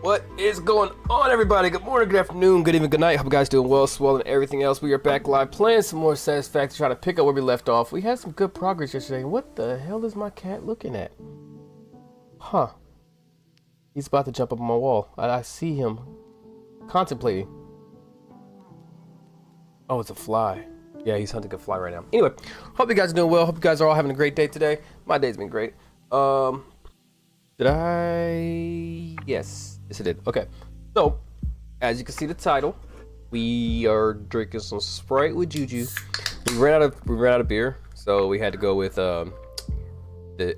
What is going on, everybody? Good morning, good afternoon, good evening, good night. Hope you guys doing well, swell, and everything else. We are back live playing some more Satisfactory, trying to pick up where we left off. We had some good progress yesterday. What the hell is my cat looking at? Huh. He's about to jump up on my wall. I see him contemplating. Oh, it's a fly. Yeah, he's hunting a fly right now. Anyway, hope you guys are doing well. Hope you guys are all having a great day today. My day's been great. Did I? Yes, I did. Okay, so as you can see the title, we are drinking some Sprite with Juju. We ran out of beer, so we had to go with the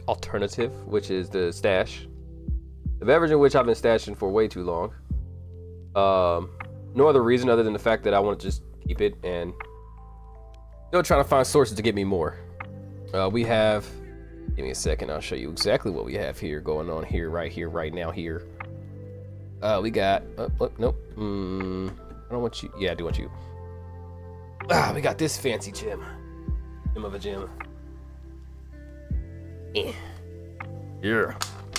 alternative, which is the stash, the beverage in which I've been stashing for way too long. No other reason other than the fact that I want to just keep it and still trying to find sources to get me more. We have. Give me a second, I'll show you exactly what we have here going on here, right now here. We got, nope, I don't want you, yeah, I do want you. We got this fancy gym of a gym. Yeah,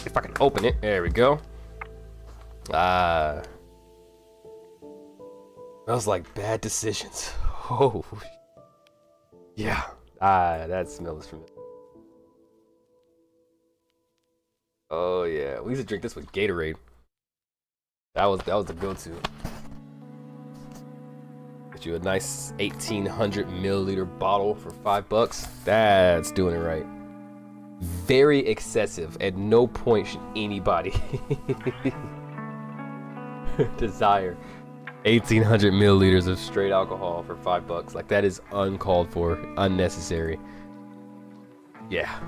if I can open it, there we go. Smells like bad decisions. Oh, yeah, that smells familiar. Oh yeah, we used to drink this with Gatorade. That was the go-to. Get you a nice 1,800 milliliter bottle for $5. That's doing it right. Very excessive. At no point should anybody desire 1,800 milliliters of straight alcohol for $5. Like, that is uncalled for, unnecessary. Yeah.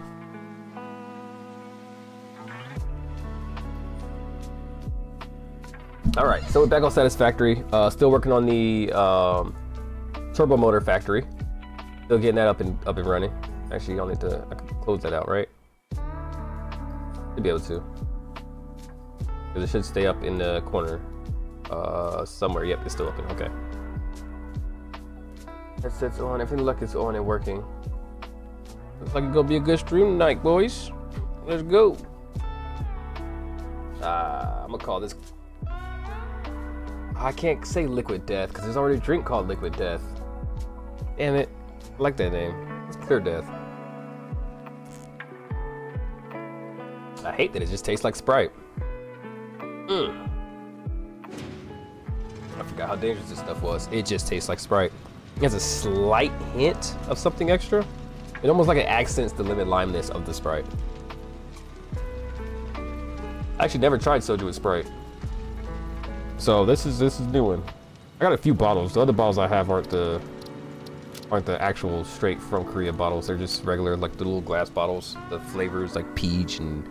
All right, so we're back on Satisfactory. Still working on the turbo motor factory. Still getting that up and running. Actually, I can close that out, right? Should be able to, because it should stay up in the corner somewhere. Yep, it's still open. Okay. Headset's on. Everything look like it's on and working. Looks like it's gonna be a good stream tonight, boys. Let's go. I'm gonna call this. I can't say Liquid Death because there's already a drink called Liquid Death. Damn it. I like that name. It's Clear Death. I hate that it just tastes like Sprite. I forgot how dangerous this stuff was. It just tastes like Sprite. It has a slight hint of something extra. It almost like it accents the lemon limeness of the Sprite. I actually never tried soju with Sprite. So this is a new one. I got a few bottles. The other bottles I have aren't the actual straight from Korea bottles. They're just regular, like the little glass bottles. The flavors like peach and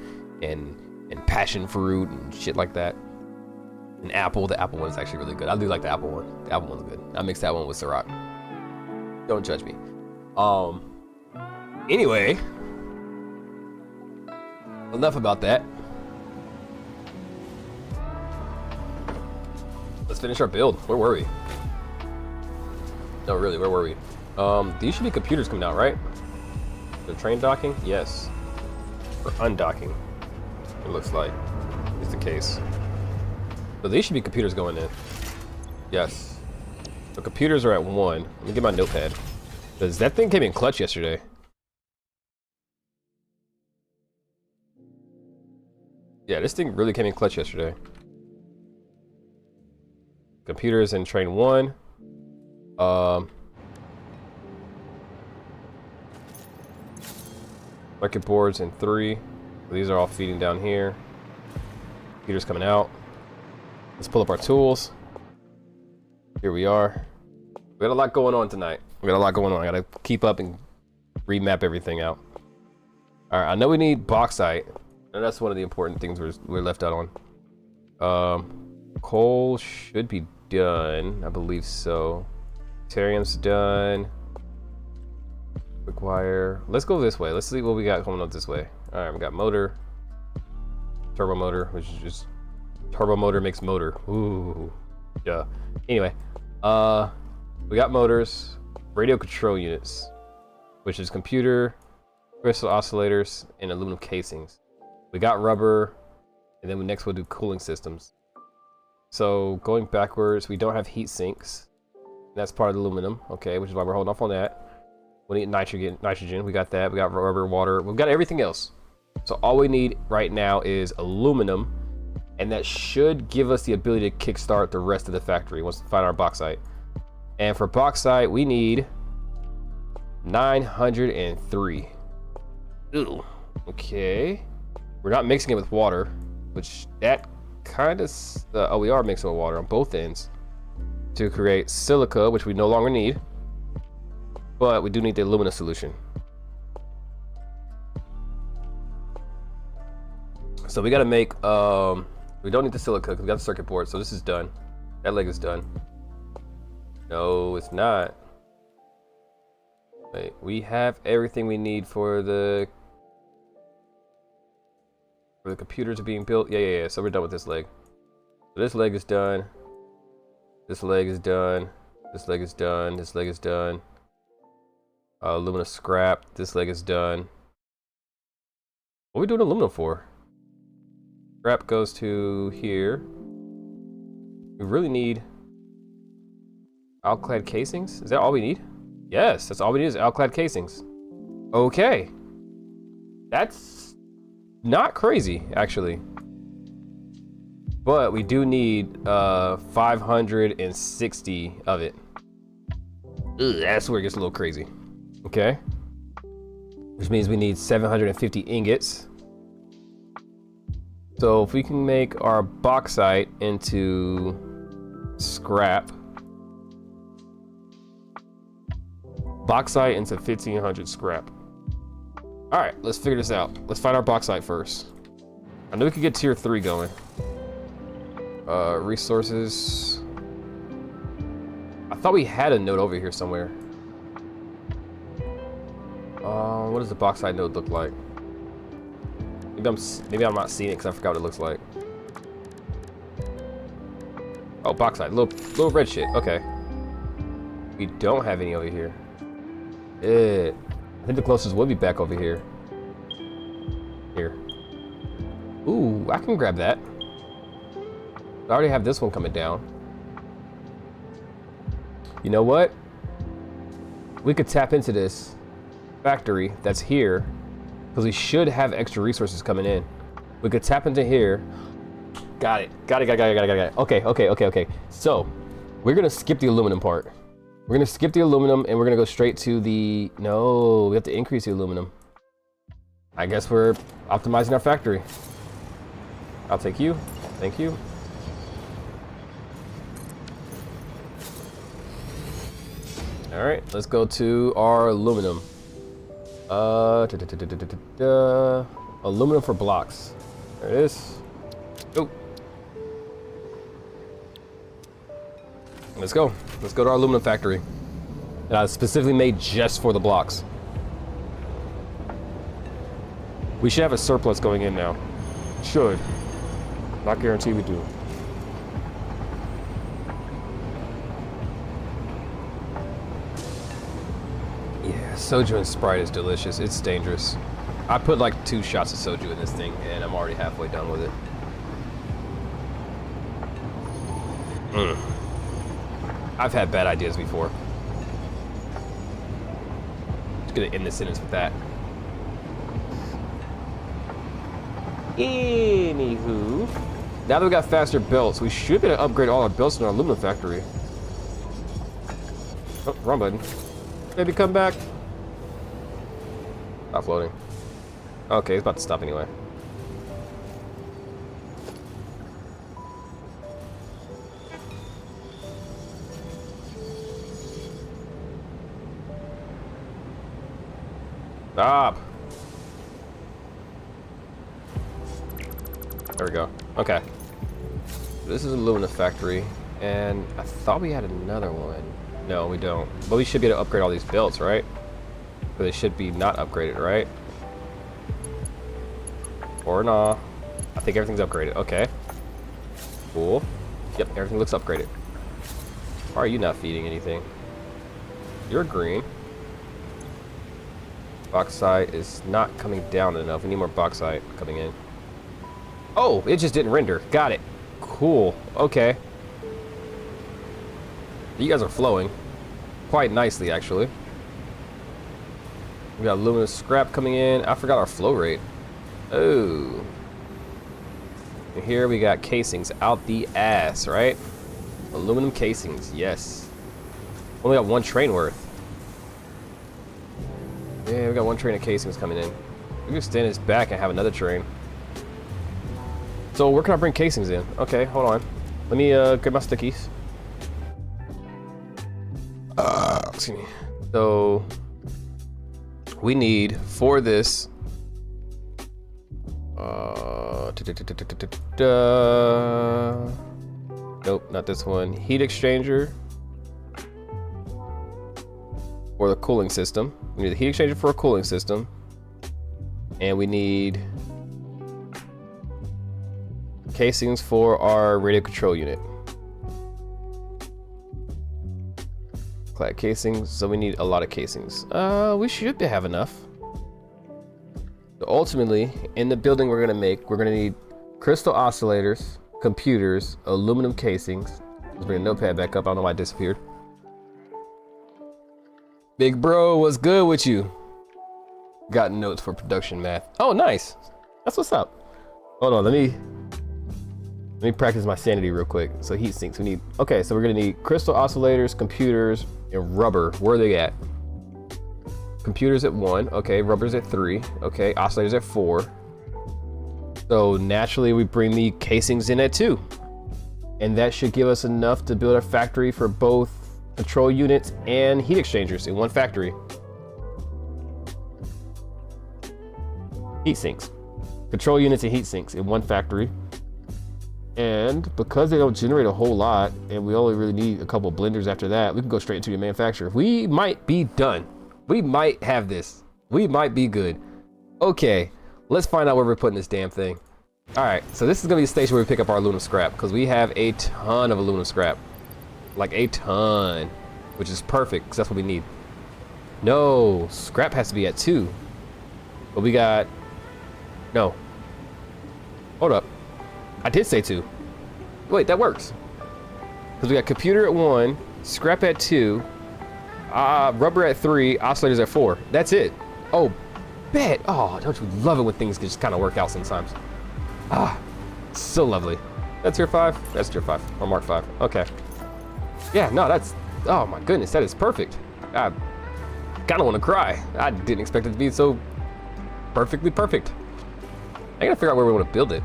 passion fruit and shit like that. And apple. The apple one is actually really good. I do like the apple one. The apple one's good. I mixed that one with Ciroc. Don't judge me. Anyway, enough about that. Let's finish our build. Where were we? No, really, where were we? These should be computers coming out, right? The train docking? Yes. Or undocking, it looks like is the case. So these should be computers going in. Yes. So computers are at 1. Let me get my notepad. Because that thing came in clutch yesterday. Yeah, this thing really came in clutch yesterday. Computers in train 1. Circuit boards in 3. So these are all feeding down here. Computers coming out. Let's pull up our tools. Here we are. We got a lot going on tonight. I gotta keep up and remap everything out. All right, I know we need bauxite, and that's one of the important things we're left out on. Coal should be done, I believe so. Deuterium's done. Quick wire. Let's go this way. Let's see what we got coming up this way. All right, we got motor, turbo motor, which is just turbo motor makes motor. Ooh, yeah. Anyway, we got motors, radio control units, which is computer, crystal oscillators, and aluminum casings. We got rubber, and then next we'll do cooling systems. So going backwards, we don't have heat sinks. That's part of the aluminum, okay, which is why we're holding off on that. We need nitrogen. We got that. We got rubber, water. We've got everything else. So all we need right now is aluminum, and that should give us the ability to kickstart the rest of the factory once we find our bauxite. And for bauxite, we need 903. Ooh, okay. We're not mixing it with water, which that kind of, oh, we are mixing with water on both ends to create silica, which we no longer need, but we do need the alumina solution. So we got to make, we don't need the silica because we got the circuit board, so this is done. That leg is done. No, it's not. Wait, we have everything we need for the computers are being built. Yeah. So we're done with this leg. So this leg is done. This leg is done. This leg is done. This leg is done. Alumina scrap. This leg is done. What are we doing aluminum for? Scrap goes to here. We really need alclad casings. Is that all we need? Yes, that's all we need is alclad casings. Okay. That's not crazy, actually. But we do need 560 of it. Ugh, that's where it gets a little crazy. Okay. Which means we need 750 ingots. So if we can make our bauxite into scrap. Bauxite into 1500 scrap. All right, let's figure this out. Let's find our bauxite first. I know we could get tier 3 going. Resources. I thought we had a node over here somewhere. What does the bauxite node look like? Maybe I'm not seeing it because I forgot what it looks like. Oh, bauxite, little red shit. Okay. We don't have any over here. I think the closest would be back over here. Here. Ooh, I can grab that. I already have this one coming down. You know what? We could tap into this factory that's here because we should have extra resources coming in. We could tap into here. Got it. Okay. So we're gonna skip the aluminum part. We're gonna skip the aluminum and we're gonna go straight to the, no, we have to increase the aluminum. I guess we're optimizing our factory. I'll take you, thank you. All right, let's go to our aluminum. Aluminum for blocks. There it is. Oh. Let's go. Let's go to our aluminum factory that I specifically made just for the blocks. We should have a surplus going in now. Should. Not guarantee we do. Yeah, soju and Sprite is delicious. It's dangerous. I put like 2 shots of soju in this thing and I'm already halfway done with it. I've had bad ideas before. Just gonna end this sentence with that. Anywho, now that we got faster belts, we should be able to upgrade all our belts in our aluminum factory. Oh, wrong button. Maybe come back. Stop floating. Okay, it's about to stop anyway. Stop. There we go. Okay. This is an aluminum factory, and I thought we had another one. No, we don't. But we should be able to upgrade all these belts, right? But they should be not upgraded, right? Or nah. I think everything's upgraded. Okay. Cool. Yep, everything looks upgraded. Why are you not feeding anything? You're green. Bauxite is not coming down enough. We need more bauxite coming in. Oh, it just didn't render. Got it. Cool. Okay. You guys are flowing quite nicely, actually. We got aluminum scrap coming in. I forgot our flow rate. Oh. And here we got casings out the ass, right? Aluminum casings, yes. Only got one train worth. Yeah, we got one train of casings coming in. We can stand this back and have another train. So where can I bring casings in? Okay, hold on. Let me get my stickies. Excuse me. So we need for this. Nope, not this one. Heat exchanger for the cooling system. We need a heat exchanger for a cooling system, and we need casings for our radio control unit. Clad casings, so we need a lot of casings. We should have enough. So ultimately, in the building we're gonna make, we're gonna need crystal oscillators, computers, aluminum casings. Let's bring a notepad back up. I don't know why it disappeared. Big bro, what's good with you? Got notes for production math. Oh, nice. That's what's up. Hold on, let me practice my sanity real quick. So heat sinks, we need, okay, so we're gonna need crystal oscillators, computers, and rubber. Where are they at? Computers at 1, okay, rubber's at 3, okay, oscillators at 4. So naturally we bring the casings in at 2. And that should give us enough to build a factory for both control units and heat exchangers in one factory. Heat sinks. Control units and heat sinks in one factory. And because they don't generate a whole lot, and we only really need a couple blenders after that, we can go straight into the manufacturer. We might be done. We might have this. We might be good. Okay, let's find out where we're putting this damn thing. All right, so this is gonna be the station where we pick up our aluminum scrap, because we have a ton of aluminum scrap. Like a ton, which is perfect, because that's what we need. No, scrap has to be at 2. But we got, no. Hold up. I did say 2. Wait, that works. Because we got computer at 1, scrap at 2, rubber at 3, oscillators at 4. That's it. Oh, bet. Oh, don't you love it when things just kind of work out sometimes? Ah, so lovely. That's tier 5? That's tier 5, or mark 5. Okay. Yeah, no, that's, oh my goodness, that is perfect. I kind of want to cry. I didn't expect it to be so perfectly perfect. I gotta figure out where we want to build it.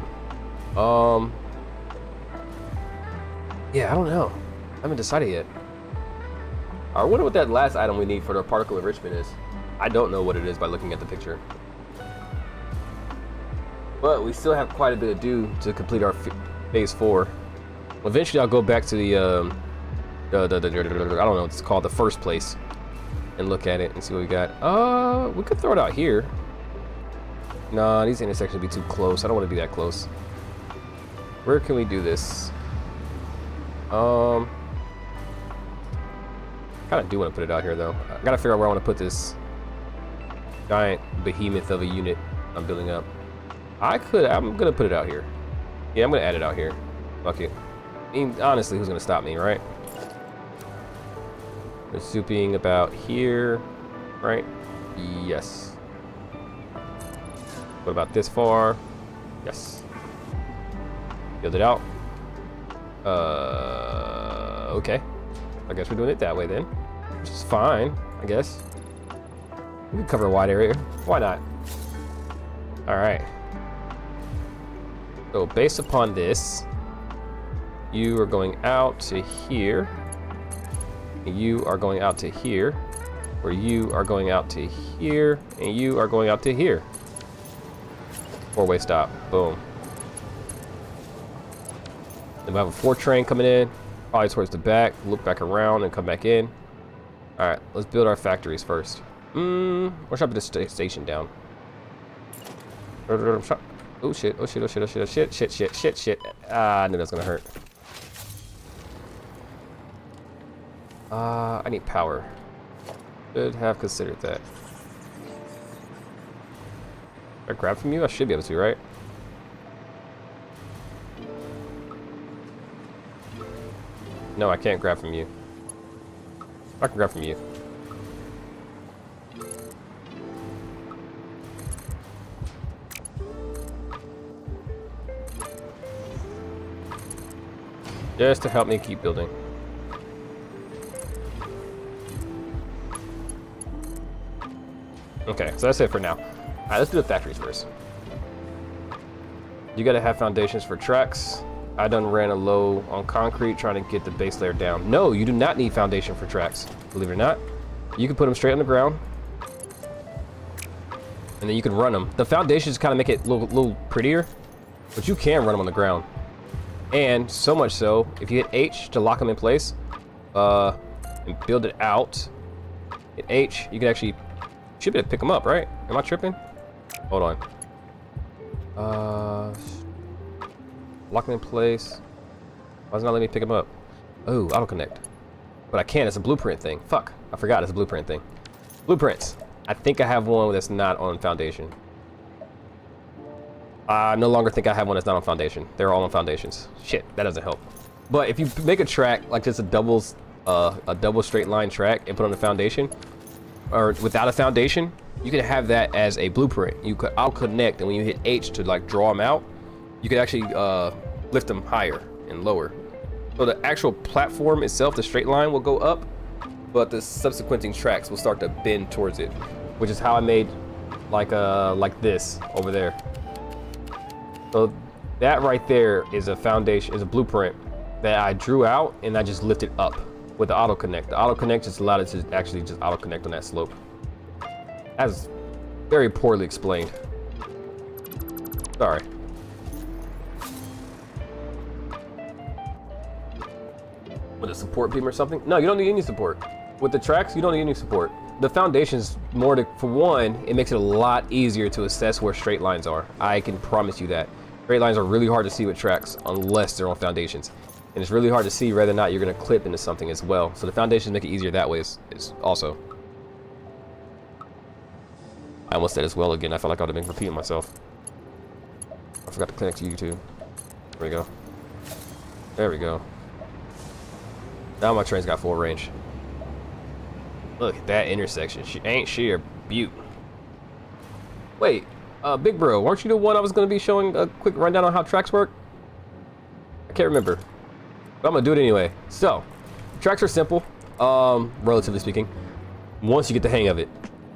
Yeah, I don't know. I haven't decided yet. I wonder what that last item we need for the particle enrichment is. I don't know what it is by looking at the picture. But we still have quite a bit to do to complete our phase 4. Eventually I'll go back to the I don't know what it's called, the first place, and look at it and see what we got. We could throw it out here. Nah, these intersections would be too close. I don't want to be that close. Where can we do this? Kind of do want to put it out here though. I gotta figure out where I want to put this giant behemoth of a unit I'm building up. I'm gonna put it out here. Yeah, I'm gonna add it out here. Fuck it. I mean, honestly, who's gonna stop me, right? We're souping about here, right? Yes. What about this far? Yes. Build it out. Okay. I guess we're doing it that way then, which is fine, I guess. We can cover a wide area. Why not? All right. So based upon this, you are going out to here. You are going out to here, or you are going out to here, and you are going out to here. 4-way stop. Boom. Then we have a 4 train coming in, probably towards the back, loop back around and come back in. All right, let's build our factories first. Where should I put this station down? Oh shit, oh shit, oh shit, oh shit, oh shit, shit, shit, shit, shit. I knew that was gonna hurt. I need power. Should have considered that. If I grab from you, I should be able to, right? No, I can't grab from you. I can grab from you. Just to help me keep building. Okay, so that's it for now. Alright, let's do the factories first. You gotta have foundations for tracks. I done ran a low on concrete trying to get the base layer down. No, you do not need foundation for tracks, believe it or not. You can put them straight on the ground, and then you can run them. The foundations kind of make it a little prettier, but you can run them on the ground. And so much so, if you hit H to lock them in place, and build it out, hit H, you can actually, should be able to pick them up, right? Am I tripping? Hold on. Lock them in place. Why is it not letting me pick them up? Oh, auto connect. But I can, it's a blueprint thing. Fuck, I forgot it's a blueprint thing. Blueprints. I think I have one that's not on foundation. I no longer think I have one that's not on foundation. They're all on foundations. Shit, that doesn't help. But if you make a track, like just a double straight line track and put on the foundation, or without a foundation, you can have that as a blueprint. You could auto connect, and when you hit H to like draw them out, you can actually lift them higher and lower. So the actual platform itself, the straight line will go up, but the subsequenting tracks will start to bend towards it, which is how I made like this over there. So that right there is a foundation, is a blueprint that I drew out and I just lifted up with the auto connect. The auto connect just allowed it to actually just auto connect on that slope. That's very poorly explained. Sorry. With a support beam or something? No, you don't need any support. With the tracks, you don't need any support. The foundation's more to, for one, it makes it a lot easier to assess where straight lines are. I can promise you that. Straight lines are really hard to see with tracks unless they're on foundations. And it's really hard to see whether or not you're gonna clip into something as well. So the foundations make it easier that way is also. I almost said as well again. I felt like I would have been repeating myself. I forgot to connect to YouTube. There we go. There we go. Now my train's got full range. Look at that intersection. Ain't she a beaut? Wait, big bro, weren't you the one I was going to be showing a quick rundown on how tracks work? I can't remember, but I'm going to do it anyway. So, tracks are simple, relatively speaking, once you get the hang of it.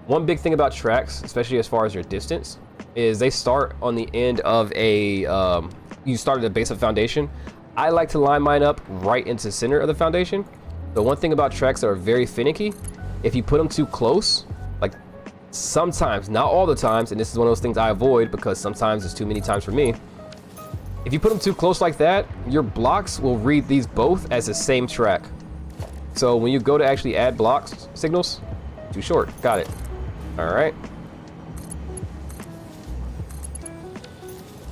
One big thing about tracks, especially as far as your distance, is they start on the end of a, you start at the base of foundation. I like to line mine up right into the center of the foundation. The one thing about tracks that are very finicky, if you put them too close, like sometimes, not all the times, and this is one of those things I avoid because sometimes it's too many times for me. If you put them too close like that, your blocks will read these both as the same track. So when you go to actually add blocks, signals, too short, got it. All right.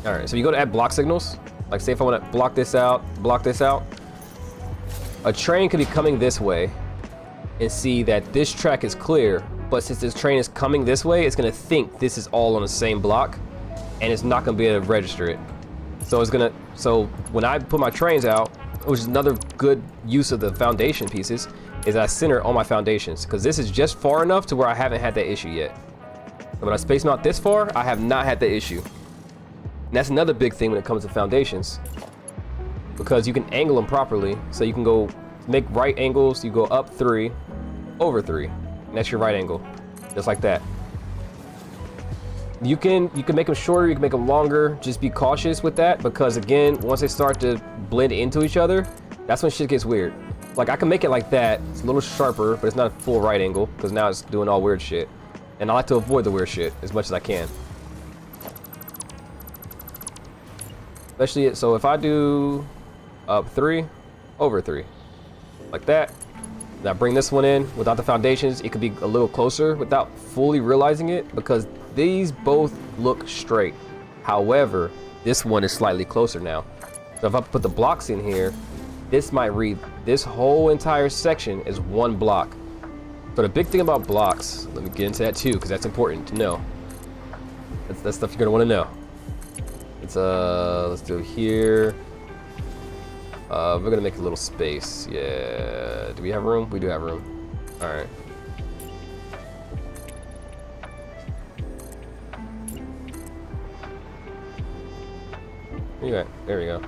All right, so you go to add block signals, like say if I want to block this out, a train could be coming this way and see that this track is clear, but since this train is coming this way, it's gonna think this is all on the same block and it's not gonna be able to register it. So so when I put my trains out, which is another good use of the foundation pieces, is I center all my foundations, because this is just far enough to where I haven't had that issue yet. So when I space them out this far, I have not had the issue. And that's another big thing when it comes to foundations, because you can angle them properly. So you can go make right angles, you go up 3, over 3, and that's your right angle, just like that. You can make them shorter, you can make them longer. Just be cautious with that, because again, once they start to blend into each other, that's when shit gets weird. Like I can make it like that, it's a little sharper, but it's not a full right angle, because now it's doing all weird shit. And I like to avoid the weird shit as much as I can. Especially, so if I do up 3, over 3, like that, and I bring this one in without the foundations, it could be a little closer without fully realizing it, because these both look straight. However, this one is slightly closer now. So if I put the blocks in here, this might read this whole entire section as one block. So the big thing about blocks, let me get into that too, because that's important to know. That's stuff you're gonna want to know. It's let's do it here. We're gonna make a little space. Yeah. Do we have room? We do have room. All right. Yeah. There we go.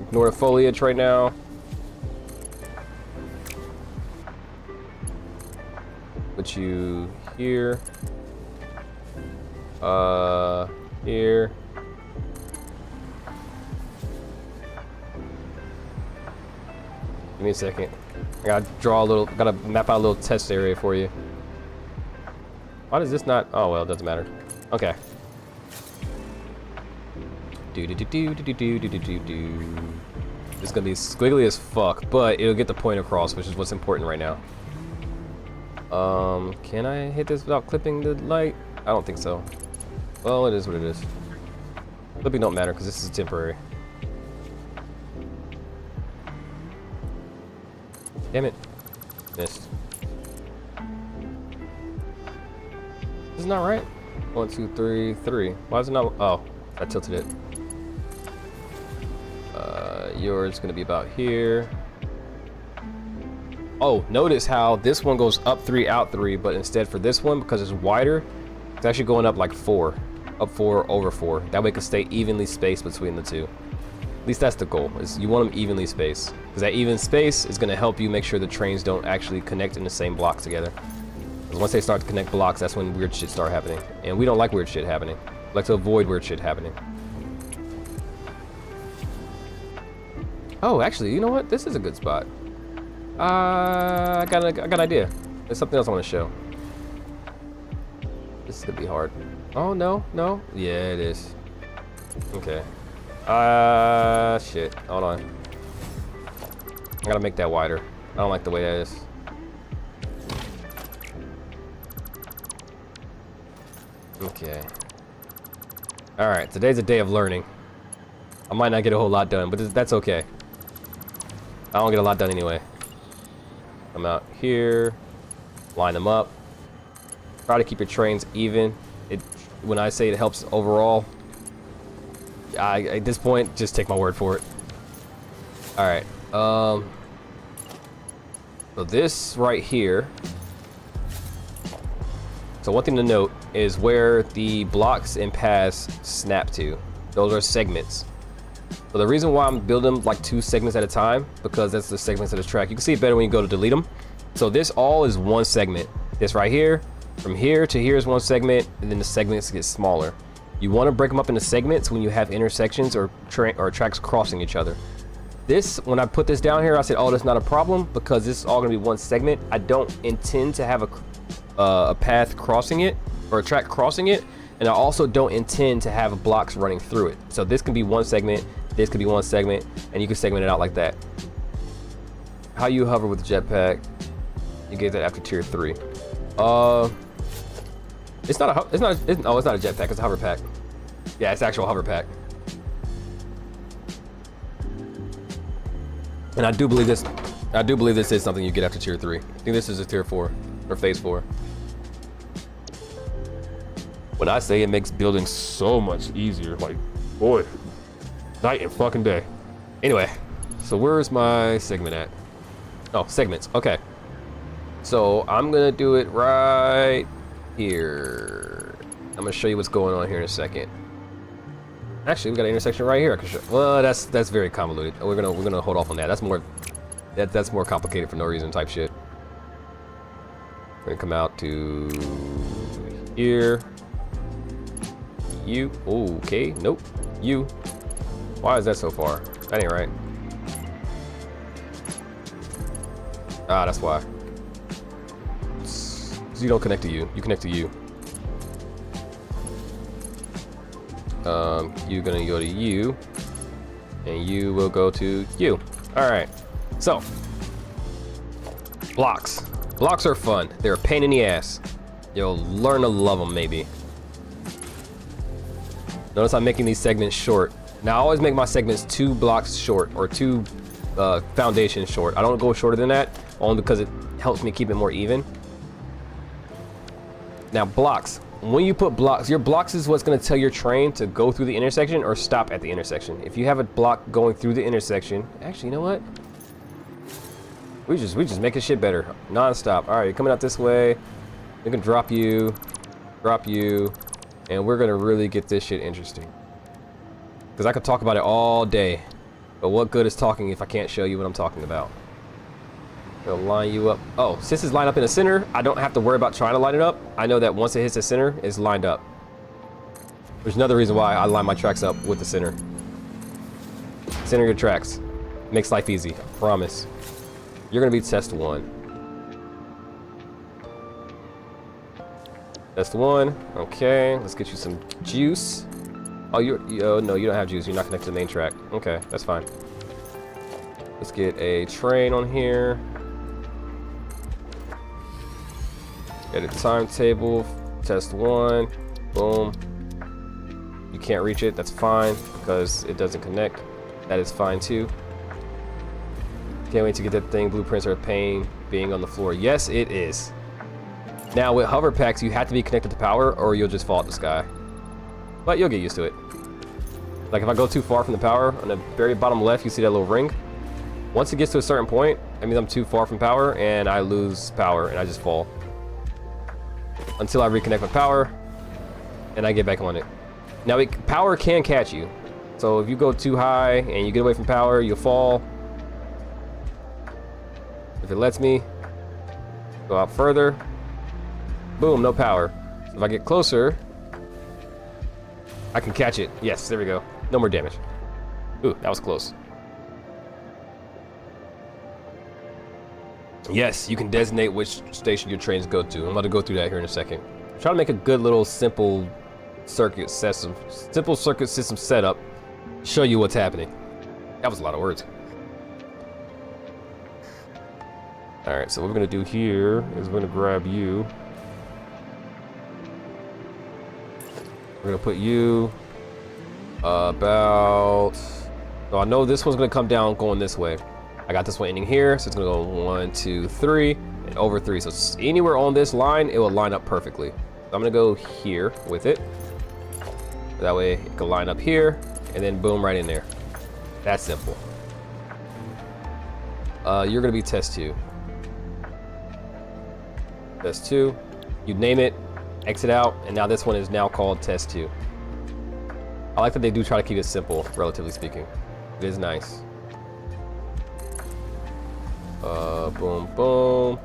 Ignore the foliage right now. Put you here. Here. Give me a second. I gotta map out a little test area for you. Why does this not? Oh well, it doesn't matter. Okay. This is gonna be squiggly as fuck, but it'll get the point across, which is what's important right now. Can I hit this without clipping the light? I don't think so. Well, it is what it is. Clipping don't matter because this is temporary. Damn it. Missed. This is not right. 1, 2, 3, 3. Why is it not? Oh, I tilted it. Yours is gonna be about here. Oh, notice how this one goes up 3, out 3, but instead for this one, because it's wider, it's actually going up like 4. Up 4, over 4. That way it can stay evenly spaced between the two. At least that's the goal, is you want them evenly spaced. Because that even space is gonna help you make sure the trains don't actually connect in the same blocks together. Because once they start to connect blocks, that's when weird shit start happening. And we don't like weird shit happening. We like to avoid weird shit happening. Oh, actually, you know what? This is a good spot. I got an idea. There's something else I want to show. This is gonna be hard. Oh no, no. Yeah, it is. Okay. Shit. Hold on. I gotta make that wider. I don't like the way that is. Okay. All right. Today's a day of learning. I might not get a whole lot done, but that's okay. I don't get a lot done anyway. Come out here, line them up. Try to keep your trains even. When I say it helps overall, at this point, just take my word for it. All right. So this right here. So one thing to note is where the blocks and paths snap to. Those are segments. So the reason why I'm building them like 2 segments at a time, because that's the segments of the track. You can see it better when you go to delete them. So this all is one segment. This right here, from here to here is one segment, and then the segments get smaller. You want to break them up into segments when you have intersections or tracks crossing each other. This, when I put this down here, I said, oh, that's not a problem because this is all gonna be one segment. I don't intend to have a path crossing it or a track crossing it, and I also don't intend to have blocks running through it. So this can be one segment, this could be one segment, and you can segment it out like that. How you hover with the jetpack? You get that after tier 3. It's not a jetpack. It's a hover pack. Yeah, it's actual hover pack. And I do believe this. I do believe this is something you get after tier 3. I think this is a tier 4 or phase 4. When I say it makes building so much easier, like, boy, night and fucking day. Anyway, so where's my segment at? Oh, segments. Okay. So I'm gonna do it right here. I'm gonna show you what's going on here in a second. Actually, we got an intersection right here. I can show. Well, that's very convoluted. We're gonna hold off on that. That's more complicated for no reason type shit. We're gonna come out to here. You. Okay. Nope. You. Why is that so far? That ain't right. Ah, that's why. So you don't connect to you. You connect to you. You're gonna go to you, and you will go to you. All right. So, blocks. Blocks are fun. They're a pain in the ass. You'll learn to love them, maybe. Notice I'm making these segments short. Now, I always make my segments 2 blocks short, or 2 foundations short. I don't go shorter than that, only because it helps me keep it more even. Now, blocks. when you put blocks, your blocks is what's going to tell your train to go through the intersection or stop at the intersection. If you have a block going through the intersection, actually, you know what? We just making shit better, non-stop. All right, you're coming out this way. We can drop you, and we're gonna really get this shit interesting. Because I could talk about it all day, but what good is talking if I can't show you what I'm talking about? It'll line you up. Oh, since it's lined up in the center, I don't have to worry about trying to line it up. I know that once it hits the center, it's lined up. There's another reason why I line my tracks up with the center. Center your tracks. Makes life easy, I promise. You're gonna be test 1. Test 1, okay, let's get you some juice. Oh, no, you don't have juice, you're not connected to the main track. Okay, that's fine. Let's get a train on here. Edit timetable, test 1, boom. You can't reach it, that's fine, because it doesn't connect. That is fine too. Can't wait to get that thing. Blueprints are a pain being on the floor. Yes, it is. Now with hover packs, you have to be connected to power or you'll just fall at the sky. But you'll get used to it. Like if I go too far from the power, on the very bottom left, you see that little ring. Once it gets to a certain point, that means I'm too far from power and I lose power and I just fall. Until I reconnect with power and I get back on it. Now power can catch you. So if you go too high and you get away from power, you'll fall. If it lets me go out further, boom, no power. So if I get closer, I can catch it. Yes, there we go. No more damage. Ooh, that was close. Yes, you can designate which station your trains go to. I'm about to go through that here in a second. Try to make a good little simple circuit system setup. Show you what's happening. That was a lot of words. All right, so what we're gonna do here is we're gonna grab you. We're gonna put you about. So I know this one's gonna come down going this way. I got this one ending here, so it's gonna go 1, 2, 3, and over 3. So anywhere on this line, it will line up perfectly. So I'm gonna go here with it. That way it can line up here, and then boom, right in there. That's simple. You're gonna be test 2. Test 2. You name it, exit out, and now this one is now called test 2. I like that they do try to keep it simple, relatively speaking. It is nice. Boom, boom.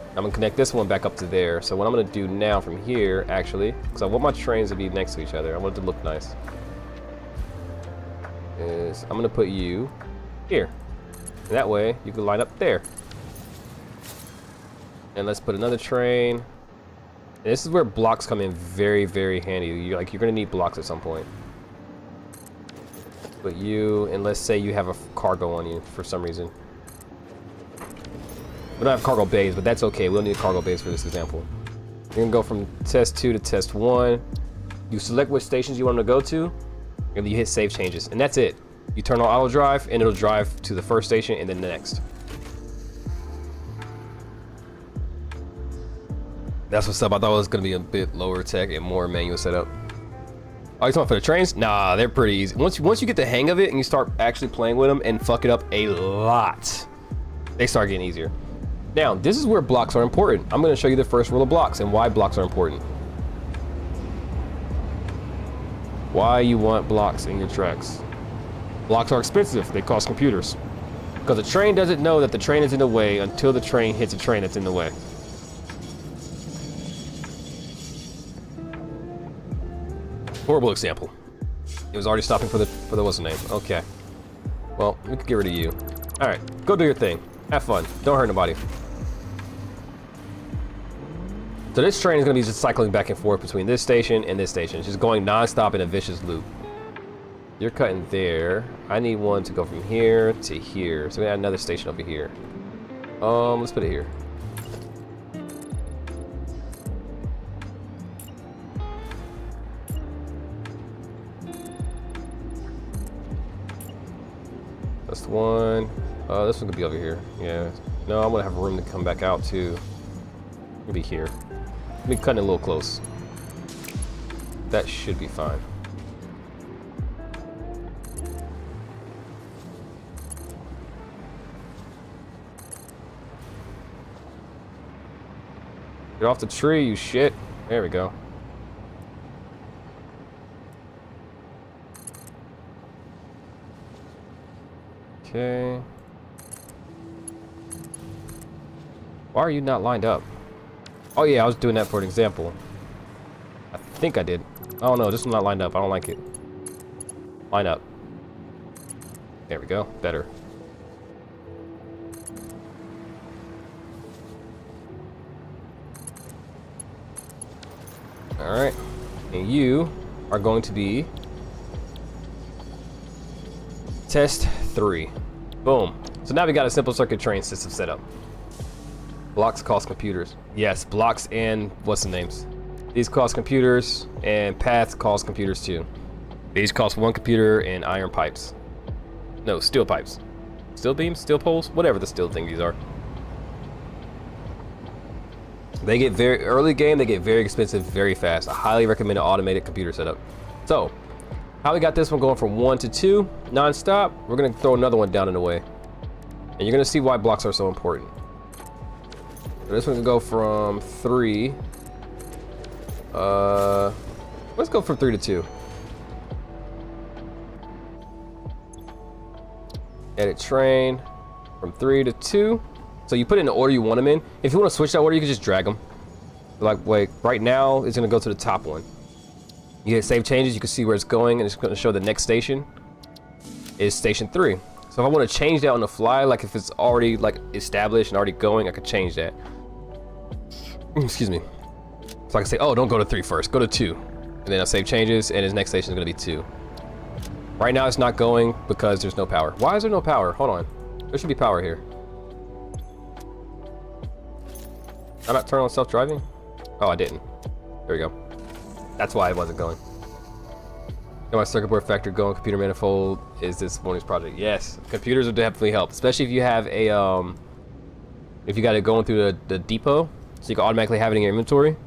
I'm gonna connect this one back up to there. So what I'm gonna do now from here, actually, because I want my trains to be next to each other. I want it to look nice. Is I'm gonna put you here. And that way you can line up there. And let's put another train. And this is where blocks come in very, very handy. You're gonna need blocks at some point. Put you, and let's say you have a cargo on you for some reason. We don't have cargo bays, but that's okay. We don't need cargo bays for this example. You're gonna go from test 2 to test 1. You select which stations you want to go to, and then you hit save changes, and that's it. You turn on auto drive, and it'll drive to the first station and then the next. That's what's up. I thought it was gonna be a bit lower tech and more manual setup. Oh, you talking for the trains? Nah, they're pretty easy. Once you get the hang of it and you start actually playing with them and fuck it up a lot, they start getting easier. Now, this is where blocks are important. I'm gonna show you the first rule of blocks and why blocks are important. Why you want blocks in your tracks. Blocks are expensive. They cost computers. Because the train doesn't know that the train is in the way until the train hits a train that's in the way. Horrible example. It was already stopping for the what's the name. Okay. Well, we could get rid of you. All right, go do your thing. Have fun. Don't hurt nobody. So this train is going to be just cycling back and forth between this station and this station. It's just going non-stop in a vicious loop. You're cutting there. I need one to go from here to here. So we got another station over here. Let's put it here. That's one. This one could be over here. Yeah. No, I'm gonna have room to come back out to. Maybe here. me cutting it a little close. That should be fine. Get off the tree, you shit. There we go. Okay. Why are you not lined up? Oh yeah, I was doing that for an example. I think I did. Oh no, this one's not lined up. I don't like it. Line up. There we go. Better. Alright. And you are going to be test 3. Boom. So now we got a simple circuit train system set up. Blocks cost computers. Yes, blocks and what's the names? These cost computers and paths cost computers too. These cost 1 computer and iron pipes. No, steel pipes. Steel beams, steel poles, whatever the steel thing these are. They get very early game, they get very expensive very fast. I highly recommend an automated computer setup. So, how we got this one going from 1 to 2 non-stop, we're gonna throw another one down in the way. And you're gonna see why blocks are so important. So this one's gonna go from 3. Let's go from 3 to 2. Edit train from 3 to 2. So you put it in the order you want them in. If you want to switch that order, you can just drag them. Like, wait, right now it's gonna go to the top one. You hit save changes, you can see where it's going, and it's gonna show the next station is station 3. So if I want to change that on the fly, like if it's already like established and already going, I could change that. Excuse me. So I can say, oh, don't go to 3 first, go to 2. And then I'll save changes, and his next station is gonna be 2. Right now it's not going because there's no power. Why is there no power? Hold on. There should be power here. I'm not turning on self-driving? Oh, I didn't. There we go. That's why it wasn't going. Got my circuit board factor going. Computer manifold is this morning's project. Yes, computers will definitely help, especially if you have a if you got it going through the depot, so you can automatically have it in your inventory.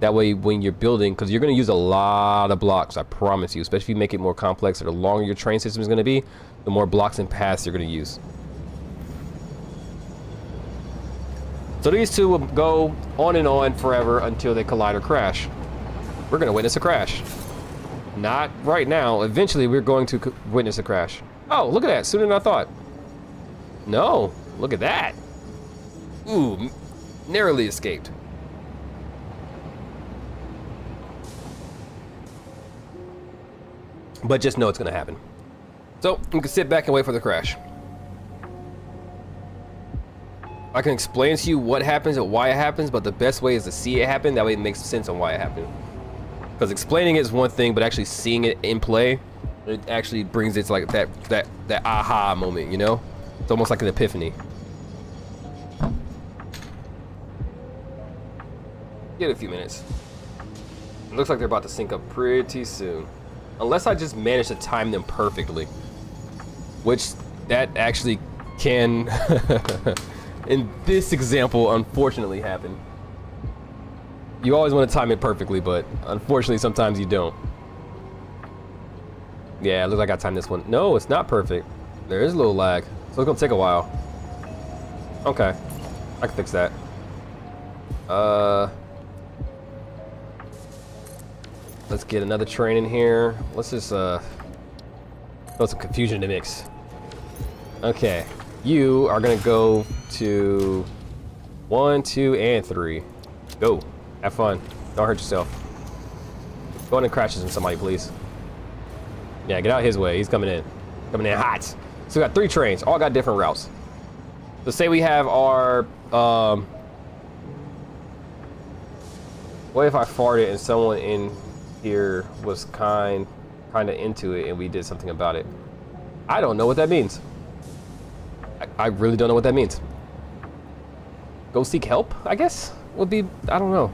That way, when you're building, because you're going to use a lot of blocks, I promise you. Especially if you make it more complex, or the longer your train system is going to be, the more blocks and paths you're going to use. So these two will go on and on forever until they collide or crash. We're going to witness a crash. Not right now. Eventually, we're going to witness a crash. Oh, look at that. Sooner than I thought. No. Look at that. Ooh. Narrowly escaped. But just know it's going to happen. So, we can sit back and wait for the crash. I can explain to you what happens and why it happens, but the best way is to see it happen. That way it makes sense on why it happened. Because explaining it is one thing, but actually seeing it in play, it actually brings it to like that aha moment, you know? It's almost like an epiphany. Give it a few minutes. It looks like they're about to sync up pretty soon. Unless I just manage to time them perfectly. Which, that actually can... in this example, unfortunately, happen. You always want to time it perfectly, but unfortunately, sometimes you don't. Yeah, it looks like I timed this one. No, it's not perfect. There is a little lag, so it's gonna take a while. Okay, I can fix that. Let's get another train in here. Let's just throw some confusion in the mix. Okay. You are gonna go to 1, 2, and 3. Go. Have fun. Don't hurt yourself. Go ahead and crash into somebody, please. Yeah, get out his way. He's coming in. Coming in hot. So we got 3 trains. All got different routes. So say we have our... what if I farted and someone in here was kind of into it and we did something about it? I don't know what that means. I really don't know what that means. Go seek help, I guess? Would be, I don't know.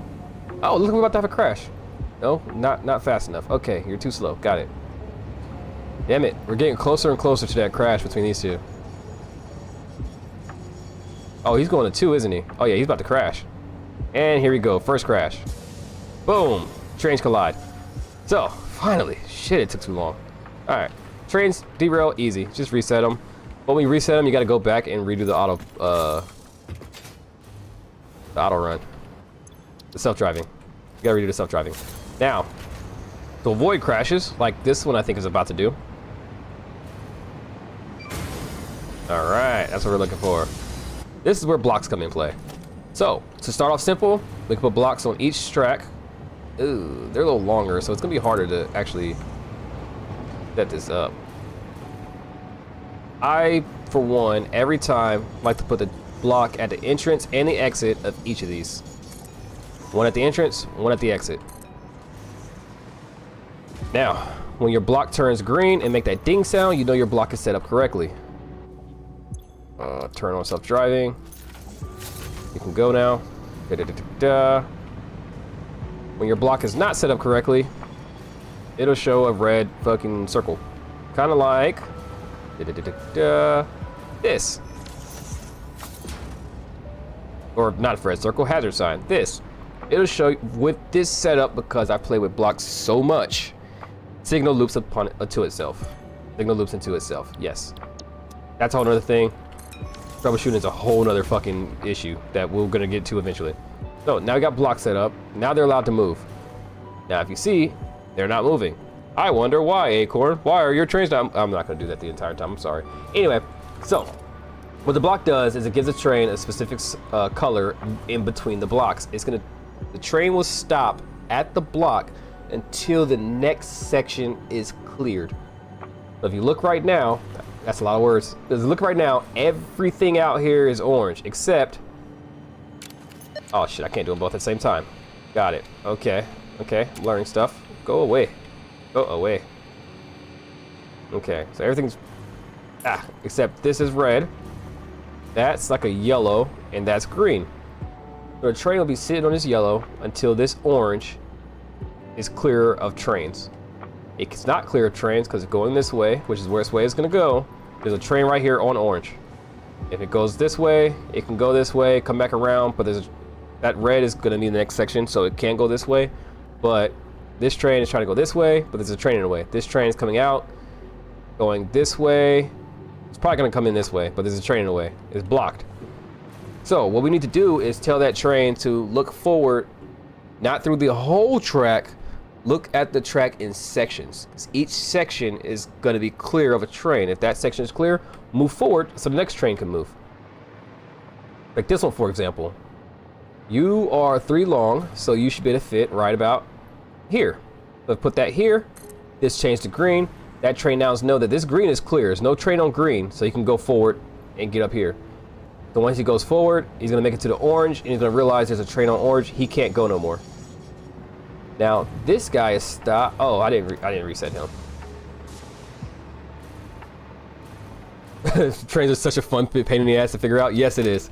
Oh, look, we're about to have a crash. No, not fast enough. Okay, you're too slow. Got it. Damn it, we're getting closer and closer to that crash between these two. Oh, he's going to 2, isn't he? Oh yeah, he's about to crash. And here we go, first crash. Boom. Trains collide. So, finally. Shit, it took too long. Alright. Trains derail, easy. Just reset them. When we reset them, you gotta go back and redo the auto run. The self-driving. You gotta redo the self-driving. Now, to avoid crashes, like this one I think is about to do. Alright, that's what we're looking for. This is where blocks come in play. So, to start off simple, we can put blocks on each track. Ooh, they're a little longer, so it's gonna be harder to actually set this up. I, for one, every time like to put the block at the entrance and the exit of each of these. One at the entrance, one at the exit. Now, when your block turns green and make that ding sound, you know your block is set up correctly. Turn on self-driving. You can go now. When your block is not set up correctly, it'll show a red fucking circle. Kind of like this. Or not red circle, hazard sign. This. It'll show you with this setup, because I play with blocks so much. Signal loops to itself. Signal loops into itself. Yes. That's a whole other thing. Troubleshooting is a whole nother fucking issue that we're gonna get to eventually. So now we got blocks set up. Now they're allowed to move. Now if you see, they're not moving. I wonder why, Acorn. Why are your trains not? I'm not gonna do that the entire time. I'm sorry. Anyway, so what the block does is it gives a train a specific color in between the blocks. The train will stop at the block until the next section is cleared. So if you look right now, that's a lot of words. Because look right now, everything out here is orange, except... Oh shit, I can't do them both at the same time. Got it. Okay. Okay, I'm learning stuff. Go away. Go away. Okay, so everything's... except this is red. That's like a yellow, and that's green. So the train will be sitting on this yellow until this orange is clear of trains. It's not clear of trains because it's going this way, which is where this way is going to go. There's a train right here on orange. If it goes this way, it can go this way, come back around, but that red is going to be the next section, so it can't go this way. But this train is trying to go this way, but there's a train in the way. This train is coming out, going this way. It's probably going to come in this way, but there's a train in the way. It's blocked. So what we need to do is tell that train to look forward, not through the whole track. Look at the track in sections. Each section is going to be clear of a train. If that section is clear, move forward so the next train can move. Like this one, for example. You are 3 long, so you should be able to fit right about here. So put that here. This changed to green. That train now knows that this green is clear. There's no train on green, so you can go forward and get up here. So once he goes forward, he's going to make it to the orange, and he's going to realize there's a train on orange. He can't go no more. Now this guy is stopped. Oh, I didn't reset him. Trains are such a fun pain in the ass to figure out. Yes, it is.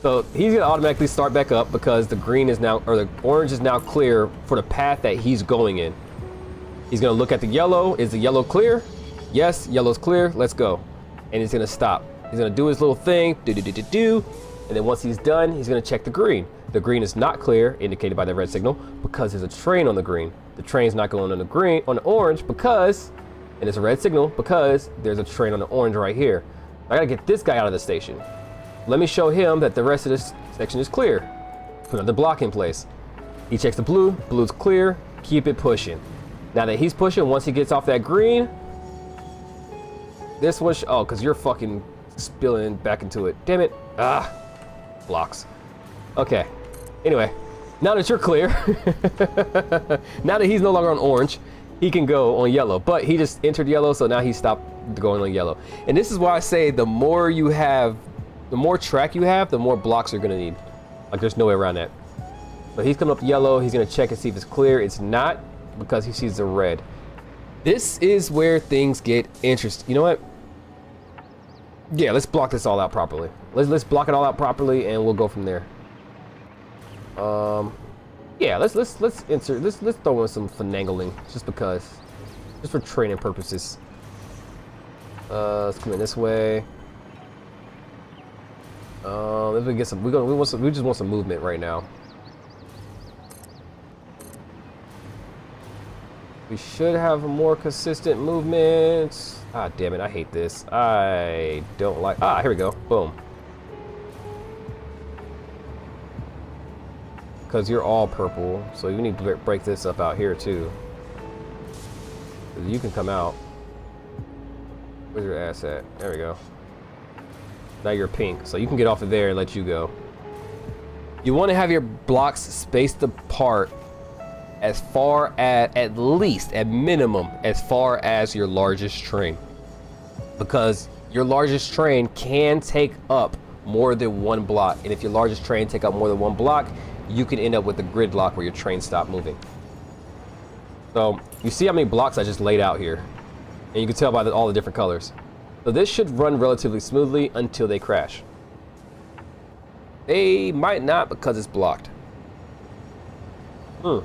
So he's gonna automatically start back up because the green is now, or the orange is now clear for the path that he's going in. He's gonna look at the yellow. Is the yellow clear? Yes, yellow's clear. Let's go. And he's gonna stop. He's gonna do his little thing. And then once he's done, he's gonna check the green. The green is not clear, indicated by the red signal, because there's a train on the green. The train's not going on the green, on the orange, because, and it's a red signal, because there's a train on the orange right here. I gotta get this guy out of the station. Let me show him that the rest of this section is clear. Put another block in place. He checks the blue, blue's clear, keep it pushing. Now that he's pushing, once he gets off that green, this one, oh, because you're fucking spilling back into it. Damn it. Blocks. Okay. Anyway, now that you're clear, now that he's no longer on orange, he can go on yellow. But he just entered yellow, so now he stopped going on yellow. And this is why I say the more you have, the more track you have, the more blocks you're gonna need. Like there's no way around that. But he's coming up yellow. He's gonna check and see if it's clear. It's not, because he sees the red. This is where things get interesting. You know what? Yeah, let's block this all out properly. Let's block it all out properly, and we'll go from there. Yeah, let's insert. Let's throw in some finagling, just because, just for training purposes. Let's come in this way. Let's get some. We just want some movement right now. We should have a more consistent movement. Ah, damn it, I hate this. I don't like, here we go, boom. Because you're all purple, so you need to break this up out here too. You can come out. Where's your ass at? There we go. Now you're pink, so you can get off of there and let you go. You want to have your blocks spaced apart as far at least, at minimum, as far as your largest train. Because your largest train can take up more than one block. And if your largest train take up more than one block, you can end up with a gridlock where your train stop moving. So you see how many blocks I just laid out here. And you can tell by all the different colors. So this should run relatively smoothly until they crash. They might not because it's blocked. You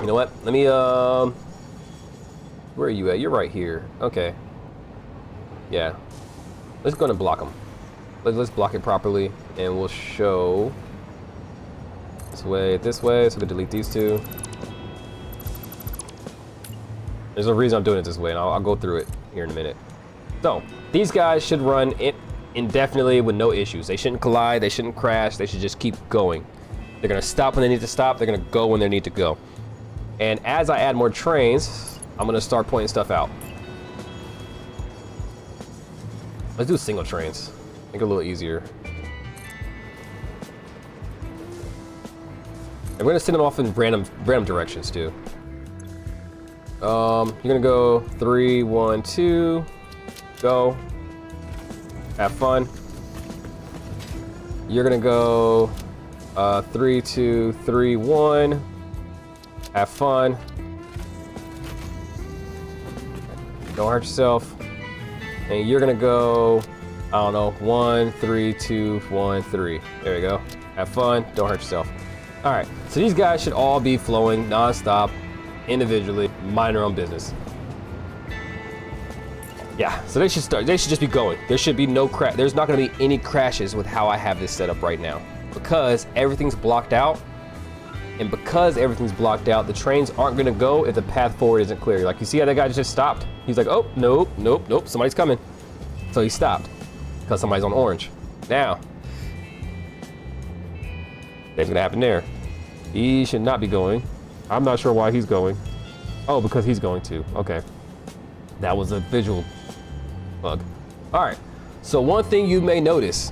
know what? Let me, where are you at? You're right here. Okay. Yeah. Let's go and block them. Let's block it properly, and we'll show this way, so we can delete these two. There's a reason I'm doing it this way, and I'll go through it here in a minute. So, these guys should run indefinitely with no issues. They shouldn't collide, they shouldn't crash, they should just keep going. They're gonna stop when they need to stop, they're gonna go when they need to go. And as I add more trains, I'm gonna start pointing stuff out. Let's do single trains. Make it a little easier. And we're gonna send them off in random directions too. You're gonna go 3, 1, 2, go. Have fun. You're gonna go 3, 2, 3, 1. Have fun. Don't hurt yourself. And you're gonna go, I don't know, 1, 3, 2, 1, 3. There we go. Have fun. Don't hurt yourself. All right. So these guys should all be flowing nonstop, individually, mind their own business. Yeah. So they should start. They should just be going. There should be no crash. There's not going to be any crashes with how I have this set up right now, because everything's blocked out. And because everything's blocked out, the trains aren't going to go if the path forward isn't clear. Like, you see how that guy just stopped? He's like, oh, nope, nope, nope, somebody's coming. So he stopped because somebody's on orange. Now, what's going to happen there? He should not be going. I'm not sure why he's going. Oh, because he's going to. Okay. That was a visual bug. All right. So one thing you may notice,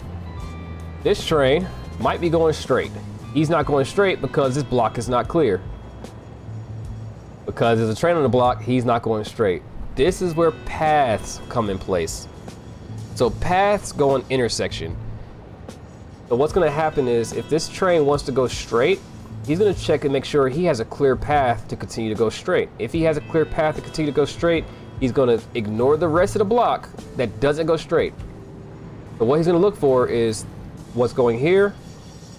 this train might be going straight. He's not going straight because this block is not clear. Because there's a train on the block, he's not going straight. This is where paths come in place. So paths go on intersection. So what's going to happen is, if this train wants to go straight, he's going to check and make sure he has a clear path to continue to go straight. If he has a clear path to continue to go straight, he's going to ignore the rest of the block that doesn't go straight. So what he's going to look for is what's going here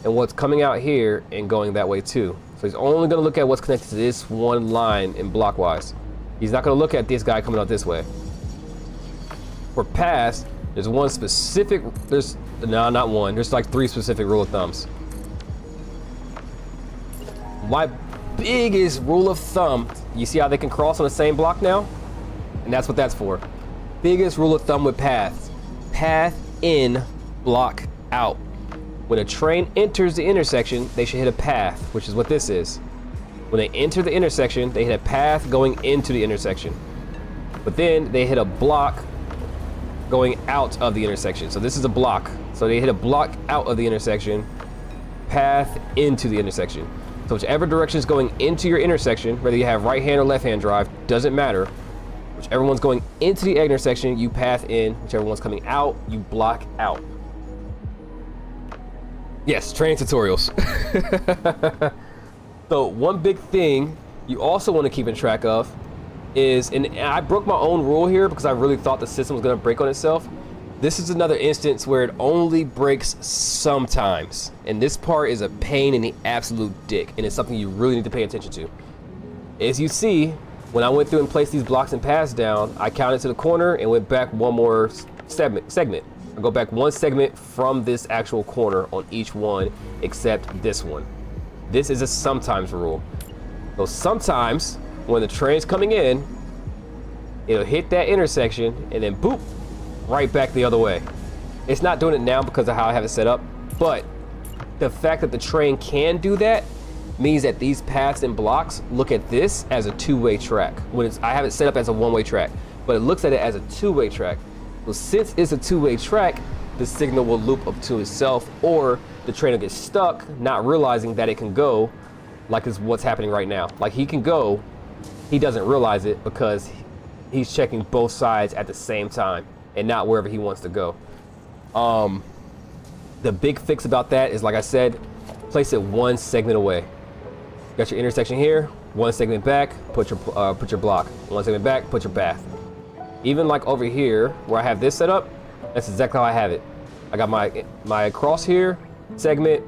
and what's coming out here and going that way too. So he's only going to look at what's connected to this one line in blockwise. He's not going to look at this guy coming out this way. For paths, there's one specific, no, not one, there's like 3 specific rule of thumbs. My biggest rule of thumb, you see how they can cross on the same block now? And that's what that's for. Biggest rule of thumb with paths: path in, block out. When a train enters the intersection, they should hit a path, which is what this is. When they enter the intersection, they hit a path going into the intersection. But then they hit a block going out of the intersection. So this is a block. So they hit a block out of the intersection, path into the intersection. So whichever direction is going into your intersection, whether you have right hand or left hand drive, doesn't matter. Whichever one's going into the intersection, you path in. Whichever one's coming out, you block out. Yes, training tutorials. So one big thing you also want to keep in track of is, and I broke my own rule here because I really thought the system was going to break on itself. This is another instance where it only breaks sometimes. And this part is a pain in the absolute dick, and it's something you really need to pay attention to. As you see, when I went through and placed these blocks and paths down, I counted to the corner and went back one more segment. I go back one segment from this actual corner on each one, except this one. This is a sometimes rule. So sometimes when the train's coming in, it'll hit that intersection and then boop, right back the other way. It's not doing it now because of how I have it set up, but the fact that the train can do that means that these paths and blocks look at this as a two-way track. I have it set up as a one-way track, but it looks at it as a two-way track. So since it's a two-way track, the signal will loop up to itself, or the train will get stuck, not realizing that it can go, like is what's happening right now. Like he can go, he doesn't realize it because he's checking both sides at the same time and not wherever he wants to go. The big fix about that is, like I said, place it one segment away. Got your intersection here, one segment back, put your block. One segment back, put your path. Even like over here, where I have this set up, that's exactly how I have it. I got my cross here, segment,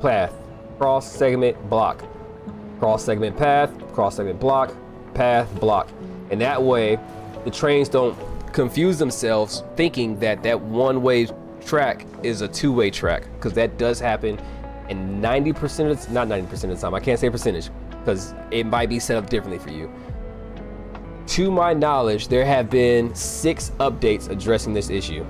path, cross, segment, block. Cross, segment, path, cross, segment, block, path, block. And that way, the trains don't confuse themselves thinking that that one-way track is a two-way track, because that does happen. And 90% of the, not 90% of the time, I can't say percentage because it might be set up differently for you. To my knowledge, there have been 6 updates addressing this issue.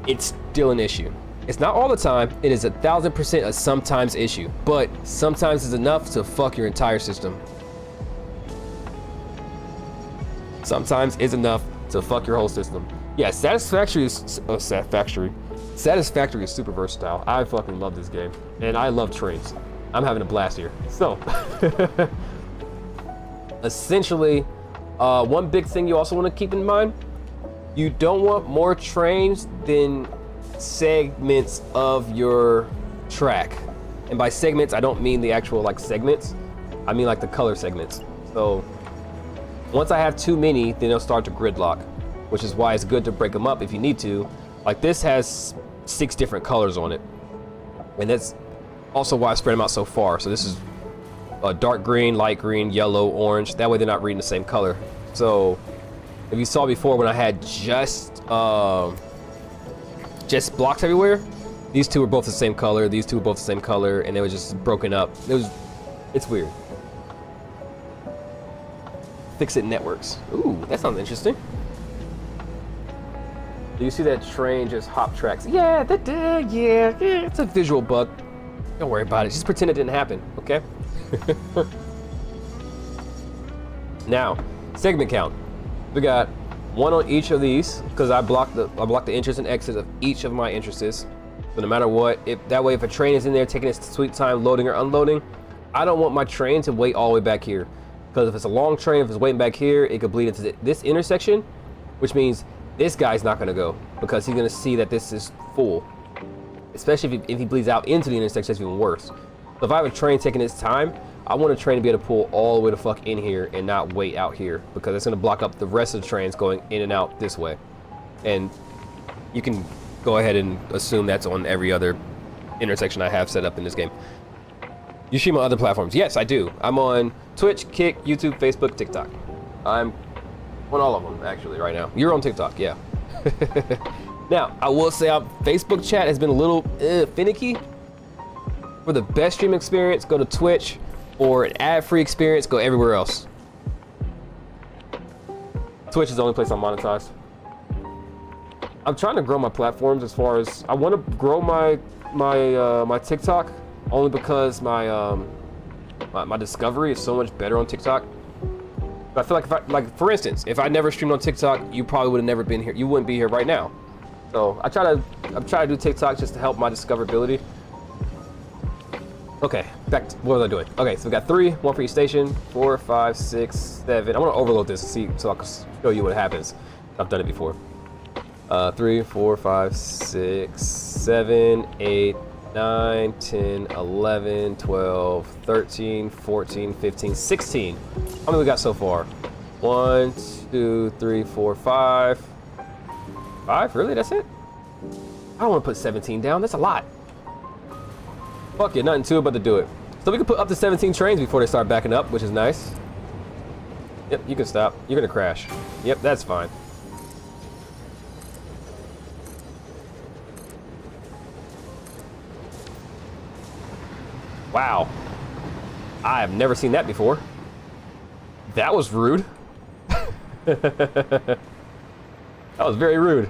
It's still an issue. It's not all the time. It is 1000% a sometimes issue, but sometimes it's enough to fuck your entire system. Sometimes it's enough to fuck your whole system. Yeah, Satisfactory is Satisfactory is super versatile. I fucking love this game, and I love trains. I'm having a blast here. So, essentially, one big thing you also want to keep in mind: you don't want more trains than segments of your track. And by segments, I don't mean the actual like segments. I mean like the color segments. So, once I have too many, then they'll start to gridlock, which is why it's good to break them up if you need to. Like this has 6 different colors on it, and that's also why I spread them out so far. So this is a dark green, light green, yellow, orange. That way they're not reading the same color. So if you saw before when I had just blocks everywhere, these two were both the same color, these two were both the same color, and they were just broken up. It's weird. Fix-it networks. Ooh, that sounds interesting. Do you see that train just hop tracks? Yeah, yeah, it's a visual bug. Don't worry about it. Just pretend it didn't happen, okay? Now, segment count. We got 1 on each of these because I blocked the entrance and exit of each of my entrances. So no matter what, that way if a train is in there taking its sweet time loading or unloading, I don't want my train to wait all the way back here. Because if it's a long train, if it's waiting back here, it could bleed into this intersection, which means this guy's not gonna go because he's gonna see that this is full. Especially if he bleeds out into the intersection, it's even worse. So if I have a train taking its time, I want a train to be able to pull all the way the fuck in here and not wait out here, because it's gonna block up the rest of the trains going in and out this way. And you can go ahead and assume that's on every other intersection I have set up in this game. You see my other platforms? Yes, I do. I'm on Twitch, Kick, YouTube, Facebook, TikTok. I'm on all of them actually right now. You're on TikTok, yeah. Now, I will say our Facebook chat has been a little finicky. For the best stream experience, go to Twitch. For an ad-free experience, go everywhere else. Twitch is the only place I'm monetized. I'm trying to grow my platforms as far as I want to grow my TikTok, only because my discovery is so much better on TikTok. But I feel like for instance, if I never streamed on TikTok, you probably would have never been here. You wouldn't be here right now. So I'm trying to do TikTok just to help my discoverability. Okay, back to what was I doing? Okay, so we got 3, 1 for each station, 4, 5, 6, 7. I'm gonna overload this to see so I can show you what happens. I've done it before. 3, 4, 5, 6, 7, 8, 9, 10, 11, 12, 13, 14, 15, 16. How many we got so far? 1, 2, 3, 4, 5. 5? Really? That's it? I don't want to put 17 down. That's a lot. Fuck it, nothing to it but to do it. So we can put up to 17 trains before they start backing up, which is nice. Yep, you can stop. You're gonna crash. Yep, that's fine. Wow. I have never seen that before. That was rude. That was very rude.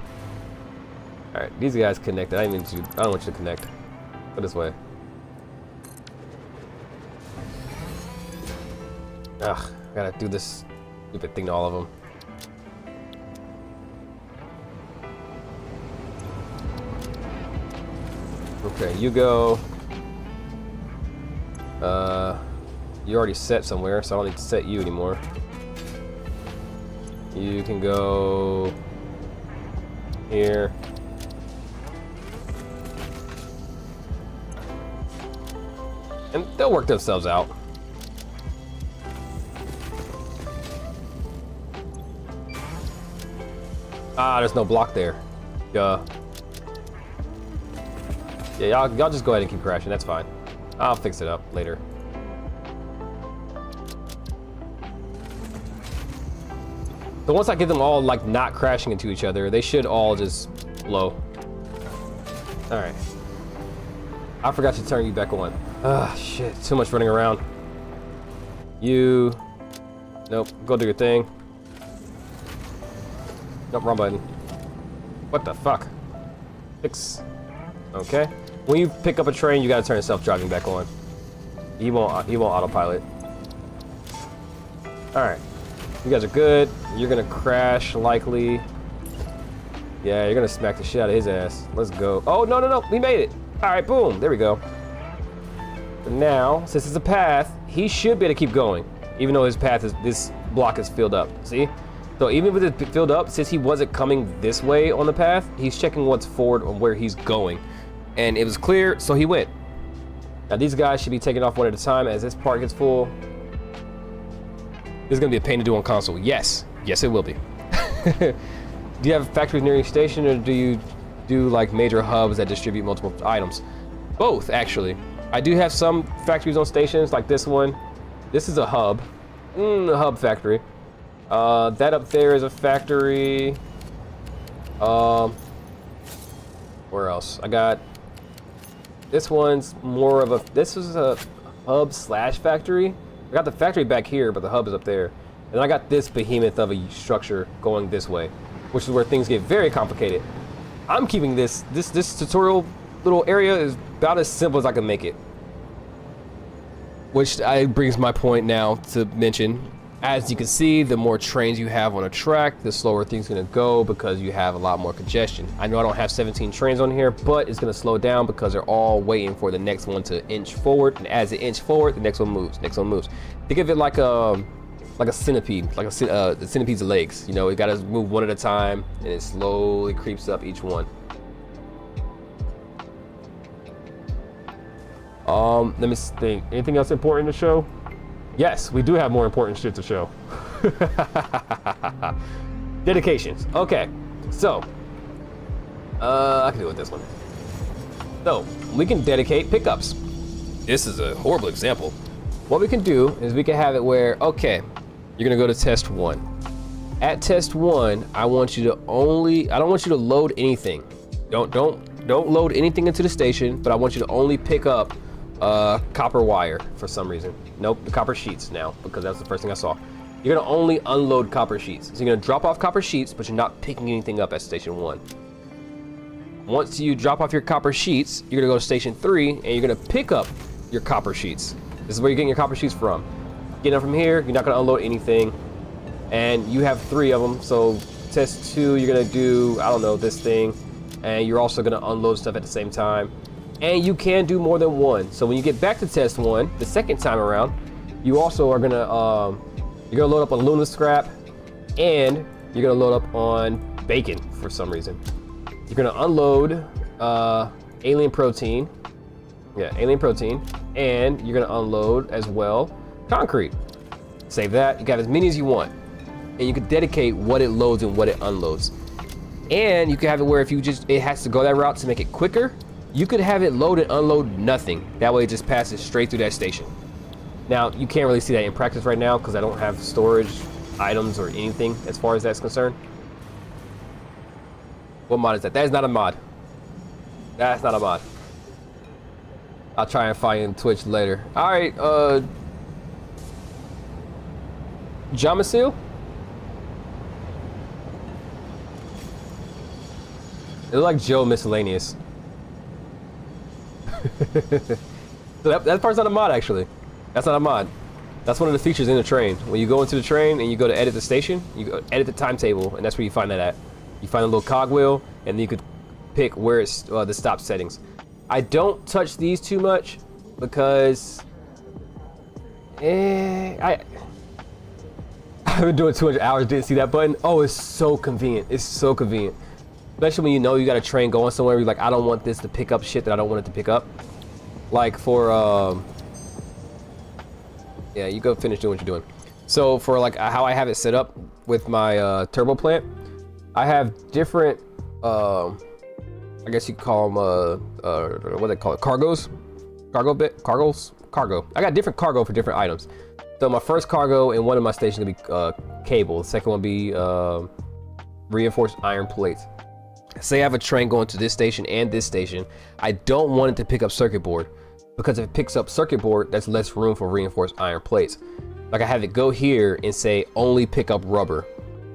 All right, these guys connected. I don't want you to connect. Go this way. Ugh, I gotta do this stupid thing to all of them. Okay, you go. You already set somewhere, so I don't need to set you anymore. You can go here. And they'll work themselves out. Ah, there's no block there. Yeah, y'all just go ahead and keep crashing. That's fine. I'll fix it up later. So once I get them all like not crashing into each other, they should all just blow. All right. I forgot to turn you back on. Ah, shit. Too much running around. You. Nope. Go do your thing. Nope. Wrong button. What the fuck? Fix. Okay. When you pick up a train, you gotta turn self-driving back on. He won't autopilot. All right. You guys are good. You're gonna crash likely. Yeah, you're gonna smack the shit out of his ass. Let's go. Oh, no, no, no. We made it. All right, boom. There we go. But now, since it's a path, he should be able to keep going, even though his path is, this block is filled up. See? So even with it filled up, since he wasn't coming this way on the path, he's checking what's forward on where he's going. And it was clear, so he went. Now these guys should be taking off one at a time as this part gets full. This is gonna be a pain to do on console. Yes, yes it will be. Do you have factories near your station, or do you do like major hubs that distribute multiple items? Both, actually. I do have some factories on stations, like this one. This is a hub, a hub factory. That up there is a factory. Where else? I got, this one's more of a, this is a hub slash factory. I got the factory back here, but the hub is up there. And I got this behemoth of a structure going this way, which is where things get very complicated. I'm keeping this tutorial little area is about as simple as I can make it. Which brings my point now to mention. As you can see, the more trains you have on a track, the slower things gonna go because you have a lot more congestion. I know I don't have 17 trains on here, but it's gonna slow down because they're all waiting for the next one to inch forward. And as they inch forward, the next one moves, next one moves. Think of it like a centipede, like the centipede's legs. You know, you gotta move one at a time and it slowly creeps up each one. Let me think. Anything else important to show? Yes, we do have more important shit to show. Dedications. Okay, so I can do it with this one. So we can dedicate pickups. This is a horrible example. What we can do is we can have it where, okay, you're gonna go to test 1. At test 1, I want you to I don't want you to load anything. Don't load anything into the station, but I want you to only pick up copper wire for some reason. Nope, the copper sheets now, because that's the first thing I saw. You're gonna only unload copper sheets. So you're gonna drop off copper sheets, but you're not picking anything up at station 1. Once you drop off your copper sheets, you're gonna go to station 3 and you're gonna pick up your copper sheets. This is where you're getting your copper sheets from. Getting them from here, you're not gonna unload anything. And you have 3 of them, so test 2, you're gonna do, I don't know, this thing. And you're also gonna unload stuff at the same time. And you can do more than one. So when you get back to test 1, the second time around, you also are gonna you're gonna load up on aluminum scrap, and you're gonna load up on bacon for some reason. You're gonna unload alien protein, alien protein, and you're gonna unload as well concrete. Save that. You got as many as you want, and you can dedicate what it loads and what it unloads. And you can have it where if it has to go that route to make it quicker. You could have it load and unload nothing. That way it just passes straight through that station. Now, you can't really see that in practice right now because I don't have storage items or anything as far as that's concerned. What mod is that? That is not a mod. That's not a mod. I'll try and find it in Twitch later. All right, Jamasil? It looked like Joe Miscellaneous. So that part's not a mod, actually. That's not a mod. That's one of the features in the train. When you go into the train and you go to edit the station, you go edit the timetable, and that's where you find that at. You find a little cogwheel, and then you could pick where it's the stop settings. I don't touch these too much because I've been doing 200 hours, didn't see that button. Oh, it's so convenient. It's so convenient. Especially when you know you got a train going somewhere, you're like, I don't want this to pick up shit that I don't want it to pick up. Like for, yeah, you go finish doing what you're doing. So for like how I have it set up with my turbo plant, I have different, I guess you call them, what do they call it? Cargos? Cargo. I got different cargo for different items. So my first cargo in one of my stations will be cable. The second one will be reinforced iron plates. Say I have a train going to this station and this station. I don't want it to pick up circuit board because if it picks up circuit board, that's less room for reinforced iron plates. Like I have it go here and say only pick up rubber.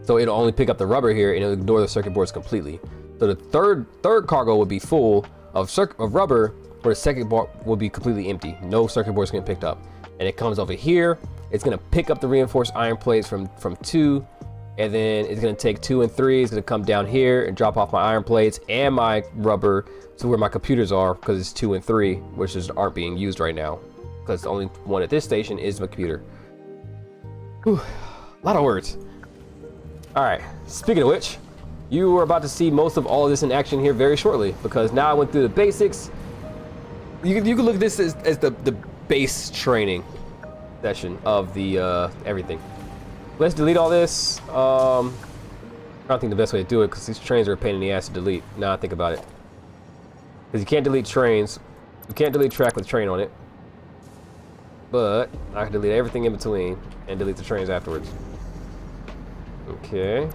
So it'll only pick up the rubber here and it'll ignore the circuit boards completely. So the third cargo would be full of rubber, where the second board will be completely empty. No circuit boards getting picked up. And it comes over here. It's gonna pick up the reinforced iron plates from 2, and then it's gonna take 2 and 3. It's gonna come down here and drop off my iron plates and my rubber to where my computers are, because it's 2 and 3, which just aren't being used right now, because the only one at this station is my computer. Whew, a lot of words. All right, speaking of which, you are about to see most of all of this in action here very shortly, because now I went through the basics. You can look at this as the base training session of the everything. Let's delete all this. I don't think the best way to do it, because these trains are a pain in the ass to delete. Now I think about it, because you can't delete trains. You can't delete track with train on it, but I can delete everything in between and delete the trains afterwards. Okay.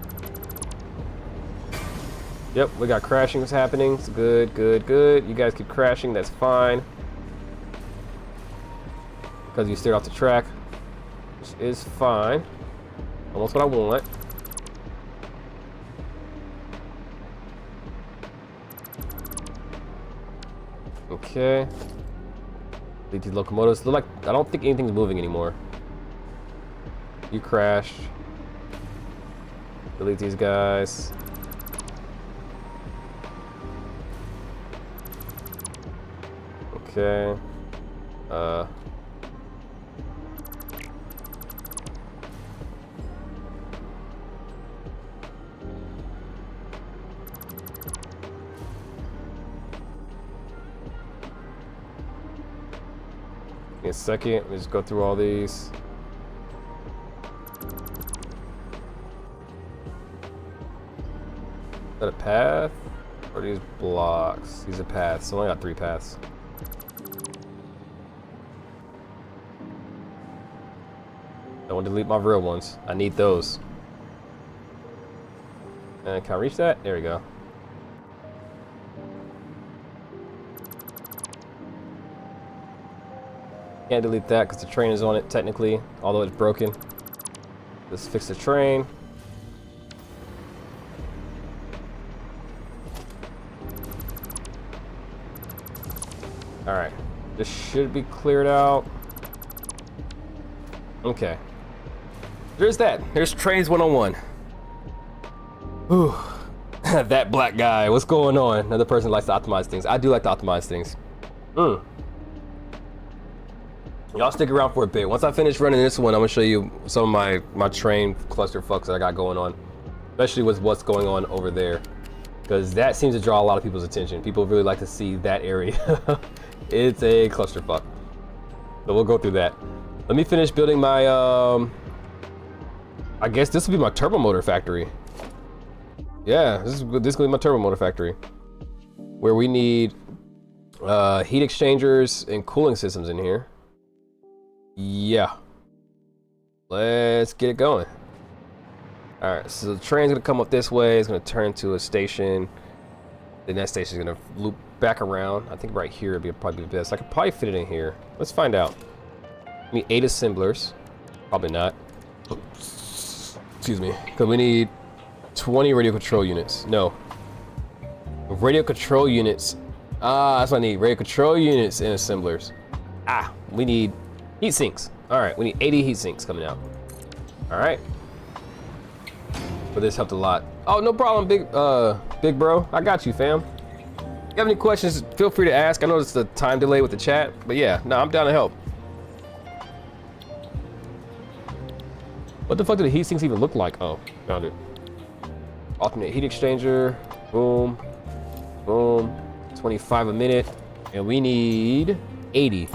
Yep, we got crashings happening. It's good. You guys keep crashing, that's fine. Because you steered off the track, which is fine. Almost what I want. Okay. Delete these locomotives. Look like I don't think anything's moving anymore. You crashed. Delete these guys. Okay. Give me a second. Let me just go through all these. Is that a path? Or are these blocks? These are paths. I only got 3 paths. Don't delete my real ones. I need those. And can I reach that? There we go. Can't delete that because the train is on it technically, although it's broken. Let's fix the train. Alright, this should be cleared out. Okay. There's that. There's Trains 101. Ooh. That black guy. What's going on? Another person likes to optimize things. I do like to optimize things. Y'all stick around for a bit. Once I finish running this one, I'm gonna show you some of my train cluster fucks that I got going on. Especially with what's going on over there. Because that seems to draw a lot of people's attention. People really like to see that area. It's a clusterfuck. So we'll go through that. Let me finish building my, I guess this will be my turbo motor factory. Yeah, this is gonna be my turbo motor factory. Where we need heat exchangers and cooling systems in here. Yeah. Let's get it going. All right, so the train's gonna come up this way. It's gonna turn to a station. Then that station's gonna loop back around. I think right here would be probably the best. I could probably fit it in here. Let's find out. I mean, 8 assemblers. Probably not. Excuse me. Because we need 20 radio control units. No. Radio control units. That's what I need. Radio control units and assemblers. We need heat sinks. All right, we need 80 heat sinks coming out. All right. But this helped a lot. Oh, no problem, big bro. I got you, fam. If you have any questions, feel free to ask. I know it's the time delay with the chat, but yeah, no, I'm down to help. What the fuck do the heat sinks even look like? Oh, found it. Alternate heat exchanger. Boom. Boom. 25 a minute. And we need 80.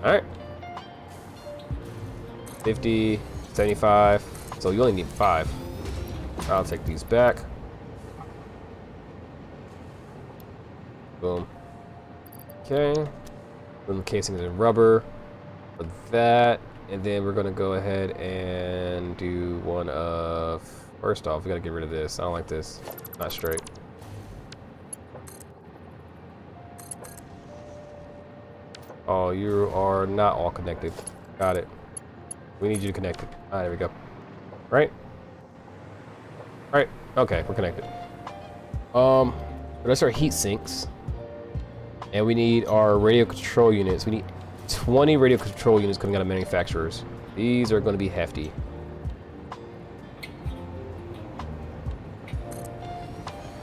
All right. 50, 75. So you only need 5. I'll take these back. Boom. Okay. Boom, casings in rubber for that. And then we're gonna go ahead and do one of, first off, we gotta get rid of this. I don't like this. Not straight. Oh, you are not all connected. Got it. We need you to connect it. Ah, there we go. Right? Right. Okay, we're connected. That's our heat sinks. And we need our radio control units. We need 20 radio control units coming out of manufacturers. These are going to be hefty.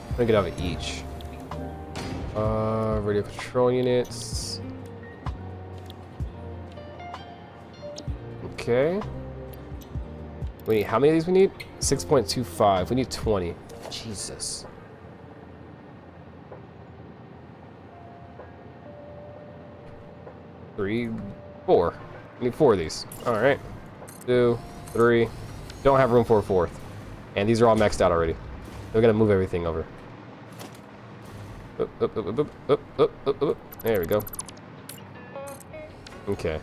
I'm going to get out of each. Radio control units. Okay. We need, how many of these we need? 6.25. We need 20. Jesus. Three, 4. We need 4 of these. All right. 2, 3. Don't have room for a 4th. And these are all maxed out already. We gotta move everything over. There we go. Okay.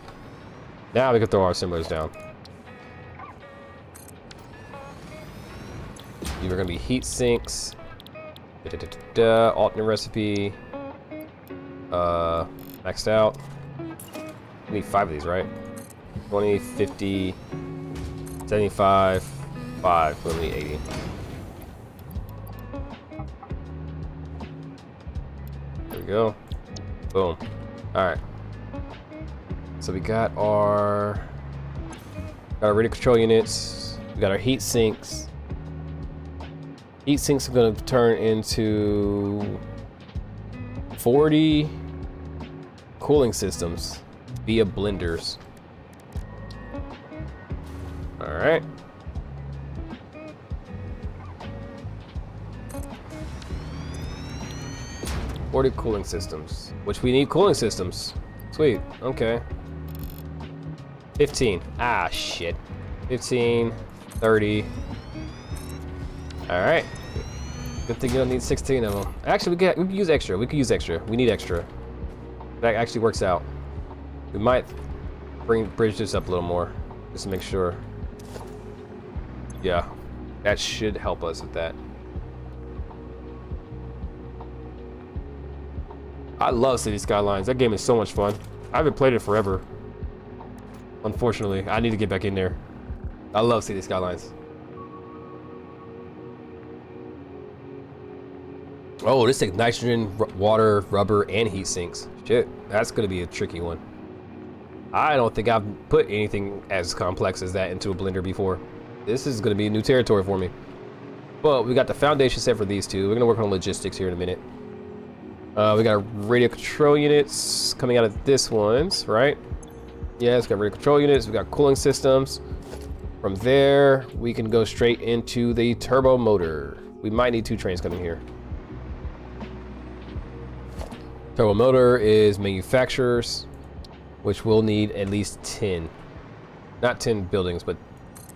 Now we can throw our assemblers down. These are gonna be heat sinks. Alternate recipe. Maxed out. We need 5 of these, right? 20, 50, 75, 5. We only need 80. There we go. Boom. Alright. So we got our radio control units. We got our heat sinks. Heat sinks are going to turn into 40 cooling systems via blenders. All right. Forty cooling systems, which we need cooling systems. Sweet. Okay. 15. Ah, shit. 15, 30. All right. Good thing you don't need 16 of them. Actually, we can use extra. We could use extra. We need extra. That actually works out. We might bridge this up a little more, just to make sure. Yeah, that should help us with that. I love City Skylines. That game is so much fun. I haven't played it forever. Unfortunately, I need to get back in there. I love City Skylines. Oh, this takes nitrogen, water, rubber, and heat sinks. Shit, that's gonna be a tricky one. I don't think I've put anything as complex as that into a blender before. This is gonna be new territory for me. But we got the foundation set for these two. We're gonna work on logistics here in a minute. We got radio control units coming out of this ones, right? Yes, got radio control units. We got cooling systems. From there, we can go straight into the turbo motor. We might need 2 trains coming here. Turbo motor is manufacturers, which will need at least 10. Not 10 buildings, but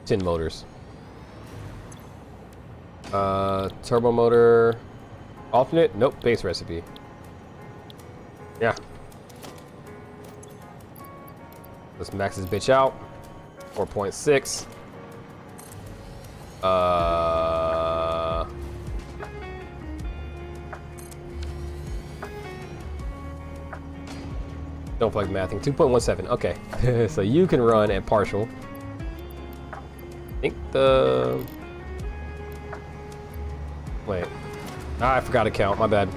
10 motors. Turbo motor, alternate? Nope, base recipe. Yeah. Let's max this bitch out. 4.6. Don't feel like mathing. 2.17. Okay. So you can run at partial. think the... Wait. I forgot to count. My bad.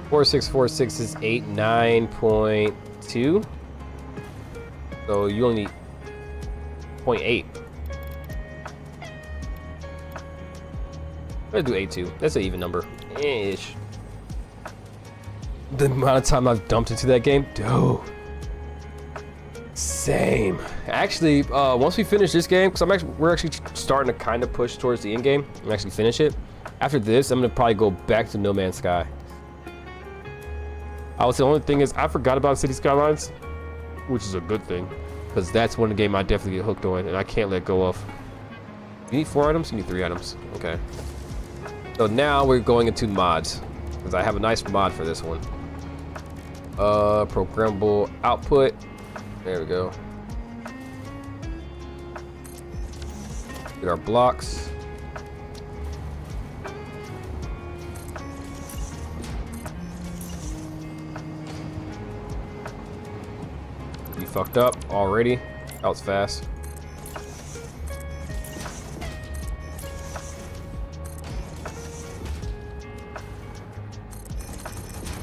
4646 is 89.2. So you only need 0.8. I'm gonna do 82. That's an even number. Ish. The amount of time I've dumped into that game, dude. Same. Actually, once we finish this game, because we're actually starting to kind of push towards the end game and actually finish it. After this, I'm gonna probably go back to No Man's Sky. I would say the only thing is I forgot about City Skylines, which is a good thing, because that's one game I definitely get hooked on and I can't let go of. You need 4 items? You need 3 items. Okay. So now we're going into mods, because I have a nice mod for this one. Programmable output. There we go. Get our blocks. We fucked up already. That was fast.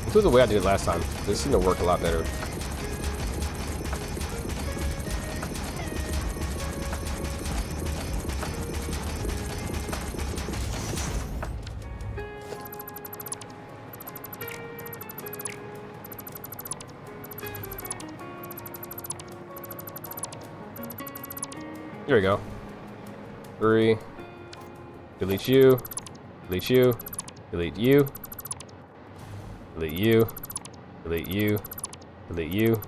This was the way I did it last time. This seemed to work a lot better. There we go. 3. Delete you. Delete you. Delete you. Delete you. Delete you. Delete you.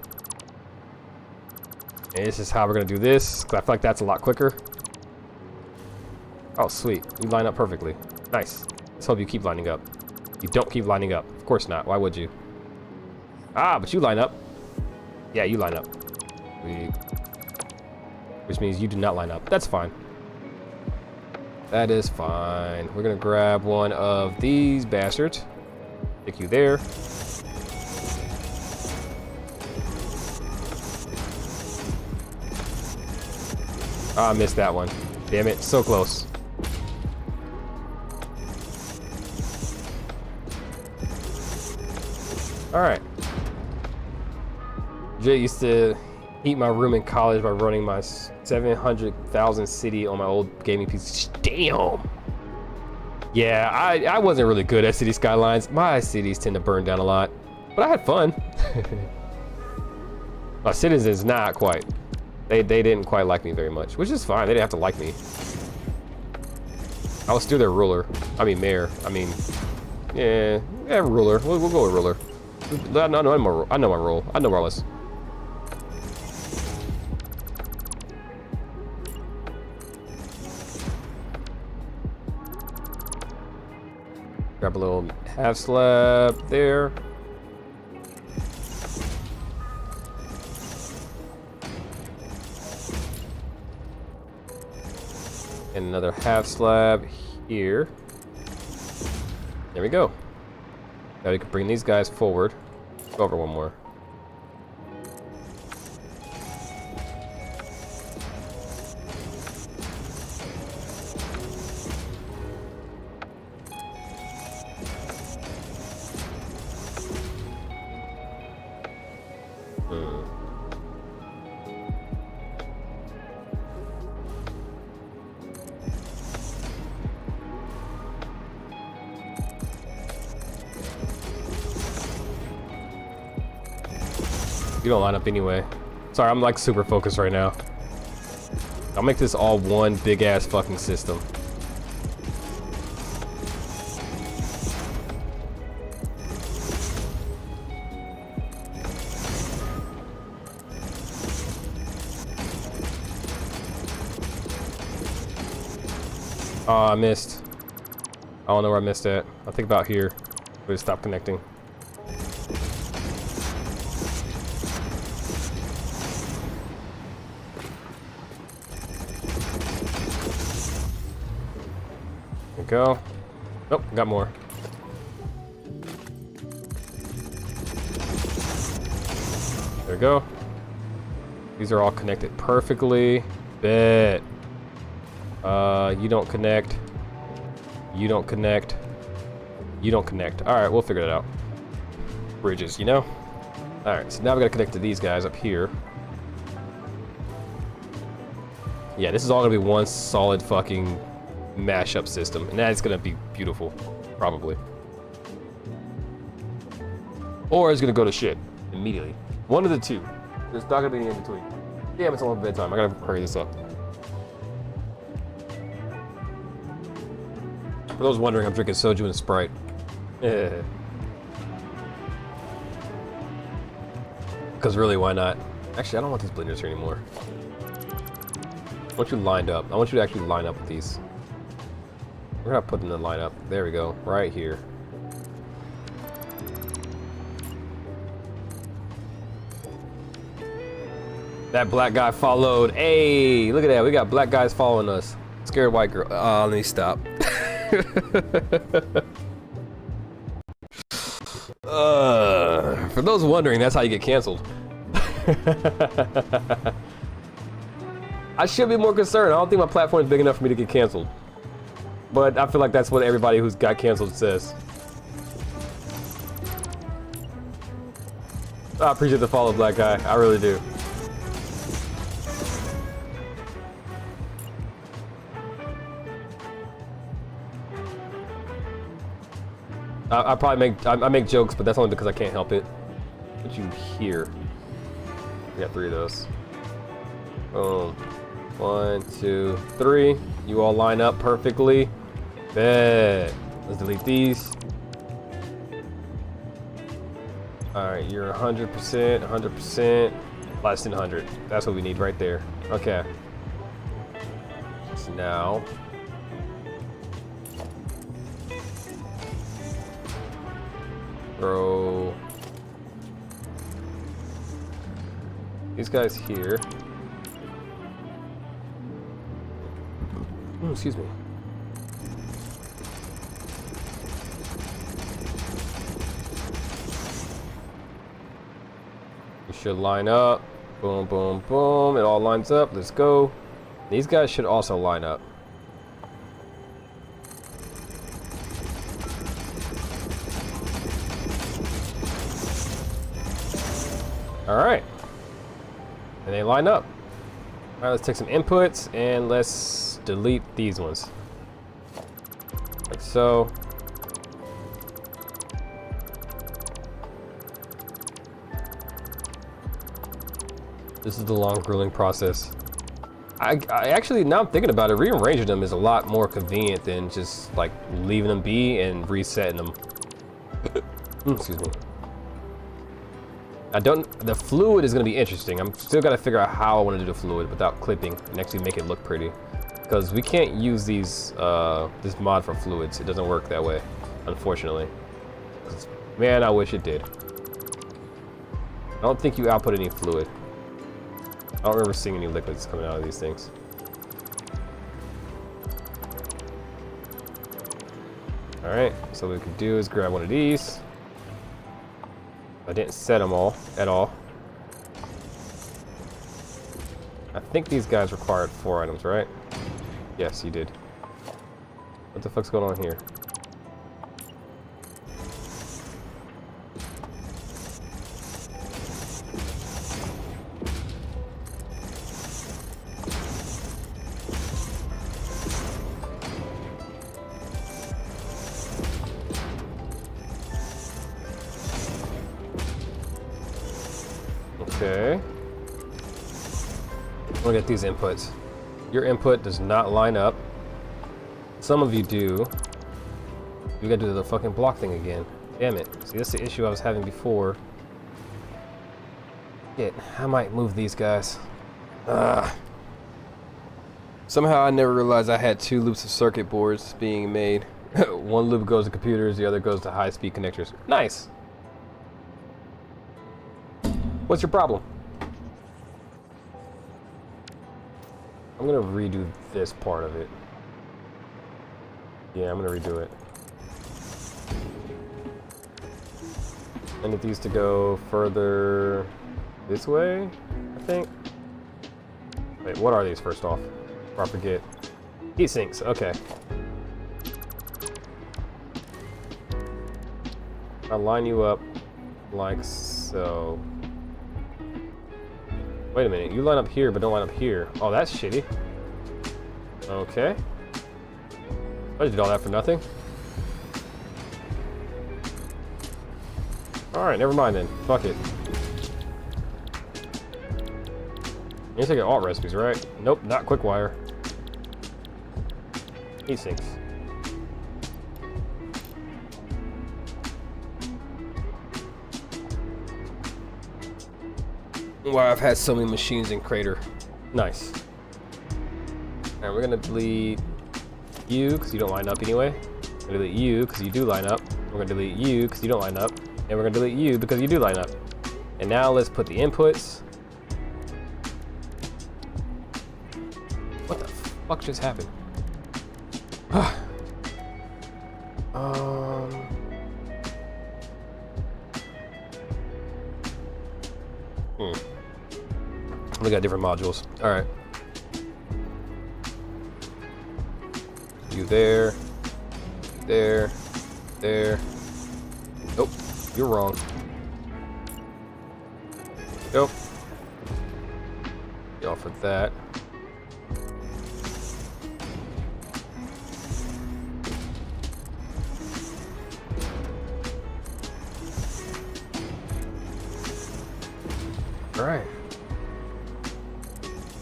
And this is how we're gonna do this, because I feel like that's a lot quicker. Oh, sweet. You line up perfectly. Nice. Let's hope you keep lining up. You don't keep lining up. Of course not. Why would you? Ah, but you line up. Yeah, you line up. Which means you do not line up. That's fine. That is fine. We're gonna grab one of these bastards. Stick you there. Ah, I missed that one. Damn it, so close. Alright. Jay used to heat my room in college by running my 700,000 city on my old gaming PC. Damn! Yeah, I wasn't really good at City Skylines. My cities tend to burn down a lot. But I had fun. My citizens, not quite. They didn't quite like me very much, which is fine. They didn't have to like me. I was still their ruler. I mean, mayor. I mean, yeah, ruler. We'll go with ruler. I know my role. I know Wallace. Grab a little half slab there. And another half slab here. There we go. Now we can bring these guys forward. Go over one more. You don't line up anyway. Sorry, I'm like super focused right now. I'll make this all one big ass fucking system. Oh, I missed. I don't know where I missed at. I think about here. We stop connecting. Go. Nope, got more. There we go. These are all connected perfectly. Bet. You don't connect. You don't connect. You don't connect. Alright, we'll figure it out. Bridges, you know? Alright, so now we gotta connect to these guys up here. Yeah, this is all gonna be one solid fucking mashup system, and that's gonna be beautiful, probably. Or it's gonna go to shit immediately. One of the two. There's not gonna be any in between. Damn, it's almost bedtime. I gotta hurry this up. For those wondering, I'm drinking soju and Sprite. Because really, why not? Actually, I don't want these blenders here anymore. I want you lined up. I want you to actually line up with these. We're gonna put them in the lineup. There we go. Right here. That black guy followed. Hey, look at that. We got black guys following us. Scared white girl. Let me stop. For those wondering, that's how you get canceled. I should be more concerned. I don't think my platform is big enough for me to get canceled. But I feel like that's what everybody who's got canceled says. I appreciate the follow, black guy. I really do. I probably make jokes, but that's only because I can't help it. Put you here. We got 3 of those. Boom. 1, 2, 3. You all line up perfectly. Bet. Let's delete these. Alright, you're 100%, 100%, less than 100. That's what we need right there. Okay. So now... throw... these guys here. Oh, excuse me. We should line up. Boom, boom, boom. It all lines up. Let's go. These guys should also line up. Alright. And they line up. Alright, let's take some inputs and let's delete these ones. Like so. This is the long, grueling process. I actually, now I'm thinking about it, rearranging them is a lot more convenient than just like leaving them be and resetting them. Excuse me. The fluid is going to be interesting. I'm still got to figure out how I want to do the fluid without clipping and actually make it look pretty. Because we can't use these, this mod for fluids. It doesn't work that way, unfortunately. Man, I wish it did. I don't think you output any fluid. I don't remember seeing any liquids coming out of these things. Alright, so what we can do is grab one of these. I didn't set them all at all. I think these guys required 4 items, right? Yes, you did. What the fuck's going on here? Okay. We'll get these inputs. Your input does not line up. Some of you do. You gotta do the fucking block thing again. Damn it. See, that's the issue I was having before. Shit, I might move these guys. Somehow I never realized I had 2 loops of circuit boards being made. One loop goes to computers, the other goes to high-speed connectors. Nice. What's your problem? I'm gonna redo this part of it. Yeah, I'm gonna redo it. I need these to go further this way, I think. Wait, what are these first off? Before I forget. Heat sinks, okay. I'll line you up like so. Wait a minute, you line up here but don't line up here. Oh, that's shitty. Okay. I did all that for nothing. Alright, never mind then. Fuck it. You need to get alt recipes, right? Nope, not quick wire. Heat sinks. Wow, I've had so many machines in Crater. Nice. Alright, we're gonna delete you because you don't line up anyway. We're gonna delete you because you do line up. We're gonna delete you because you don't line up. And we're gonna delete you because you do line up. And now let's put the inputs. What the fuck just happened? We got different modules. All right. You there, there, there. Nope, you're wrong. Go. Get off of that. All right.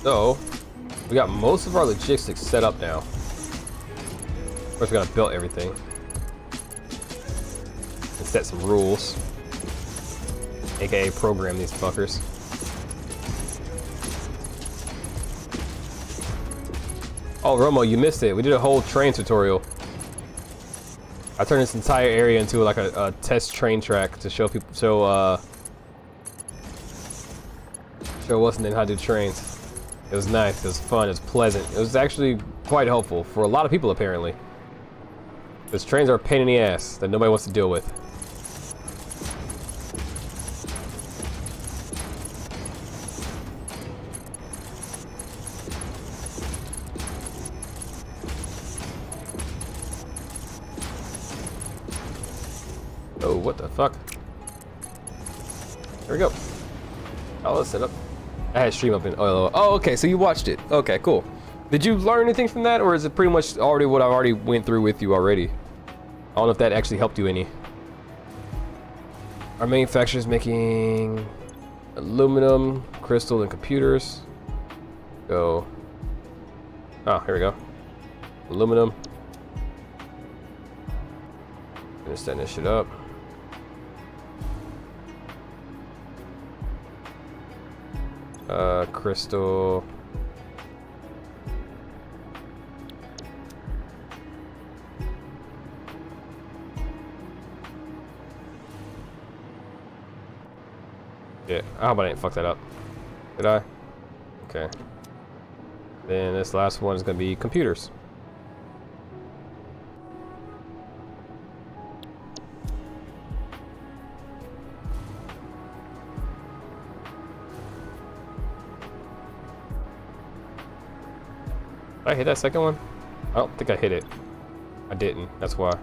So, we got most of our logistics set up now. Of course, we gotta build everything. And set some rules. AKA program these fuckers. Oh, Romo, you missed it. We did a whole train tutorial. I turned this entire area into like a test train track to show people, show what's in how to do trains. It was nice, it was fun, it was pleasant. It was actually quite helpful for a lot of people apparently. Because trains are a pain in the ass that nobody wants to deal with. Oh, what the fuck? There we go. Oh, let's set up. I had stream up in oh, okay, so you watched it. Okay, cool. Did you learn anything from that, or is it pretty much already what I already went through with you already? I don't know if that actually helped you any. Our manufacturer's making aluminum, crystal, and computers. Go. Oh, here we go. Aluminum. Gonna stand this shit up. Crystal. Yeah, I hope I didn't fuck that up. Did I? Okay. Then this last one is gonna be computers. Did I hit that second one? I don't think I hit it. I didn't, that's why. I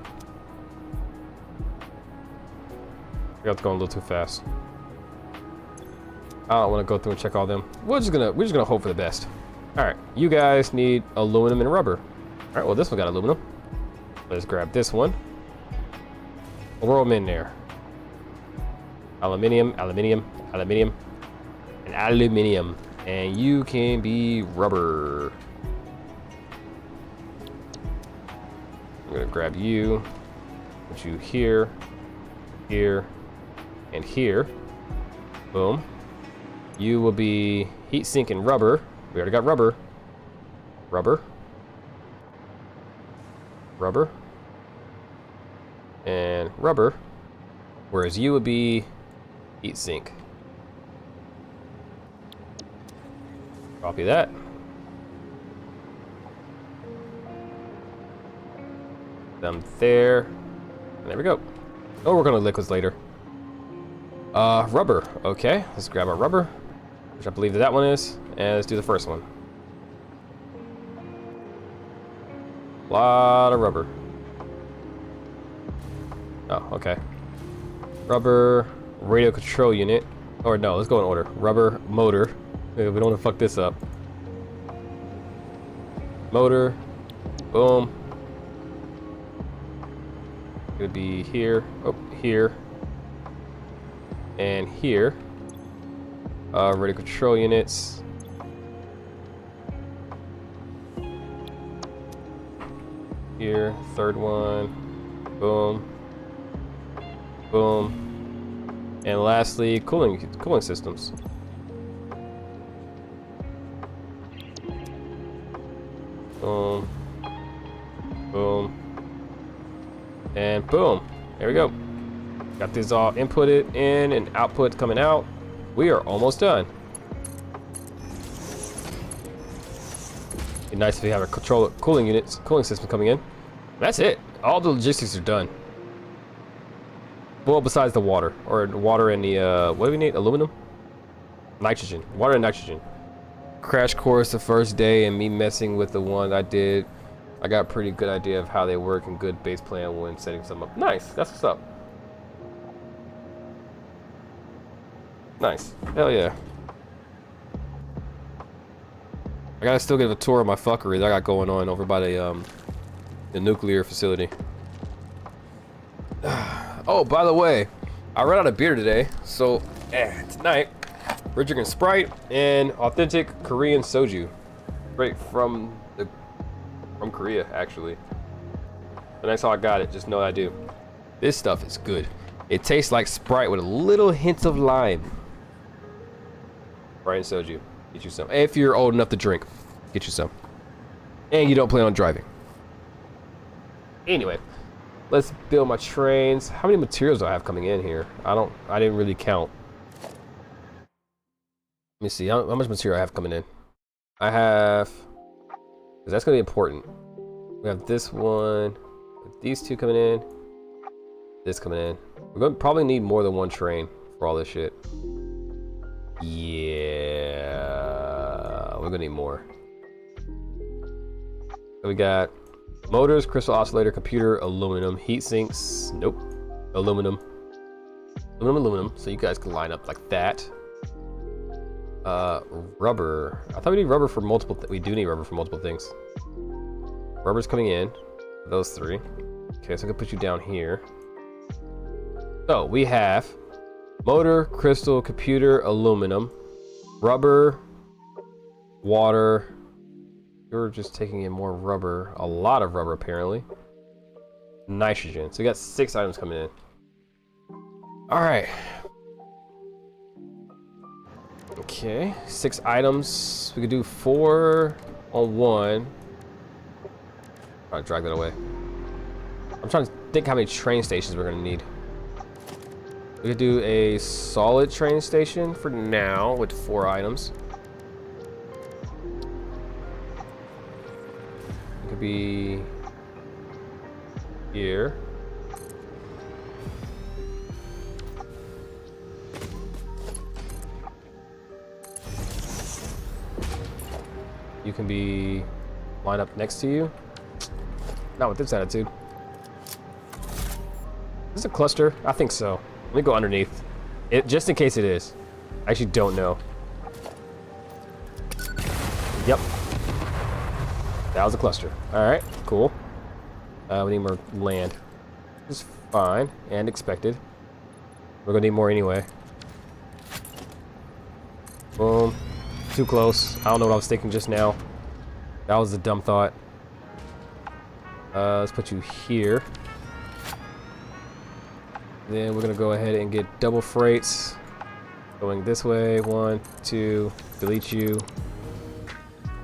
got to go a little too fast. I don't want to go through and check all them. We're just gonna hope for the best. Alright, you guys need aluminum and rubber. Alright, well this one got aluminum. Let's grab this one. We'll roll them in there. Aluminium, aluminium, aluminium, and aluminium. And you can be rubber. I'm gonna grab you, put you here, here, and here. Boom. You will be heat sink and rubber. We already got rubber. Rubber. Rubber. And rubber. Whereas you would be heat sink. Copy that. Them there. And there we go. Oh, we're gonna liquids later. Rubber. Okay, let's grab our rubber, which I believe that one is, and let's do the first one. A lot of rubber. Oh, okay. Rubber radio control unit. Or no, let's go in order. Rubber motor. We don't want to fuck this up. Motor. Boom. Gonna be here. Oh, here. And here. Radio control units. Here. Third one. Boom. Boom. And lastly, cooling systems. Boom. Boom. And boom. There we go. Got these all inputted in and output coming out. We are almost done. Be nice if we have a cooling system coming in. That's it. All the logistics are done. Well, besides the water, or water and the, what do we need? Aluminum? Nitrogen. Water and nitrogen. Crash course the first day and me messing with the one I did. I got a pretty good idea of how they work and good base plan when setting some up. Nice. That's what's up. Nice. Hell yeah. I gotta still give a tour of my fuckery that I got going on over by the nuclear facility. Oh, by the way, I ran out of beer today, so tonight we're drinking Sprite and authentic Korean soju, straight from Korea, actually. And that's how I got it. Just know I do. This stuff is good. It tastes like Sprite with a little hint of lime. Sprite and soju. Get you some. If you're old enough to drink, get you some. And you don't plan on driving. Anyway. Let's build my trains. How many materials do I have coming in here? I didn't really count. Let me see how much material I have coming in. I have, because that's gonna be important. We have this one, these two coming in, this coming in. We're gonna probably need more than one train for all this shit. Yeah, we're gonna need more. So we got motors, crystal oscillator, computer, aluminum, heat sinks, nope, aluminum, aluminum, so you guys can line up like that. Rubber, I thought we need rubber for multiple, we do need rubber for multiple things. Rubber's coming in, those three. Okay, so I can put you down here. So we have motor, crystal, computer, aluminum, rubber, water. You're just taking in more rubber, a lot of rubber apparently. Nitrogen. So we got 6 items coming in. All right. Okay, 6 items. We could do 4 on one. I'll drag that away. I'm trying to think how many train stations we're gonna need. We could do a solid train station for now with 4 items. Could be here. You can be lined up next to you. Not with this attitude. Is this a cluster? I think so. Let me go underneath it, just in case it is. I actually don't know. Yep. That was a cluster. Alright, cool. We need more land. This is fine and expected. We're gonna need more anyway. Boom. Too close. I don't know what I was thinking just now. That was a dumb thought. Let's put you here. Then we're gonna go ahead and get double freights. Going this way. 1, 2. Delete you.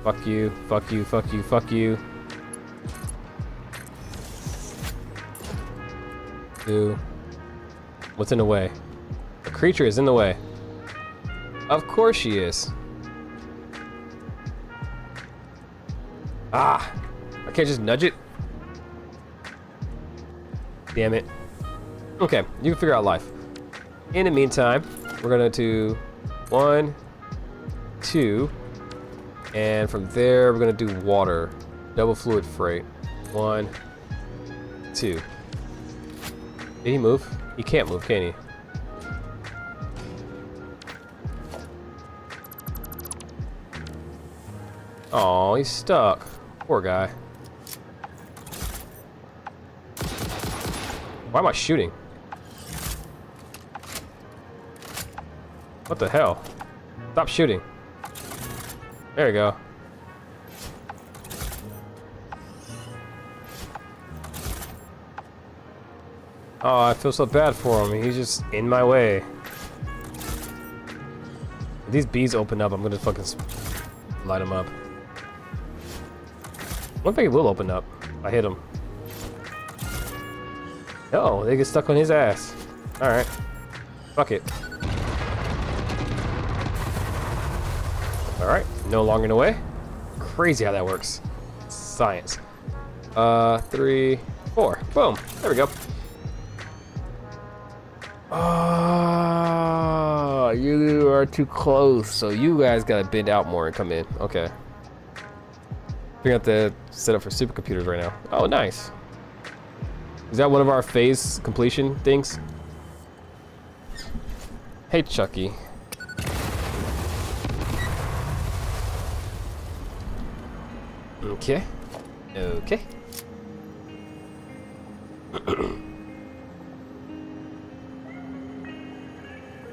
Fuck you, fuck you, fuck you, fuck you. 2. What's in the way? A creature is in the way. Of course she is. Ah! I can't just nudge it? Damn it. Okay, you can figure out life. In the meantime, we're gonna do 1, 2. And from there, we're gonna do water. Double fluid freight. 1, 2. Did he move? He can't move, can he? Oh, he's stuck. Poor guy. Why am I shooting? What the hell? Stop shooting. There we go. Oh, I feel so bad for him. He's just in my way. If these bees open up, I'm gonna fucking light them up. One thing will open up. I hit him. Oh, they get stuck on his ass. Alright. Fuck it. Alright, no longer in the way. Crazy how that works. Science. 3, 4. Boom. There we go. Oh, you are too close. So you guys gotta bend out more and come in. Okay. We have to set up for supercomputers right now. Oh, nice. Is that one of our phase completion things? Hey, Chucky. Okay. Okay.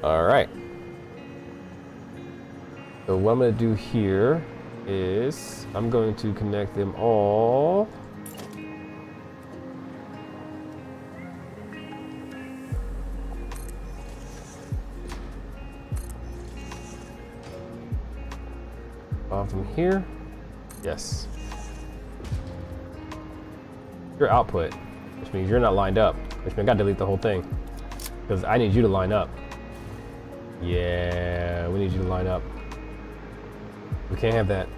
All right. So what I'm gonna do here is I'm going to connect them all. From here. Yes. Your output, which means you're not lined up, which means I gotta delete the whole thing because I need you to line up. Yeah, we need you to line up. We can't have that.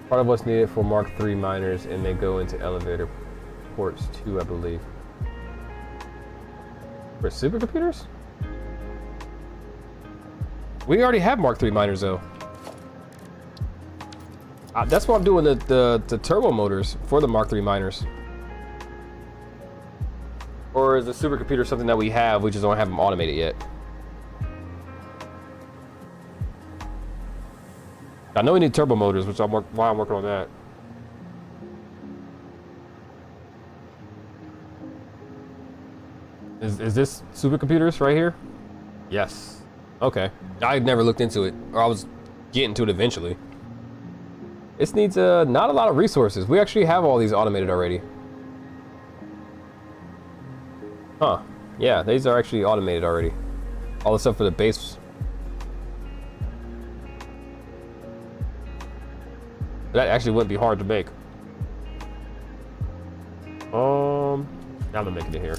Part of what's needed for Mark III miners, and they go into elevator ports too, I believe. For supercomputers? We already have Mark III miners though. That's why I'm doing the turbo motors for the Mark III miners. Or is the supercomputer something that we have, we just don't have them automated yet? I know we need turbo motors, which why I'm working on that. Is this supercomputers right here? Yes. Okay. I never looked into it, or I was getting to it eventually. This needs not a lot of resources. We actually have all these automated already. Huh. Yeah, these are actually automated already. All the stuff for the base. That actually wouldn't be hard to make. Now I'm making it here.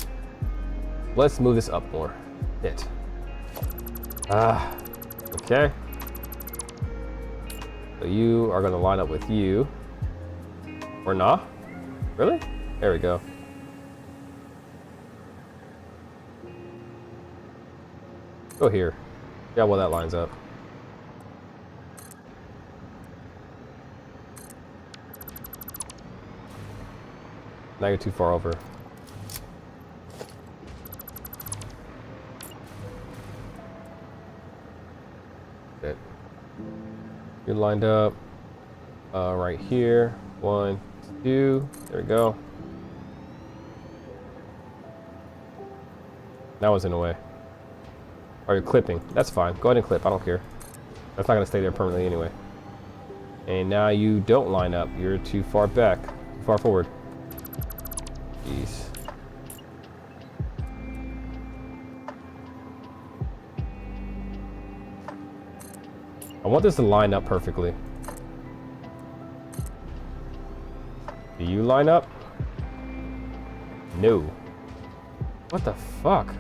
Let's move this up more. Hit. Okay. So you are gonna line up with you. Or not? Really? There we go. Go here. Yeah, well that lines up. Now you're too far over. Good. You're lined up right here. 1, 2. There we go. That was in the way. Or you're clipping. That's fine. Go ahead and clip. I don't care. That's not going to stay there permanently anyway. And now you don't line up. You're too far back. Too far forward. Jeez. I want this to line up perfectly. Do you line up? No. What the fuck?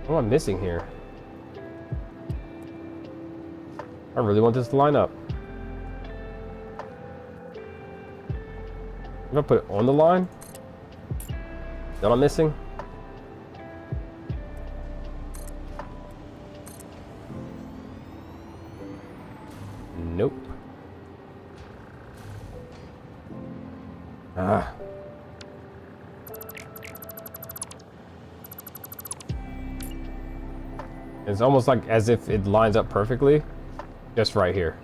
What am I missing here? I really want this to line up. I'm gonna put it on the line. That I'm missing. It's almost like as if it lines up perfectly, just right here.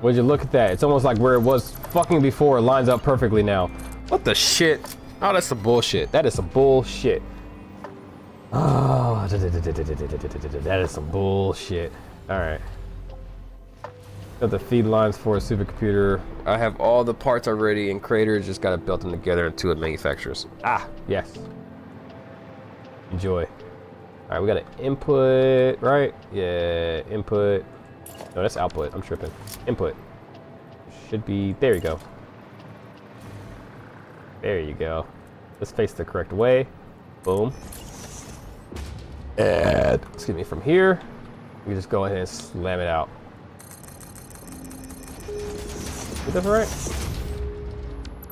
Would you look at that? It's almost like where it was fucking before it lines up perfectly now. What the shit? Oh, that's some bullshit. That is some bullshit. Oh, that is some bullshit. All right. Got the feed lines for a supercomputer. I have all the parts already, and Crater just got to build them together into a manufacturers. Ah, yes. Enjoy. All right, we got an input, right? Yeah, input. No, that's output. I'm tripping. Input. Should be, there you go. There you go. Let's face the correct way. Boom. And, excuse me, from here, we just go ahead and slam it out. Is that right?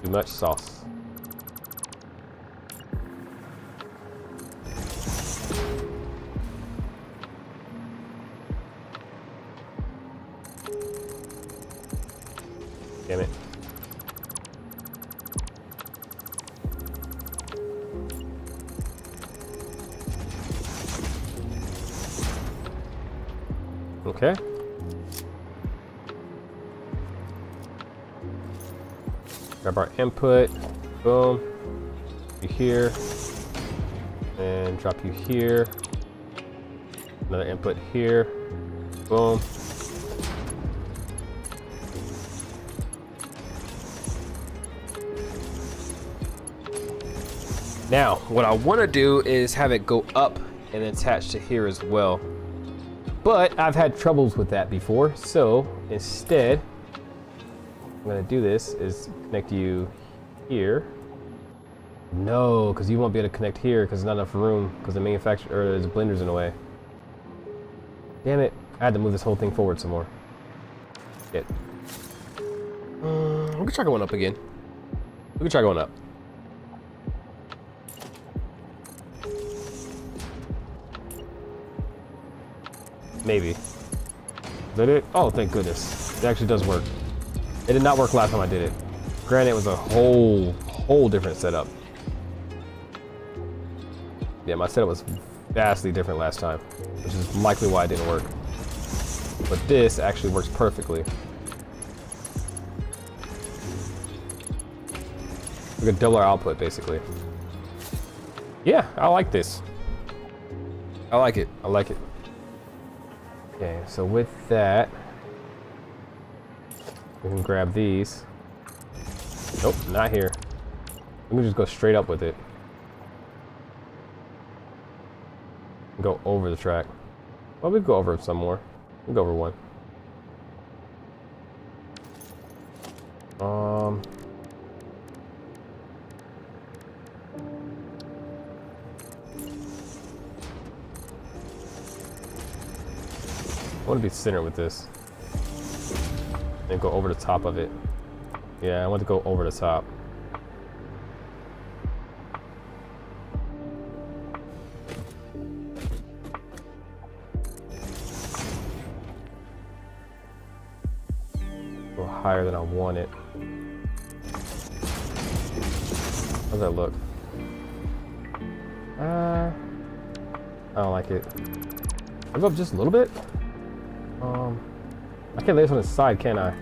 Too much sauce. Damn it. Okay. Grab our input. Boom. You here. And drop you here. Another input here. Boom. Now, what I want to do is have it go up and attach to here as well. But I've had troubles with that before, so instead, I'm gonna do this is connect you here. No, because you won't be able to connect here because there's not enough room because the manufacturer or the blender's in the way. Damn it! I had to move this whole thing forward some more. Shit. We can try going up again. We can try going up. Maybe. Is that it? Oh, thank goodness. It actually does work. It did not work last time I did it. Granted, it was a whole different setup. Yeah, my setup was vastly different last time, which is likely why it didn't work. But this actually works perfectly. We could double our output, basically. Yeah, I like this. I like it. I like it. Okay, so with that, we can grab these. Nope, not here. We can just go straight up with it. Go over the track. Well, we can go over some more. We'll go over one. I want to be centered with this. And go over the top of it. Yeah, I want to go over the top. Go higher than I want it. How's that look? I don't like it. I'll go up just a little bit. I can't lay this on the side, can I?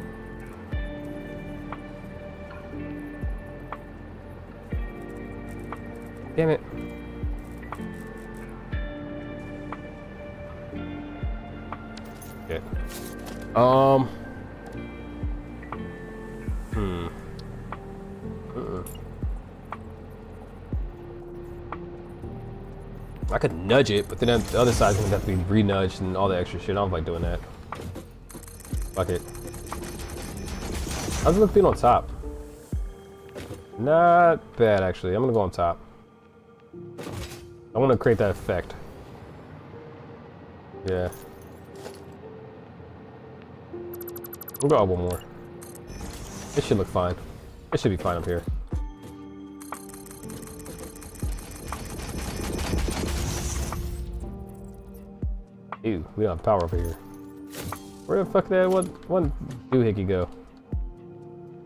Damn it. Shit. I could nudge it, but then the other side's gonna have to be re-nudged and all the extra shit. I don't like doing that. Fuck it. How's it look being on top? Not bad, actually. I'm gonna go on top. I want to create that effect. Yeah. We'll go up one more. It should look fine. It should be fine up here. Ew, we don't have power over here. Where the fuck did that one doohickey go?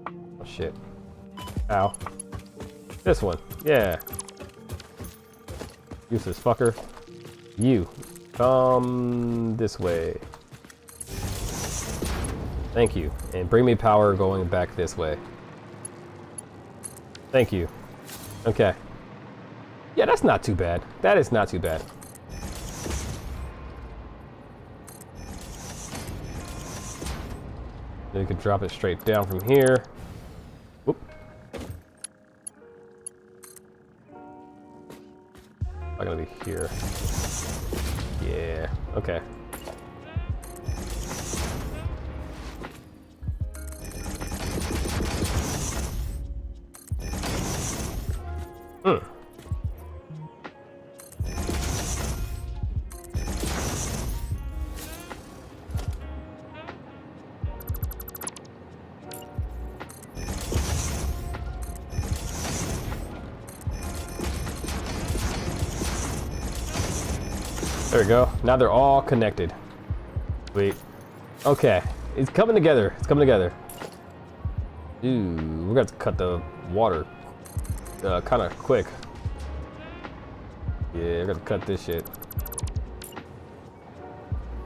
Oh shit. Ow. This one. Yeah. Useless fucker. You. Come this way. Thank you. And bring me power going back this way. Thank you. Okay. Yeah, that's not too bad. That is not too bad. Then you can drop it straight down from here. Whoop. I'm gonna be here. Yeah, okay. There we go. Now they're all connected. Wait. Okay. It's coming together. It's coming together. Ooh, we're gonna have to cut the water kind of quick. Yeah, we're gonna cut this shit.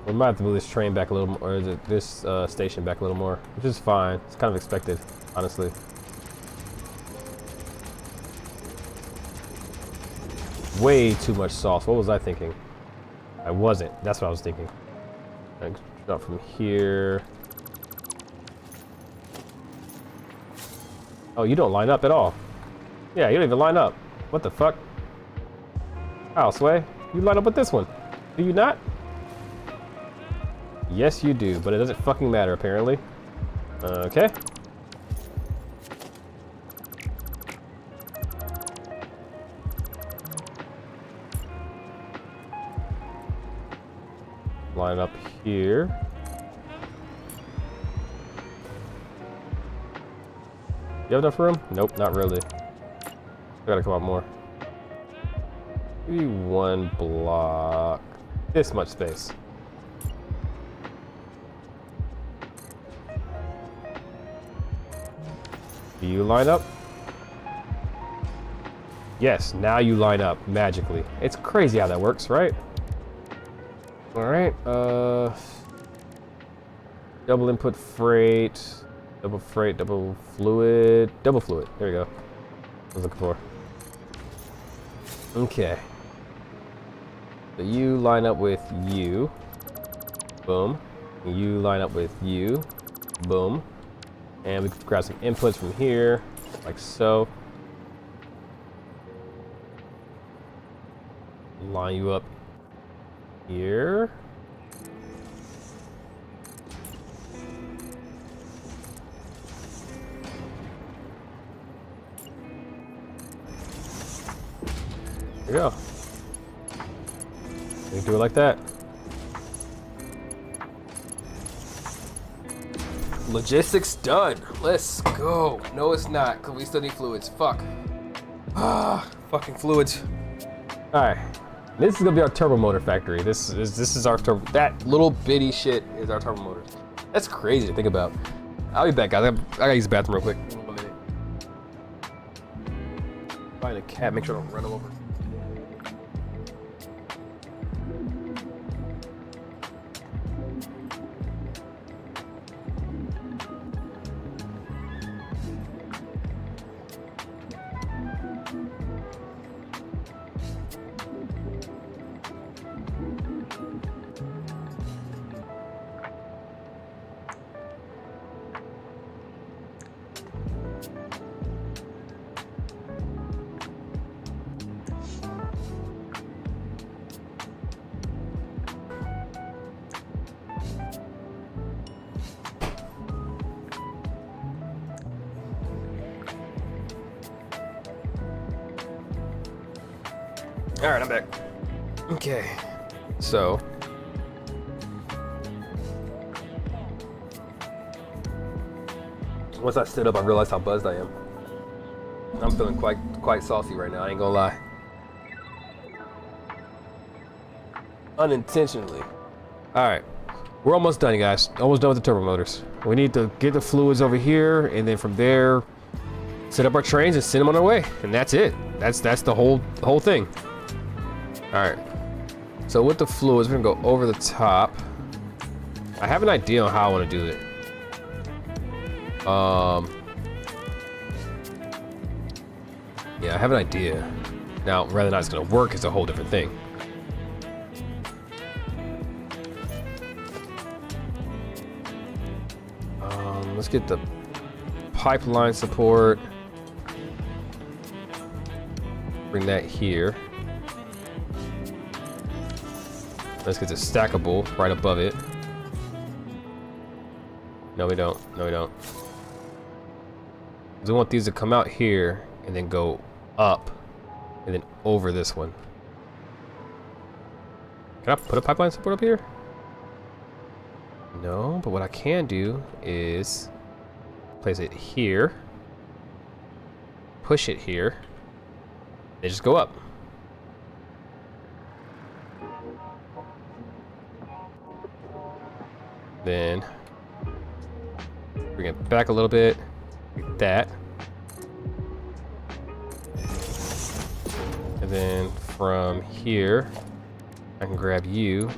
We might have to move this train back a little more, or is it this station back a little more, which is fine. It's kind of expected, honestly. Way too much sauce. What was I thinking? I wasn't. That's what I was thinking. Drop from here. Oh, you don't line up at all. Yeah, you don't even line up. What the fuck? Oh, Sway, you line up with this one. Do you not? Yes, you do, but it doesn't fucking matter, apparently. Okay. Line up here. You have enough room? Nope, not really. I gotta come up more. Maybe one block. This much space. Do you line up? Yes, now you line up magically. It's crazy how that works, right? Alright, double input freight, double fluid, there we go. I was looking for. Okay. So you line up with you. Boom. You line up with you. Boom. And we can grab some inputs from here, like so. Line you up here. There you go. We do it like that. Logistics done. Let's go. No, it's not, because we still need fluids. Fuck. Ah, fucking fluids. Alright. This is gonna be our turbo motor factory. This is our turbo. That little bitty shit is our turbo motor. That's crazy to think about. I'll be back, guys. I gotta use the bathroom real quick. 1 minute. Find a cat. Make sure I don't run him over. All right, I'm back. Okay, so once I stood up, I realized how buzzed I am. I'm feeling quite saucy right now. I ain't gonna lie. Unintentionally. All right, we're almost done, you guys. Almost done with the turbo motors. We need to get the fluids over here, and then from there, set up our trains and send them on their way, and that's it. That's the whole thing. All right. So with the fluids, we're gonna go over the top. I have an idea on how I want to do it. Yeah, I have an idea. Now, whether or not it's gonna work is a whole different thing. Let's get the pipeline support. Bring that here. Let's get the stackable right above it. No, we don't. No, we don't. We want these to come out here and then go up and then over this one. Can I put a pipeline support up here? No, but what I can do is place it here, push it here, and just go up. Then bring it back a little bit, like that. And then from here, I can grab you,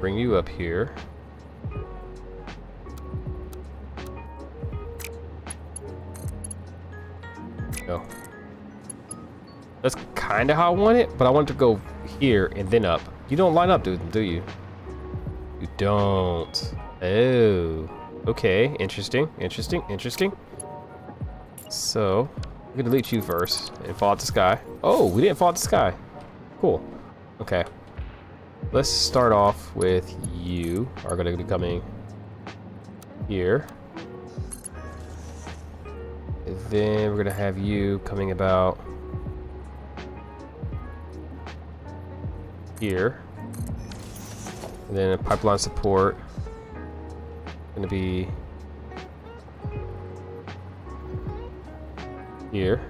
bring you up here. Go. That's kind of how I want it, but I want it to go here and then up. You don't line up, dude, do you? You don't. Oh. Okay. Interesting. Interesting. Interesting. So, I'm gonna delete you first and fall out the sky. Oh, we didn't fall out the sky. Cool. Okay. Let's start off with you are gonna be coming here. And then we're gonna have you coming about here. And then pipeline support gonna be here.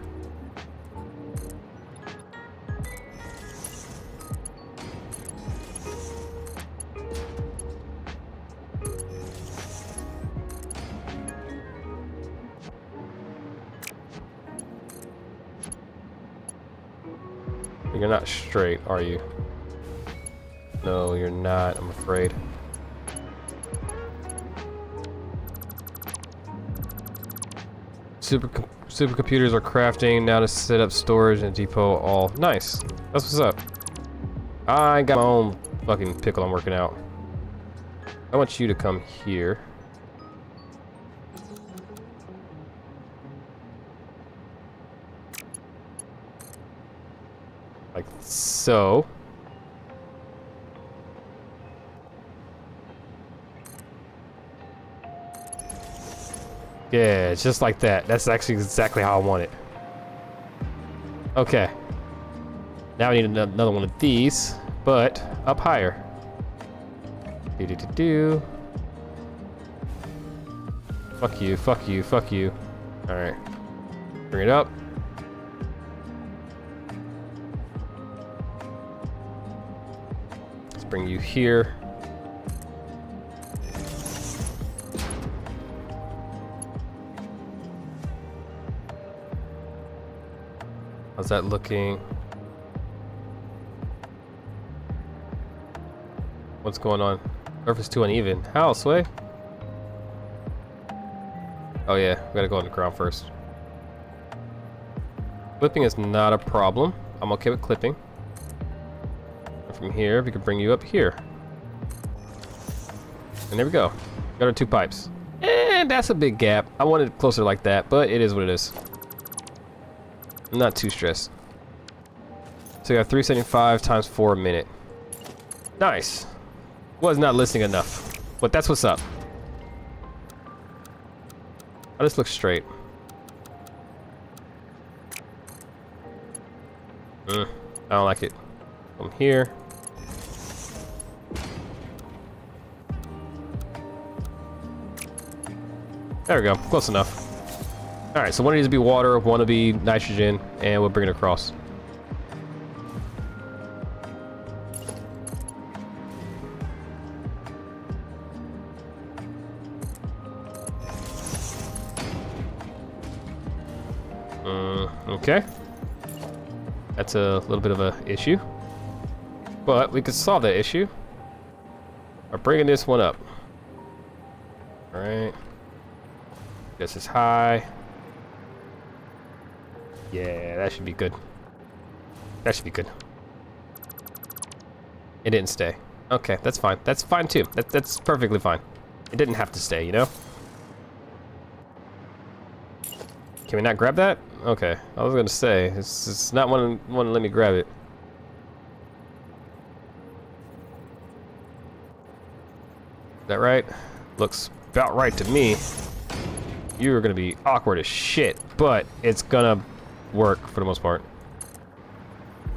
You're not straight, are you? No, you're not, I'm afraid. Supercomputers are crafting now to set up storage and depot all. Nice. That's what's up. I got my own fucking pickle I'm working out. I want you to come here. Like so. Yeah, it's just like that. That's actually exactly how I want it. Okay. Now we need another one of these, but up higher. Do. Fuck you, fuck you, fuck you. Alright. Bring it up. Let's bring you here. How's that looking? What's going on? Surface too uneven. How, Sway? Oh yeah, we gotta go on the ground first. Clipping is not a problem. I'm okay with clipping. And from here, we can bring you up here. And there we go. Got our 2 pipes. And that's a big gap. I wanted it closer like that, but it is what it is. I'm not too stressed. So we got 375 times 4 a minute. Nice. Was not listening enough, but that's what's up. I just look straight. I don't like it. From here. There we go. Close enough. Alright, so one needs to be water, one to be nitrogen, and we'll bring it across. Okay. That's a little bit of a issue. But we could solve that issue by bringing this one up. Alright. This is high. Yeah, that should be good. That should be good. It didn't stay. Okay, that's fine. That's fine too. That's perfectly fine. It didn't have to stay, you know? Can we not grab that? Okay, I was gonna say, it's not one to let me grab it. Is that right? Looks about right to me. You're gonna be awkward as shit, but it's gonna work for the most part.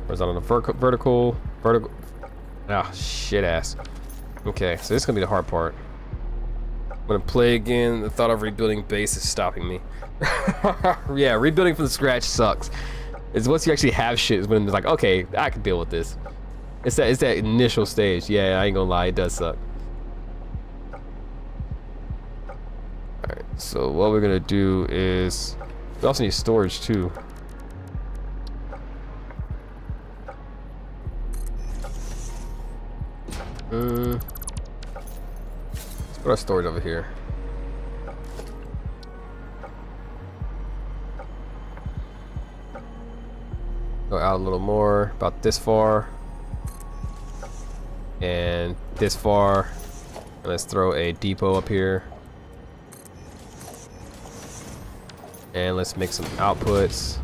Horizontal to vertical. Ah, shit ass. Okay, so this is gonna be the hard part. I'm gonna play again. The thought of rebuilding base is stopping me. Yeah, rebuilding from scratch sucks. It's once you actually have shit is when it's like, okay, I can deal with this. It's that initial stage. Yeah, I ain't gonna lie, it does suck. Alright, so what we're gonna do is we also need storage too. Let's put our storage over here. Go out a little more, about this far. And this far. And let's throw a depot up here. And let's make some outputs.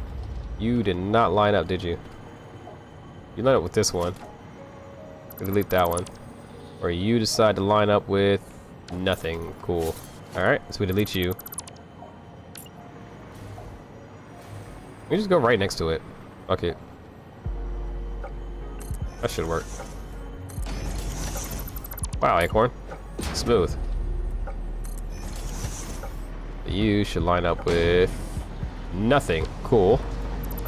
You did not line up, did you? You lined up with this one. Delete that one. Or you decide to line up with nothing. Cool. Alright, so we delete you. We just go right next to it. Okay. That should work. Wow, Acorn. Smooth. You should line up with nothing. Cool.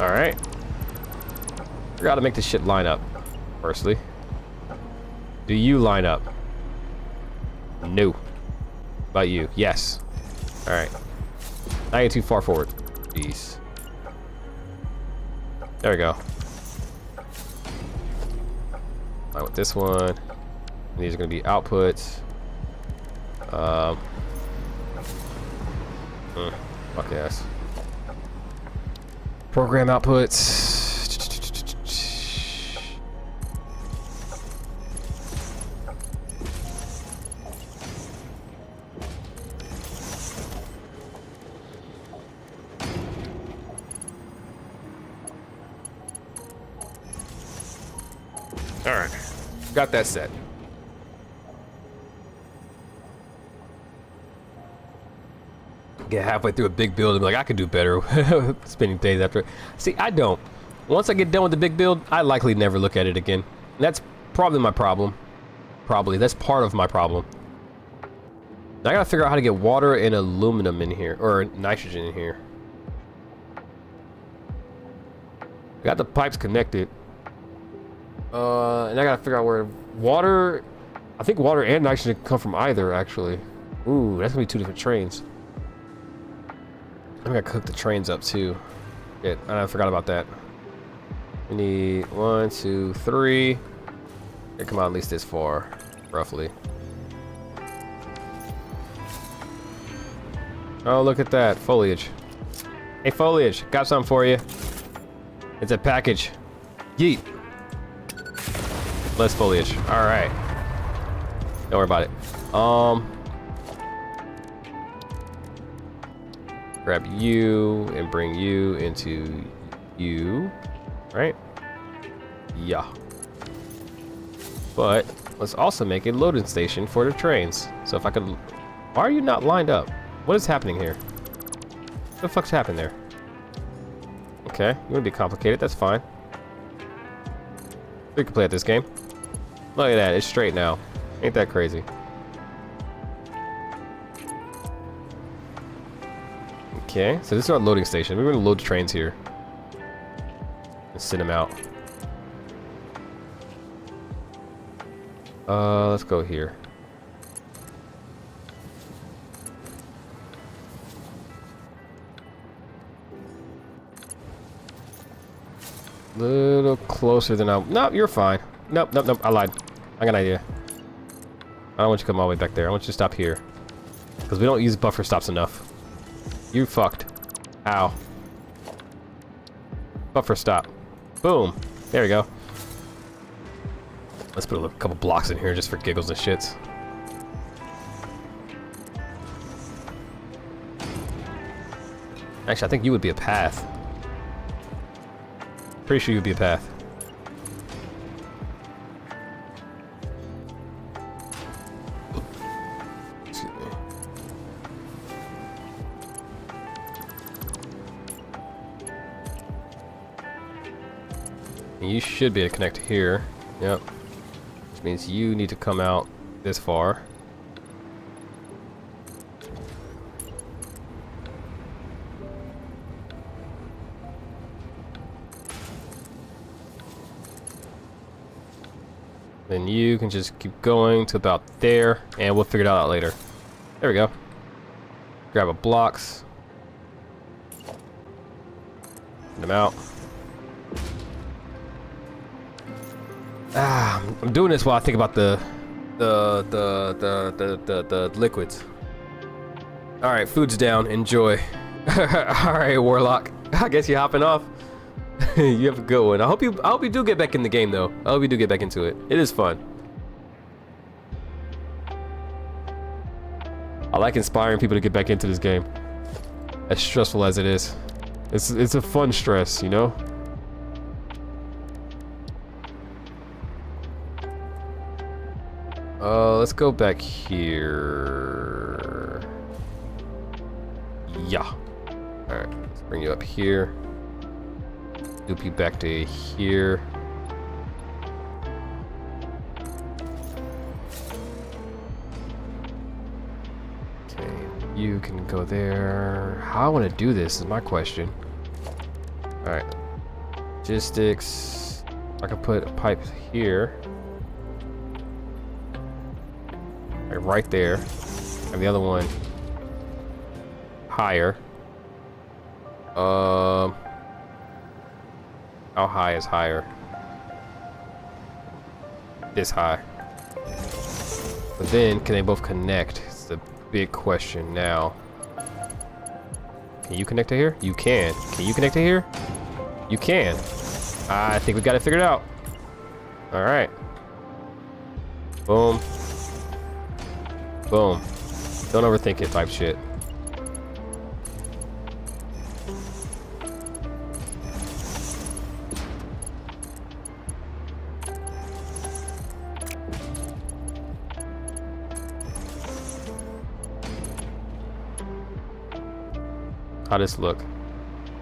Alright. Forgot to make this shit line up. Firstly. Do you line up? No. About you? Yes. Alright. Not get too far forward. Jeez. There we go. Line with this one. And these are going to be outputs. Fuck yes. Program outputs. Alright, got that set. Get halfway through a big build and be like, I could do better. Spending days after. See, I don't. Once I get done with the big build, I likely never look at it again. And that's probably my problem. Probably. That's part of my problem. Now I gotta figure out how to get water and aluminum in here. Or nitrogen in here. I got the pipes connected. And I gotta figure out where water... I think water and nitrogen come from either, actually. Ooh, that's gonna be two different trains. I'm gonna cook the trains up, too. Shit, I forgot about that. We need 1, 2, 3. They come out at least this far, roughly. Oh, look at that. Foliage. Hey, foliage. Got something for you. It's a package. Yeet. Less foliage. Alright. Don't worry about it. Grab you and bring you into you. Right? Yeah. But let's also make a loading station for the trains. So if I could... Why are you not lined up? What is happening here? What the fuck's happening there? Okay, you want to be complicated, that's fine. We can play at this game. Look at that, it's straight now. Ain't that crazy? Okay, so this is our loading station. We're gonna load the trains here. And send them out. Let's go here. Little closer than I... Nope, you're fine. Nope, nope, nope. I lied. I got an idea. I don't want you to come all the way back there. I want you to stop here. Because we don't use buffer stops enough. You fucked. Ow. Buffer stop. Boom. There we go. Let's put a couple blocks in here just for giggles and shits. Actually, I think you would be a path. Pretty sure you'd be a path. Excuse me. You should be able to connect here. Yep. Which means you need to come out this far. Then you can just keep going to about there, and we'll figure it out later. There we go. Grab a blocks. Get them out. I'm doing this while I think about the liquids. All right, food's down. Enjoy. All right, Warlock. I guess you're hopping off. You have a good one. I hope you do get back in the game though. I hope you do get back into it. It is fun. I like inspiring people to get back into this game. As stressful as it is. It's a fun stress, you know? Let's go back here. Yeah. Alright, let's bring you up here. Loop you back to here. Okay, you can go there. How I want to do this is my question. Alright. Logistics. I can put a pipe here. Right there. And the other one higher. How high is higher? This high. But then, can they both connect? It's the big question now. Can you connect to here? You can. Can you connect to here? You can. I think we got it figured out. Alright. Boom. Boom. Don't overthink it type shit. How does this look?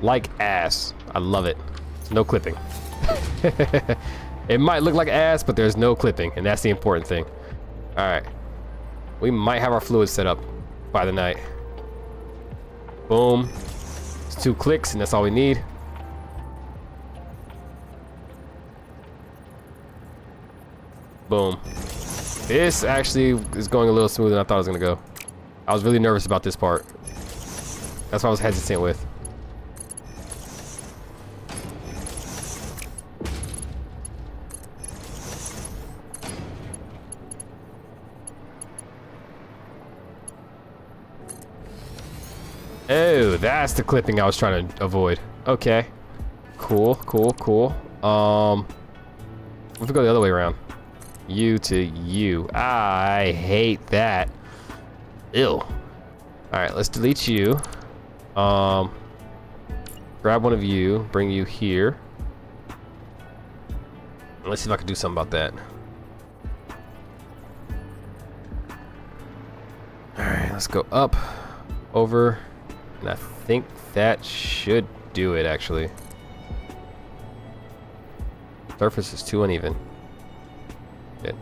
Like ass. I love it. No clipping. It might look like ass, but there's no clipping, and that's the important thing. Alright. We might have our fluid set up by the night. Boom. It's 2 clicks, and that's all we need. Boom. This actually is going a little smoother than I thought it was going to go. I was really nervous about this part. That's what I was hesitant with. Oh, that's the clipping I was trying to avoid. Okay. Cool, cool, cool. What if we go the other way around? You to you. I hate that. Ew. Alright, let's delete you. Grab one of you, bring you here. Let's see if I can do something about that. Alright, let's go up, over, and I think that should do it actually. Surface is too uneven. Good.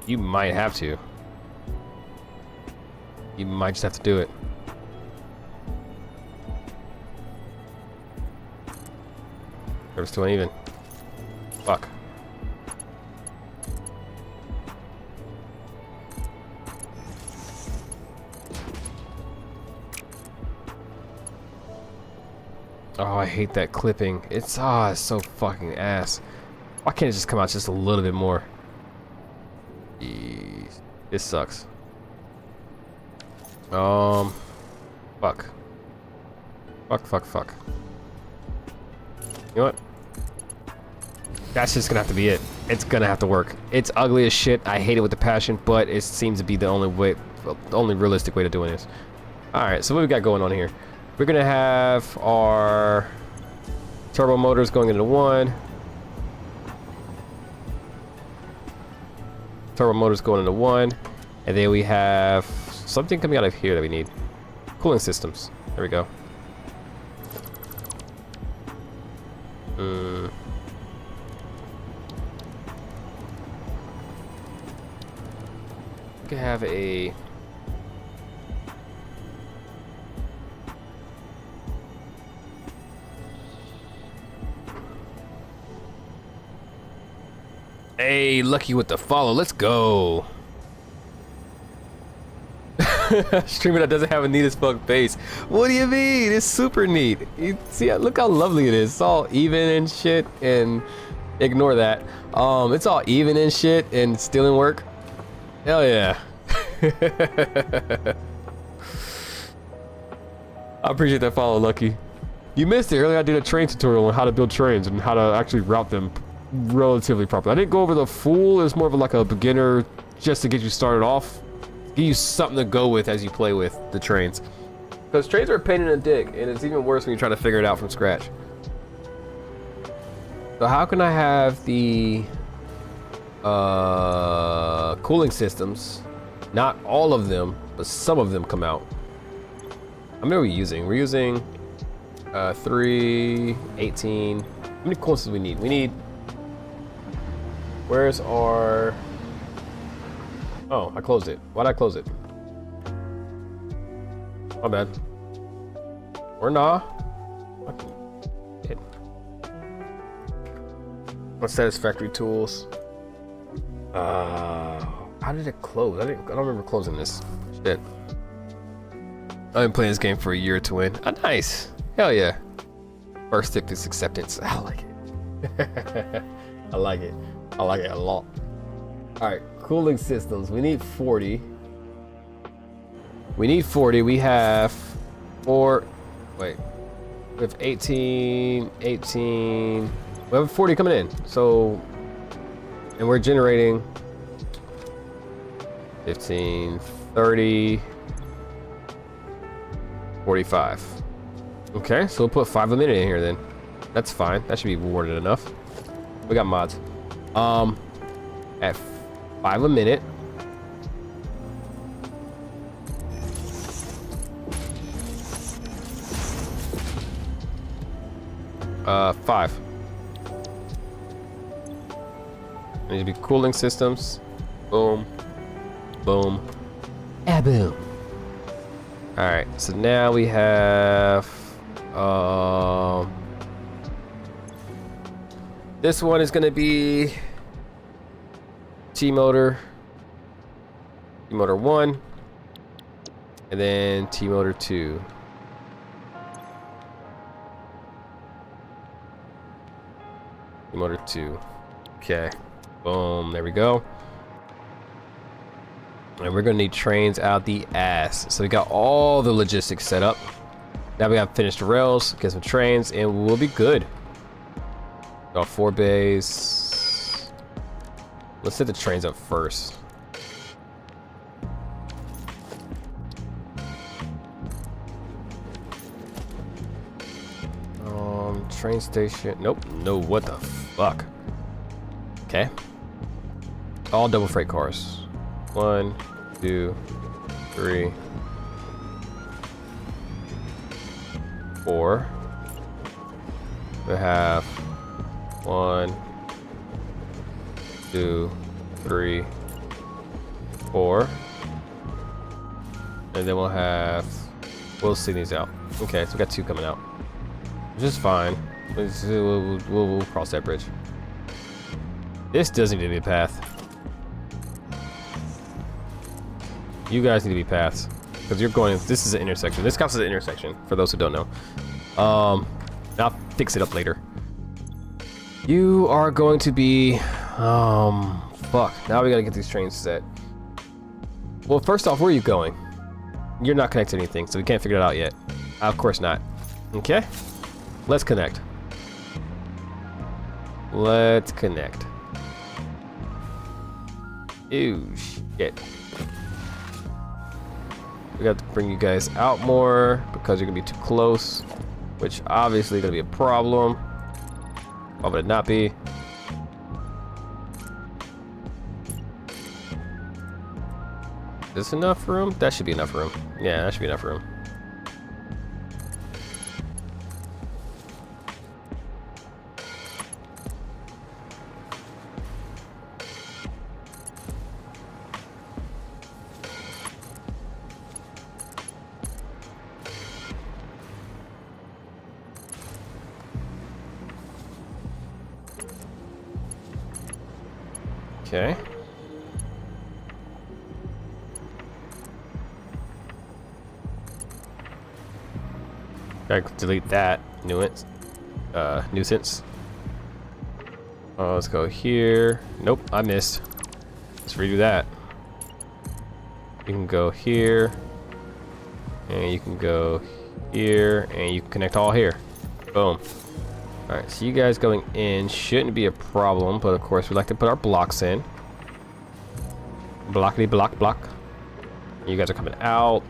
You might have to. You might just have to do it. Surface too uneven. Fuck. Oh, I hate that clipping. It's so fucking ass. Why can't it just come out just a little bit more? Jeez. This sucks. Fuck. Fuck. You know what? That's just gonna have to be it. It's gonna have to work. It's ugly as shit. I hate it with a passion, but it seems to be the only way, the only realistic way to doing this. Alright, so what we got going on here? We're gonna have our turbo motors going into 1. Turbo motors going into 1. And then we have something coming out of here that we need. Cooling systems. There we go. We could have a... Hey, Lucky with the follow. Let's go. Streamer that doesn't have a neat as fuck base. What do you mean? It's super neat. You see, look how lovely it is. It's all even and shit, and ignore that. It's all even and shit and still in work. Hell yeah. I appreciate that follow, Lucky. You missed it earlier. I did a train tutorial on how to build trains and how to actually route them relatively properly. I didn't go over the full. It's more of like a beginner, just to get you started off. Give you something to go with as you play with the trains. Because trains are a pain in the dick, and it's even worse when you're trying to figure it out from scratch. So how can I have the cooling systems, not all of them, but some of them come out? How many are we using? We're using 3, 18. How many cooling systems we need? We need... Where's our... Oh, I closed it. Why'd I close it? My bad. Or nah. Unsatisfactory tools. How did it close? I don't remember closing this. Shit. I've been playing this game for a year to win. Ah, nice. Hell yeah. First stick is acceptance. I like it. I like it. I like it a lot. Alright, cooling systems. We need 40. We need 40. We have 4. Wait. We have 18. 18. We have 40 coming in. So, and we're generating 15, 30, 45. Okay, so we'll put 5 a minute in here then. That's fine. That should be rewarded enough. We got mods. At 5 a minute. Five. Need to be cooling systems. Boom. Boom. Ah, boom. Alright, so now we have this one is gonna be T-motor 1, and then T-motor 2. T-motor 2. Okay. Boom. There we go. And we're gonna need trains out the ass. So we got all the logistics set up. Now we got finished rails, get some trains, and we'll be good. Got 4 bays. Let's set the trains up first. Train station. Nope. No, what the fuck? Okay. All double freight cars. 1, 2, 3, 4. We have 1, 2, 3, 4. And then we'll see these out. Okay, so we got 2 coming out, which is fine. We'll cross that bridge. This doesn't need to be a path. You guys need to be paths, because you're going. This is an intersection. This counts as an intersection for those who don't know. I'll fix it up later. You are going to be... fuck. Now we gotta get these trains set. Well, first off, where are you going? You're not connected to anything, so we can't figure it out yet. Of course not. Okay? Let's connect. Let's connect. Ew, shit. We got to bring you guys out more because you're gonna be too close, which obviously gonna be a problem. Why would it not be? Is this enough room? That should be enough room. Yeah, that should be enough room. Okay. Gotta delete that nuisance. Nuisance. Oh, let's go here. Nope, I missed. Let's redo that. You can go here, and you can go here, and you can connect all here. Boom. Alright, so you guys going in shouldn't be a problem, but of course we like to put our blocks in. Blockity block block. You guys are coming out.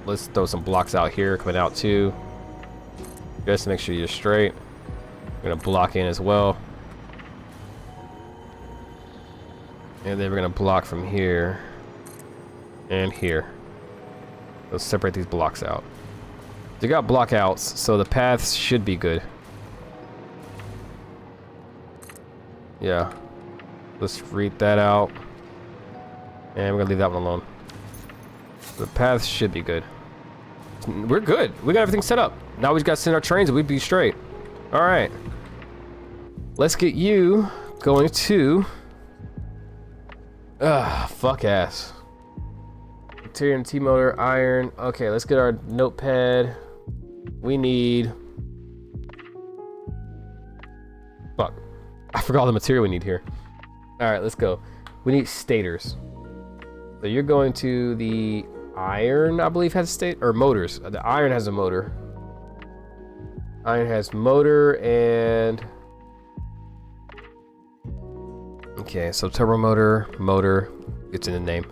Let's throw some blocks out here, coming out too. Just to make sure you're straight. We're gonna block in as well. And then we're gonna block from here and here. Let's separate these blocks out. You got block outs, so the paths should be good. Yeah. Let's read that out. And we're gonna leave that one alone. The paths should be good. We're good. We got everything set up. Now we just gotta send our trains and we'd be straight. Alright. Let's get you going to... fuck ass. Interior and T-motor, iron. Okay, let's get our notepad. We need... Fuck. I forgot all the material we need here. Alright, let's go. We need stators. So you're going to the iron, I believe, has a state, or motors. The iron has a motor. Iron has motor and... Okay, so turbo motor, it's in the name.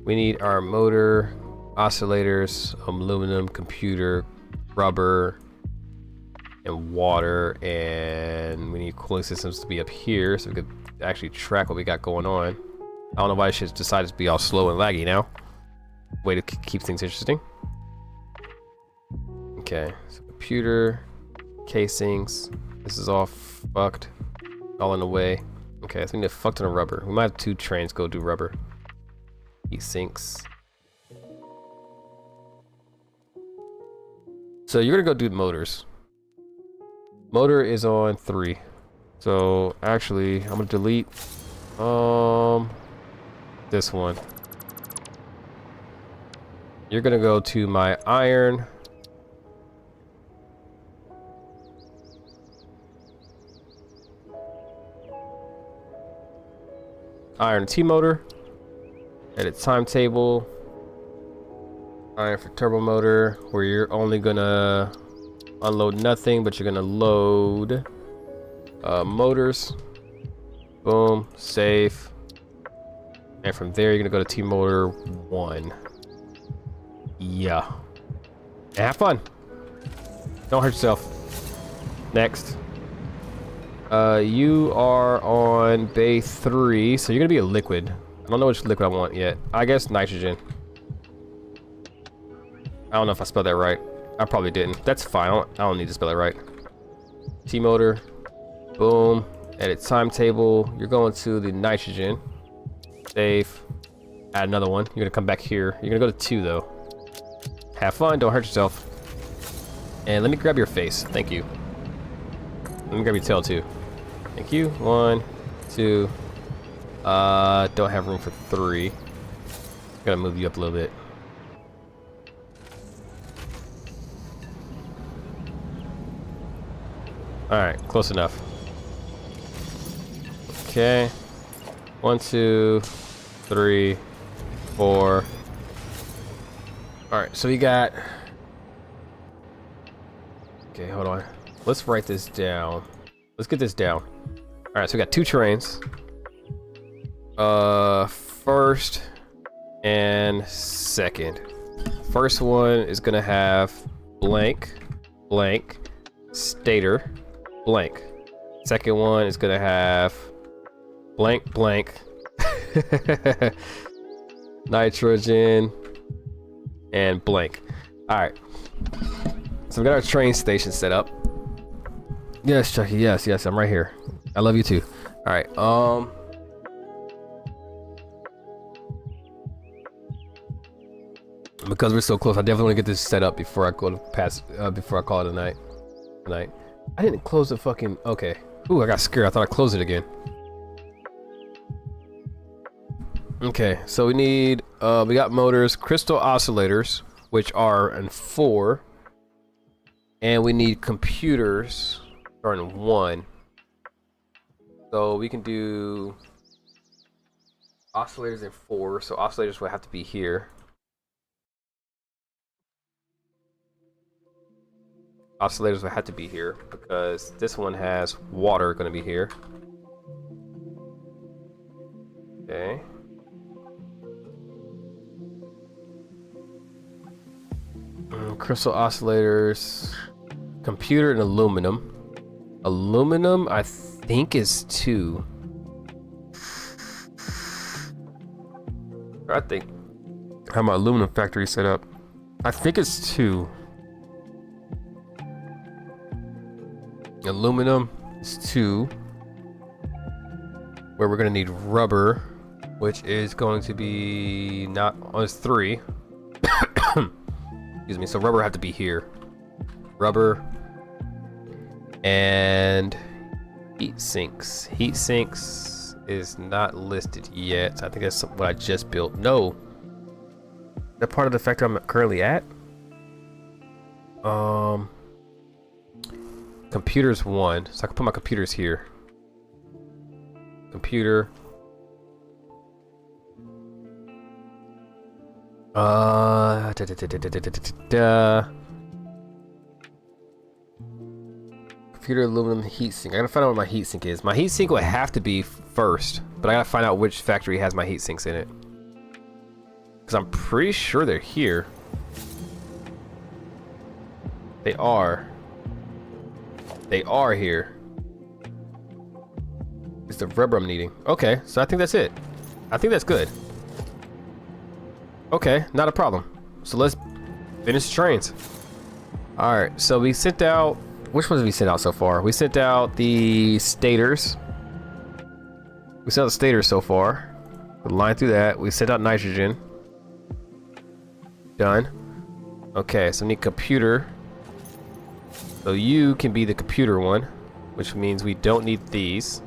We need our motor, oscillators, aluminum, computer, rubber, and water, and we need cooling systems to be up here so we could actually track what we got going on. I don't know why it should decide to be all slow and laggy now. Way to keep things interesting. Okay, so computer, casings, this is all fucked, all in the way. Okay, so we need a fuck ton of rubber. We might have 2 trains go do rubber. Heat sinks. So you're gonna go do motors. Motor is on 3. So actually, I'm gonna delete this one. You're gonna go to my iron. Iron T-motor. Edit timetable. Iron for turbo motor, where you're only gonna unload nothing, but you're gonna load motors. Boom, save. And from there, you're gonna go to T-motor 1. Yeah. And have fun. Don't hurt yourself. Next. You are on bay 3, so you're gonna be a liquid. I don't know which liquid I want yet. I guess nitrogen. I don't know if I spelled that right. I probably didn't. That's fine. I don't need to spell it right. T-motor. Boom. Edit timetable. You're going to the nitrogen. Save. Add another one. You're gonna come back here. You're gonna go to 2 though. Have fun. Don't hurt yourself. And let me grab your face. Thank you. Let me grab your tail too. Thank you. 1, 2. Don't have room for 3. Gotta move you up a little bit. Alright, close enough. Okay. 1, 2, 3, 4. Alright, so we got... Okay, hold on. Let's write this down. Let's get this down. Alright, so we got 2 terrains. First and second. First one is gonna have blank, blank, stator, blank. Second one is gonna have blank, blank, nitrogen, and blank. Alright. So we got our train station set up. Yes, Chucky, yes, I'm right here. I love you too. Alright, because we're so close, I definitely want to get this set up before I go to before I call it a night. I didn't close the fucking, okay. Ooh, I got scared, I thought I closed it again. Okay, so we need, we got motors, crystal oscillators, which are in 4. And we need computers, are in 1. So we can do oscillators in 4, so oscillators will have to be here. Oscillators will have to be here because this one has water going to be here. Okay. Crystal oscillators, computer and aluminum. Aluminum, I think, is 2. I think I have my aluminum factory set up. I think it's 2. Aluminum is 2. Where we're gonna need rubber, which is going to be not. Oh, it's 3. Excuse me. So rubber have to be here. Rubber and heat sinks. Heat sinks is not listed yet. I think that's what I just built. No, that part of the factory I'm currently at. Computers 1, so I can put my computers here. Computer. Computer, aluminum, heatsink. I gotta find out what my heatsink is. My heatsink would have to be first, but I gotta find out which factory has my heatsinks in it. Because I'm pretty sure they're here. They are. They are here. It's the rubber I'm needing. Okay, so I think that's it. I think that's good. Okay, not a problem. So let's finish the trains. Alright, so we sent out... Which ones have we sent out so far? We sent out the stators. We sent out the stators so far. The line through that. We sent out nitrogen. Done. Okay, so we need computer. So you can be the computer one, which means we don't need these.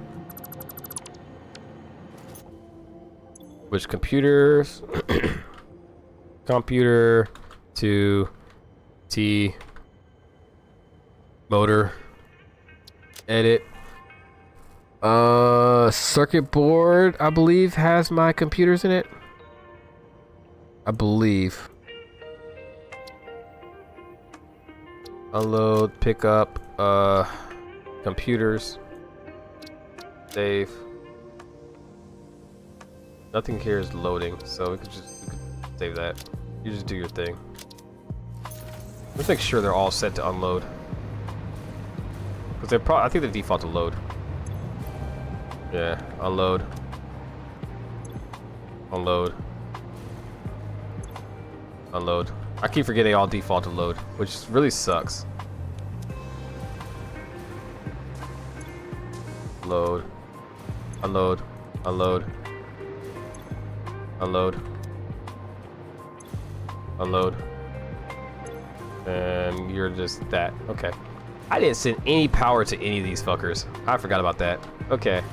Which computers? Computer to T motor edit. Circuit board, I believe, has my computers in it. I believe. Unload, pick up, computers, save. Nothing here is loading, so we could save that. You just do your thing. Let's make sure they're all set to unload. Because they're probably, I think they default to load. Yeah, unload. Unload. Unload. I keep forgetting they all default to load, which really sucks. Load. Unload. Unload. Unload. Unload. And you're just that. Okay. I didn't send any power to any of these fuckers. I forgot about that. Okay.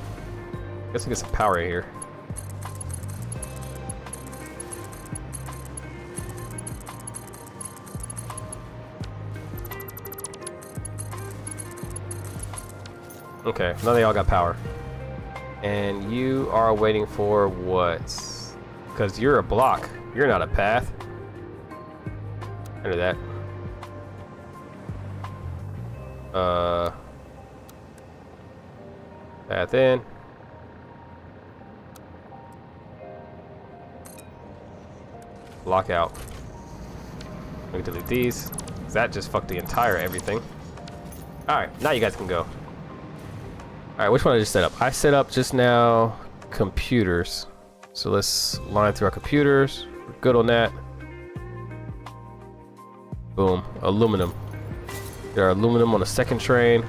Guess we get some power in here. Okay, now they all got power. And you are waiting for what? Because you're a block. You're not a path. Enter that. Path in. Block out. We can delete these. That just fucked the entire everything. Alright, now you guys can go. Alright, which one I just set up? I set up just now computers. So let's line through our computers. We're good on that. Boom. Aluminum. There are aluminum on the second train.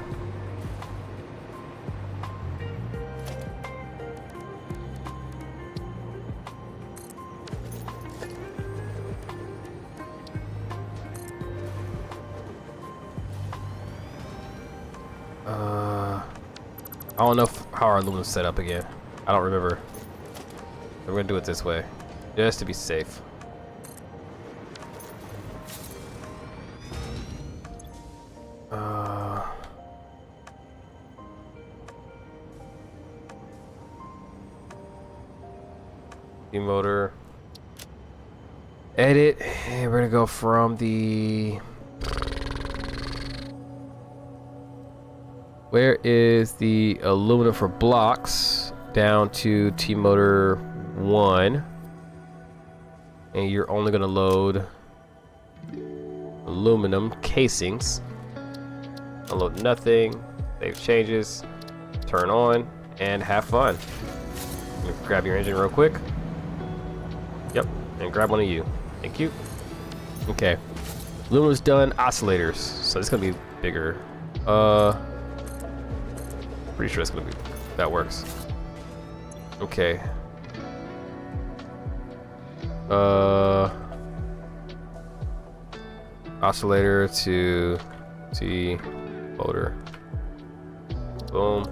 I don't know how our aluminum's set up again. I don't remember. We're gonna do it this way, just to be safe. Motor. Edit, and we're gonna go from the. Where is the aluminum for blocks? Down to T-motor 1. And you're only gonna load aluminum casings. Unload nothing. Save changes. Turn on and have fun. Grab your engine real quick. Yep, and grab one of you. Thank you. Okay. Aluminum's done. Oscillators. So it's gonna be bigger. Pretty sure it's gonna be. That works. Okay. Oscillator to T motor. Boom.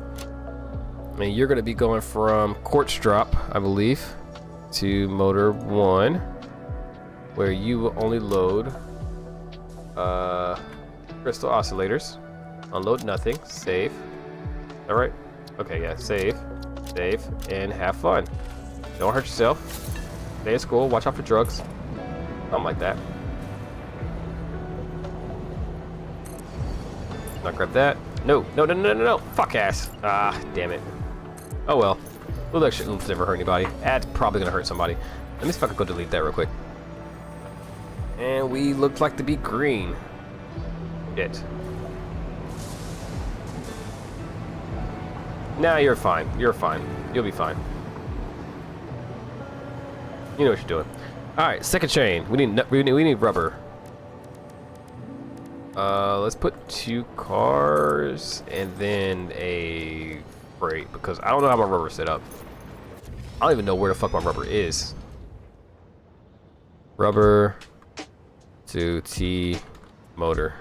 And you're gonna be going from quartz drop, I believe, to motor 1, where you will only load crystal oscillators. Unload nothing. Save. All right. Okay. Yeah. Save. Save and have fun. Don't hurt yourself. Stay at school. Watch out for drugs. Something like that. Not grab that. No. No. No. No. No. No. Fuck ass. Ah. Damn it. Oh well. A little extra oomph never hurt anybody. That's probably gonna hurt somebody. Let me see if I can go delete that real quick. And we look like to be green. Shit. Nah, you're fine. You're fine. You'll be fine. You know what you're doing. All right, second chain. We need rubber. Let's put 2 cars and then a freight because I don't know how my rubber's set up. I don't even know where the fuck my rubber is. Rubber to T motor.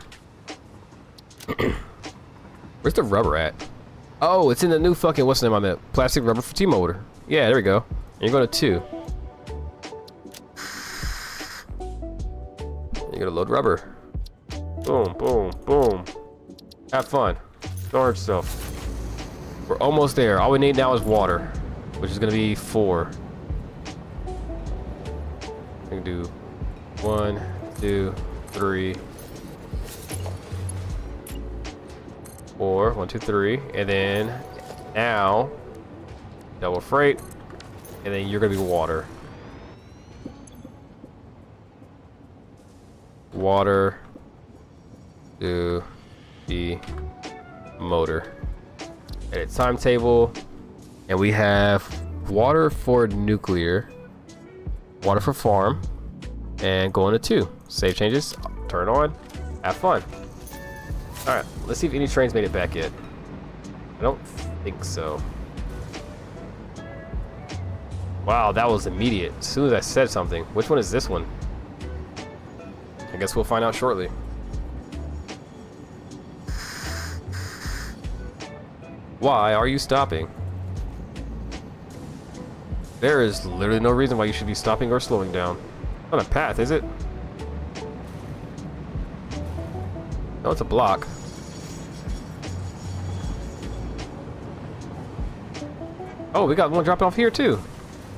Where's the rubber at? Oh, it's in the new fucking, what's the name on that? Plastic rubber for T motor. Yeah, there we go. And you're going to 2. You're gonna load rubber. Boom, boom, boom. Have fun. Don't hurt yourself. We're almost there. All we need now is water, which is gonna be 4. We can do 1, 2, 3, 4. 1, 2, 3, and then now double freight, and then you're gonna be water. Water to the motor. Edit timetable, and we have water for nuclear, water for farm, and going to 2. Save changes, turn on, have fun. All right, let's see if any trains made it back yet. I don't think so. Wow, that was immediate. As soon as I said something. Which one is this one? I guess we'll find out shortly. Why are you stopping? There is literally no reason why you should be stopping or slowing down. Not a path, is it? No, it's a block. Oh, we got one dropping off here too.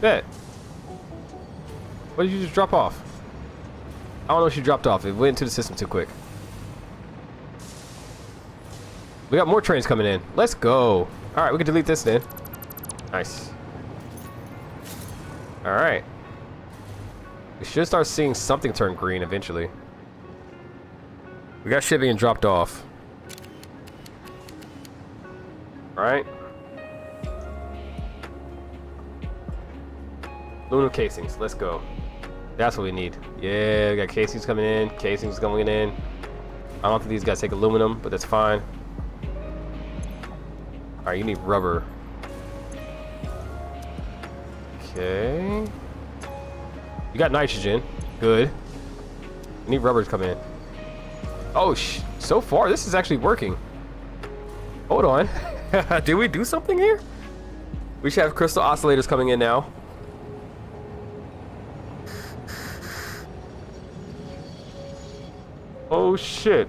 Bet. What did you just drop off? I don't know if she dropped off. It went into the system too quick. We got more trains coming in. Let's go. All right, we can delete this then. Nice. All right. We should start seeing something turn green eventually. We got shit being dropped off. All right. Aluminum casings. Let's go. That's what we need. Yeah, we got casings coming in. Casings coming in. I don't think these guys take aluminum, but that's fine. All right, you need rubber. Okay. You got nitrogen. Good. You need rubber to come in. Oh, so far, this is actually working. Hold on. Did we do something here? We should have crystal oscillators coming in now. Oh, shit.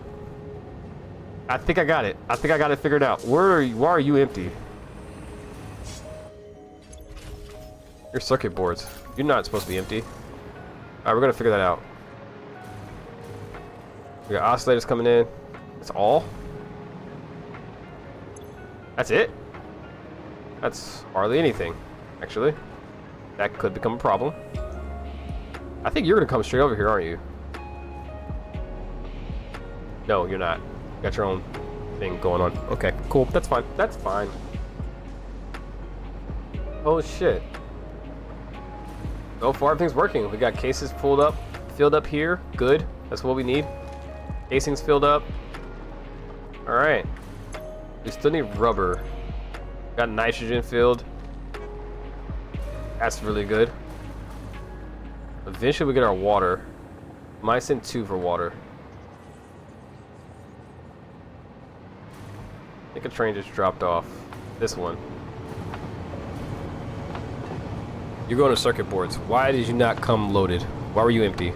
I think I got it. I think I got it figured out. Why are you empty? Your circuit boards. You're not supposed to be empty. Alright, we're gonna figure that out. We got oscillators coming in. That's all? That's it? That's hardly anything, actually. That could become a problem. I think you're gonna come straight over here, aren't you? No, you're not. You got your own thing going on. Okay, cool. That's fine. That's fine. Oh shit. So far, everything's working. We got cases filled up here. Good. That's what we need. Casings filled up. All right. We still need rubber. Got nitrogen filled. That's really good. Eventually, we get our water. Might send 2 for water. I think a train just dropped off. This one. You're going to circuit boards. Why did you not come loaded? Why were you empty?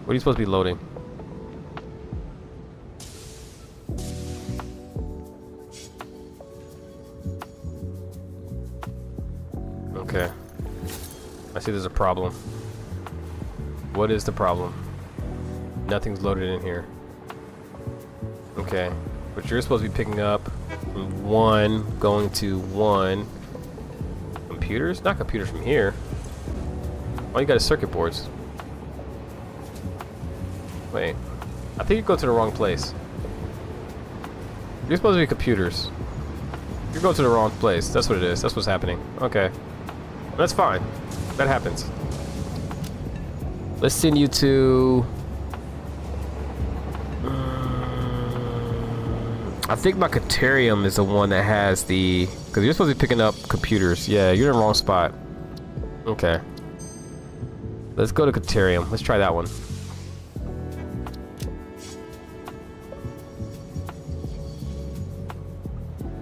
What are you supposed to be loading? Okay. I see there's a problem. What is the problem? Nothing's loaded in here. Okay. But you're supposed to be picking up from 1 going to 1. Computers? Not computers from here. Oh, you got is circuit boards. Wait. I think you go to the wrong place. You're supposed to be computers. You're going to the wrong place. That's what it is. That's what's happening. Okay. That's fine. That happens. Let's send you to... I think my Caterium is the one that has the... Because you're supposed to be picking up computers. Yeah, you're in the wrong spot. Okay. Let's go to Caterium. Let's try that one.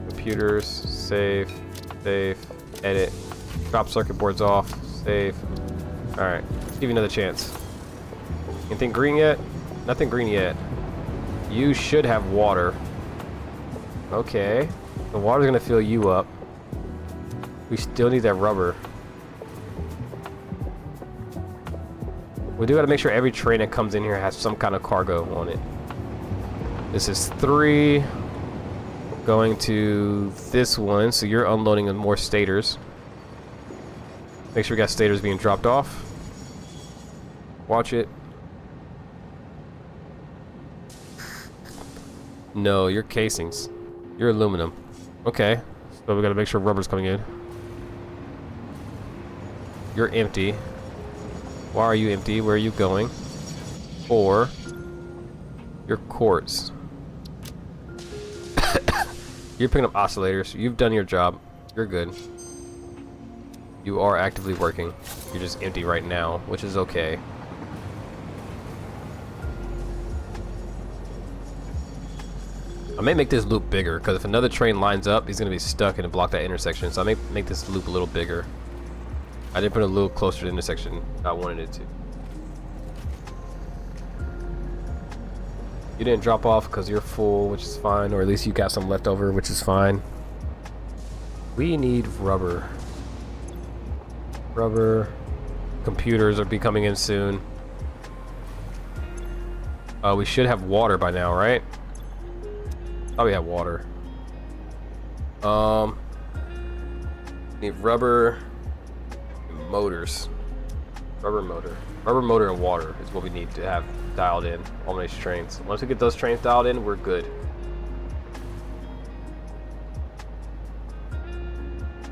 Computers, save, edit, drop circuit boards off, save. Alright, give you another chance. Anything green yet? Nothing green yet. You should have water. Okay. The water's gonna fill you up. We still need that rubber. We do gotta make sure every train that comes in here has some kind of cargo on it. This is 3. Going to this one, so you're unloading more stators. Make sure we got stators being dropped off. Watch it. No, you're casings. You're aluminum. Okay, so we gotta make sure rubber's coming in. You're empty. Why are you empty? Where are you going? 4. You're quartz. You're picking up oscillators. You've done your job. You're good. You are actively working. You're just empty right now, which is okay. I may make this loop bigger, because if another train lines up, he's going to be stuck and block that intersection. So I may make this loop a little bigger. I did put it a little closer to the intersection. I wanted it to. You didn't drop off because you're full, which is fine, or at least you got some left over, which is fine. We need rubber. Rubber. Computers are be coming in soon. We should have water by now, right? Oh, we have water. Need rubber and motors. Rubber motor and water is what we need to have dialed in on these trains. Once we get those trains dialed in, we're good.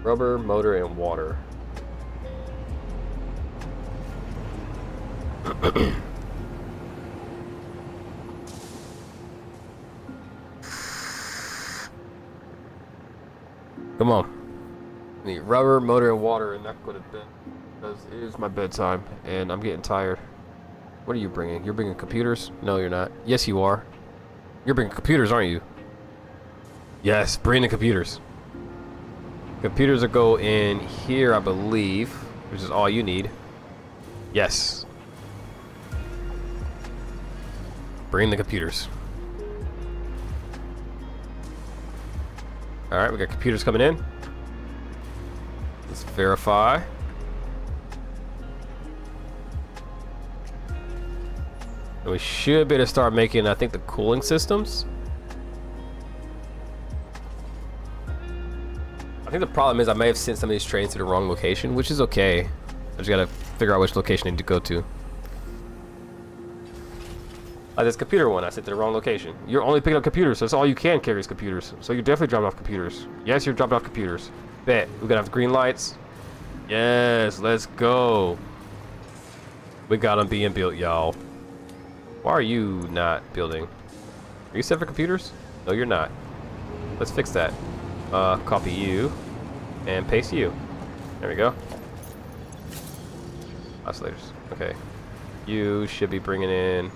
Rubber, motor, and water. Come on. I need rubber, motor, and water, and not go to bed. Because it is my bedtime, and I'm getting tired. What are you bringing? You're bringing computers? No, you're not. Yes, you are. You're bringing computers, aren't you? Yes, bring the computers. Computers will go in here, I believe, which is all you need. Yes. Bring the computers. Alright, we got computers coming in. Let's verify. And we should be able to start making, I think, the cooling systems. I think the problem is I may have sent some of these trains to the wrong location, which is okay. I just gotta figure out which location I need to go to. Like this computer one, I sent to the wrong location. You're only picking up computers, so that's all you can carry is computers. So you're definitely dropping off computers. Yes, you're dropping off computers. Bet. We're gonna have green lights. Yes, let's go. We got them being built, y'all. Why are you not building? Are you set for computers? No, you're not. Let's fix that. Copy you and paste you. There we go. Oscillators. Okay. You should be bringing in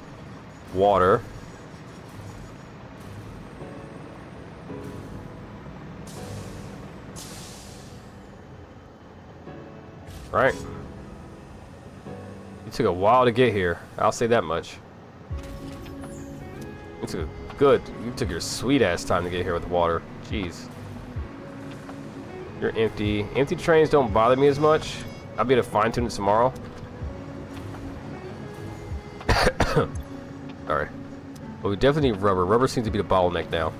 water. Right. You took a while to get here. I'll say that much. You took you took your sweet ass time to get here with water. Jeez. You're empty. Empty trains don't bother me as much. I'll be able to fine tune it tomorrow. Alright. But we definitely need rubber. Rubber seems to be the bottleneck now.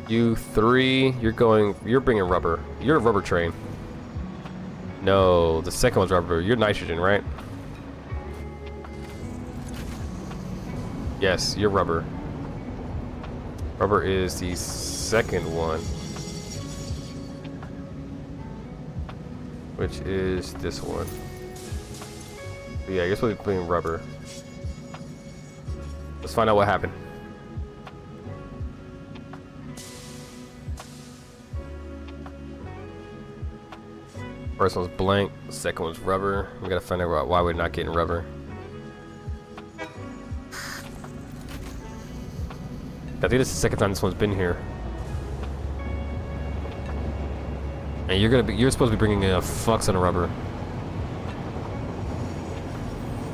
You three, you're bringing rubber. You're a rubber train. No, the second one's rubber. You're nitrogen, right? Yes, you're rubber. Rubber is the second one. Which is this one. But yeah, you're supposed to be putting rubber. Let's find out what happened. First one's blank, the second one's rubber. We gotta find out why we're not getting rubber. I think this is the second time this one's been here. And you're supposed to be bringing in a fuck ton of rubber.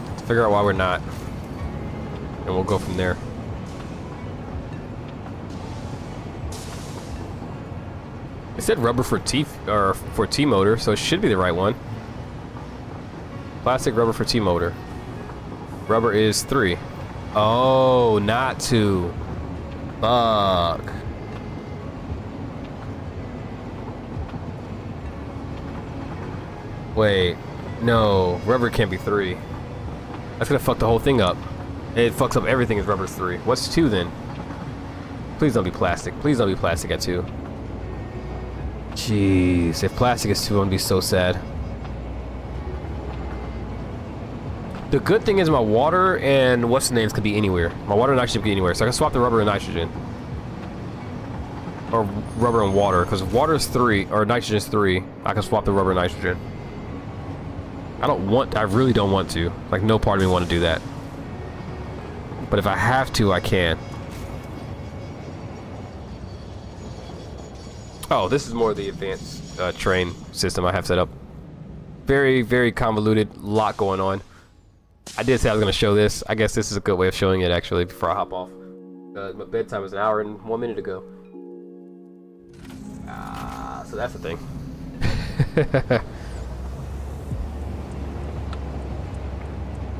Let's figure out why we're not. And we'll go from there. It said rubber for T motor, so it should be the right one. Plastic rubber for T motor. Rubber is 3. Oh, not 2. Fuck. Wait, no, rubber can't be 3. That's gonna fuck the whole thing up. It fucks up everything if rubber's 3. What's 2 then? Please don't be plastic. Please don't be plastic at 2. Jeez, if plastic is 2, I'm gonna be so sad. The good thing is my water and what's the names could be anywhere. My water and nitrogen could be anywhere, so I can swap the rubber and nitrogen. Or rubber and water, because water is 3, or nitrogen is 3. I can swap the rubber and nitrogen. I really don't want to. Like, no part of me want to do that. But if I have to, I can. Oh, this is more the advanced train system I have set up. Very, very convoluted. Lot going on. I did say I was going to show this. I guess this is a good way of showing it, actually, before I hop off. My bedtime is an hour and 1 minute ago. So that's the thing.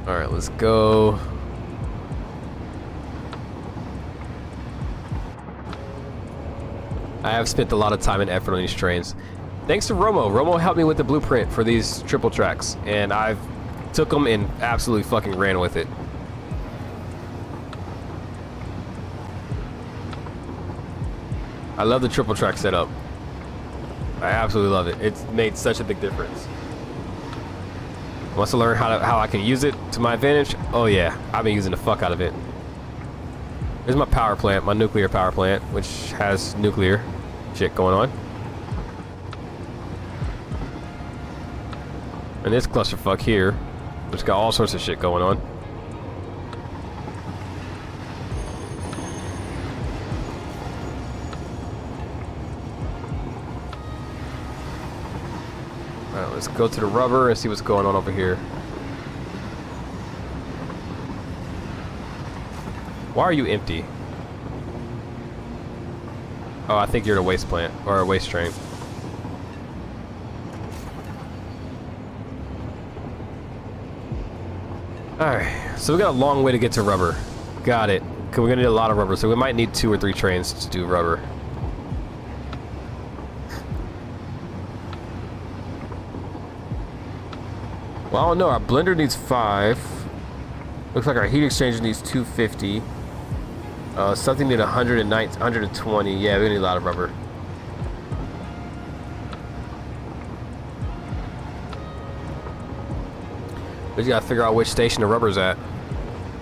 Alright, let's go. I have spent a lot of time and effort on these trains. Thanks to Romo. Romo helped me with the blueprint for these triple tracks, and I've took them and absolutely fucking ran with it. I love the triple track setup. I absolutely love it. It's made such a big difference. Once I learn how I can use it to my advantage, oh yeah, I've been using the fuck out of it. Here's my power plant, my nuclear power plant, which has nuclear shit going on. And this clusterfuck here, which got all sorts of shit going on. Alright, let's go to the rubber and see what's going on over here. Why are you empty? Oh, I think you're at a waste plant, or a waste train. Alright, so we got a long way to get to rubber. Got it. We're gonna need a lot of rubber, so we might need 2 or 3 trains to do rubber. Well, I don't know. Our blender needs 5. Looks like our heat exchanger needs 250. Something need 120. Yeah, we need a lot of rubber. We just gotta figure out which station the rubber's at.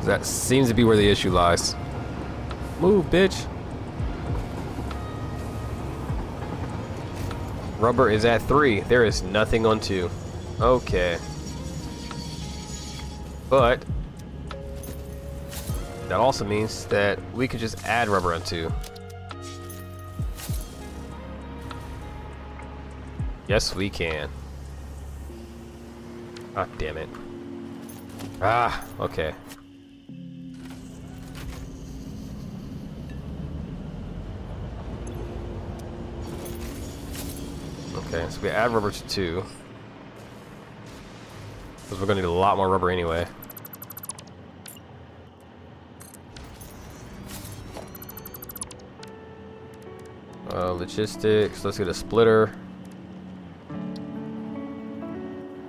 That seems to be where the issue lies. Move, bitch. Rubber is at 3. There is nothing on 2. Okay. But that also means that we could just add rubber on 2. Yes, we can. Ah, damn it. Ah, okay. Okay, so we add rubber to 2. Because we're going to need a lot more rubber anyway. Logistics, let's get a splitter.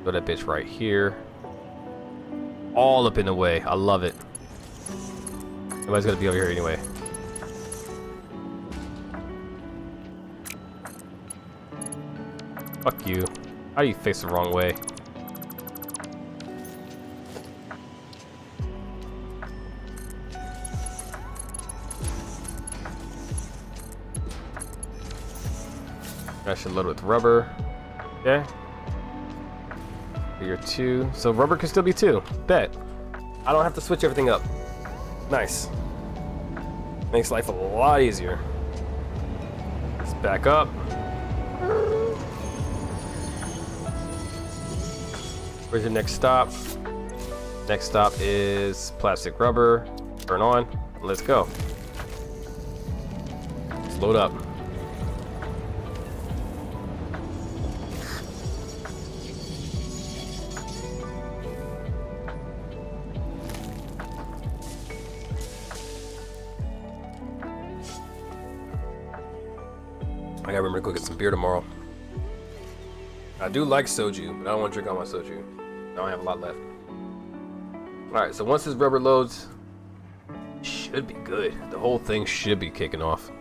Throw that bitch right here. All up in the way. I love it. Nobody's gonna be over here anyway. Fuck you. How do you face the wrong way? I should load with rubber. Okay. Here 2. So rubber can still be 2. Bet. I don't have to switch everything up. Nice. Makes life a lot easier. Let's back up. Where's your next stop? Next stop is plastic rubber. Turn on. Let's go. Let's load up. I gotta remember to go get some beer tomorrow. I do like soju, but I don't want to drink all my soju. I don't have a lot left. Alright, so once this rubber loads, should be good. The whole thing should be kicking off.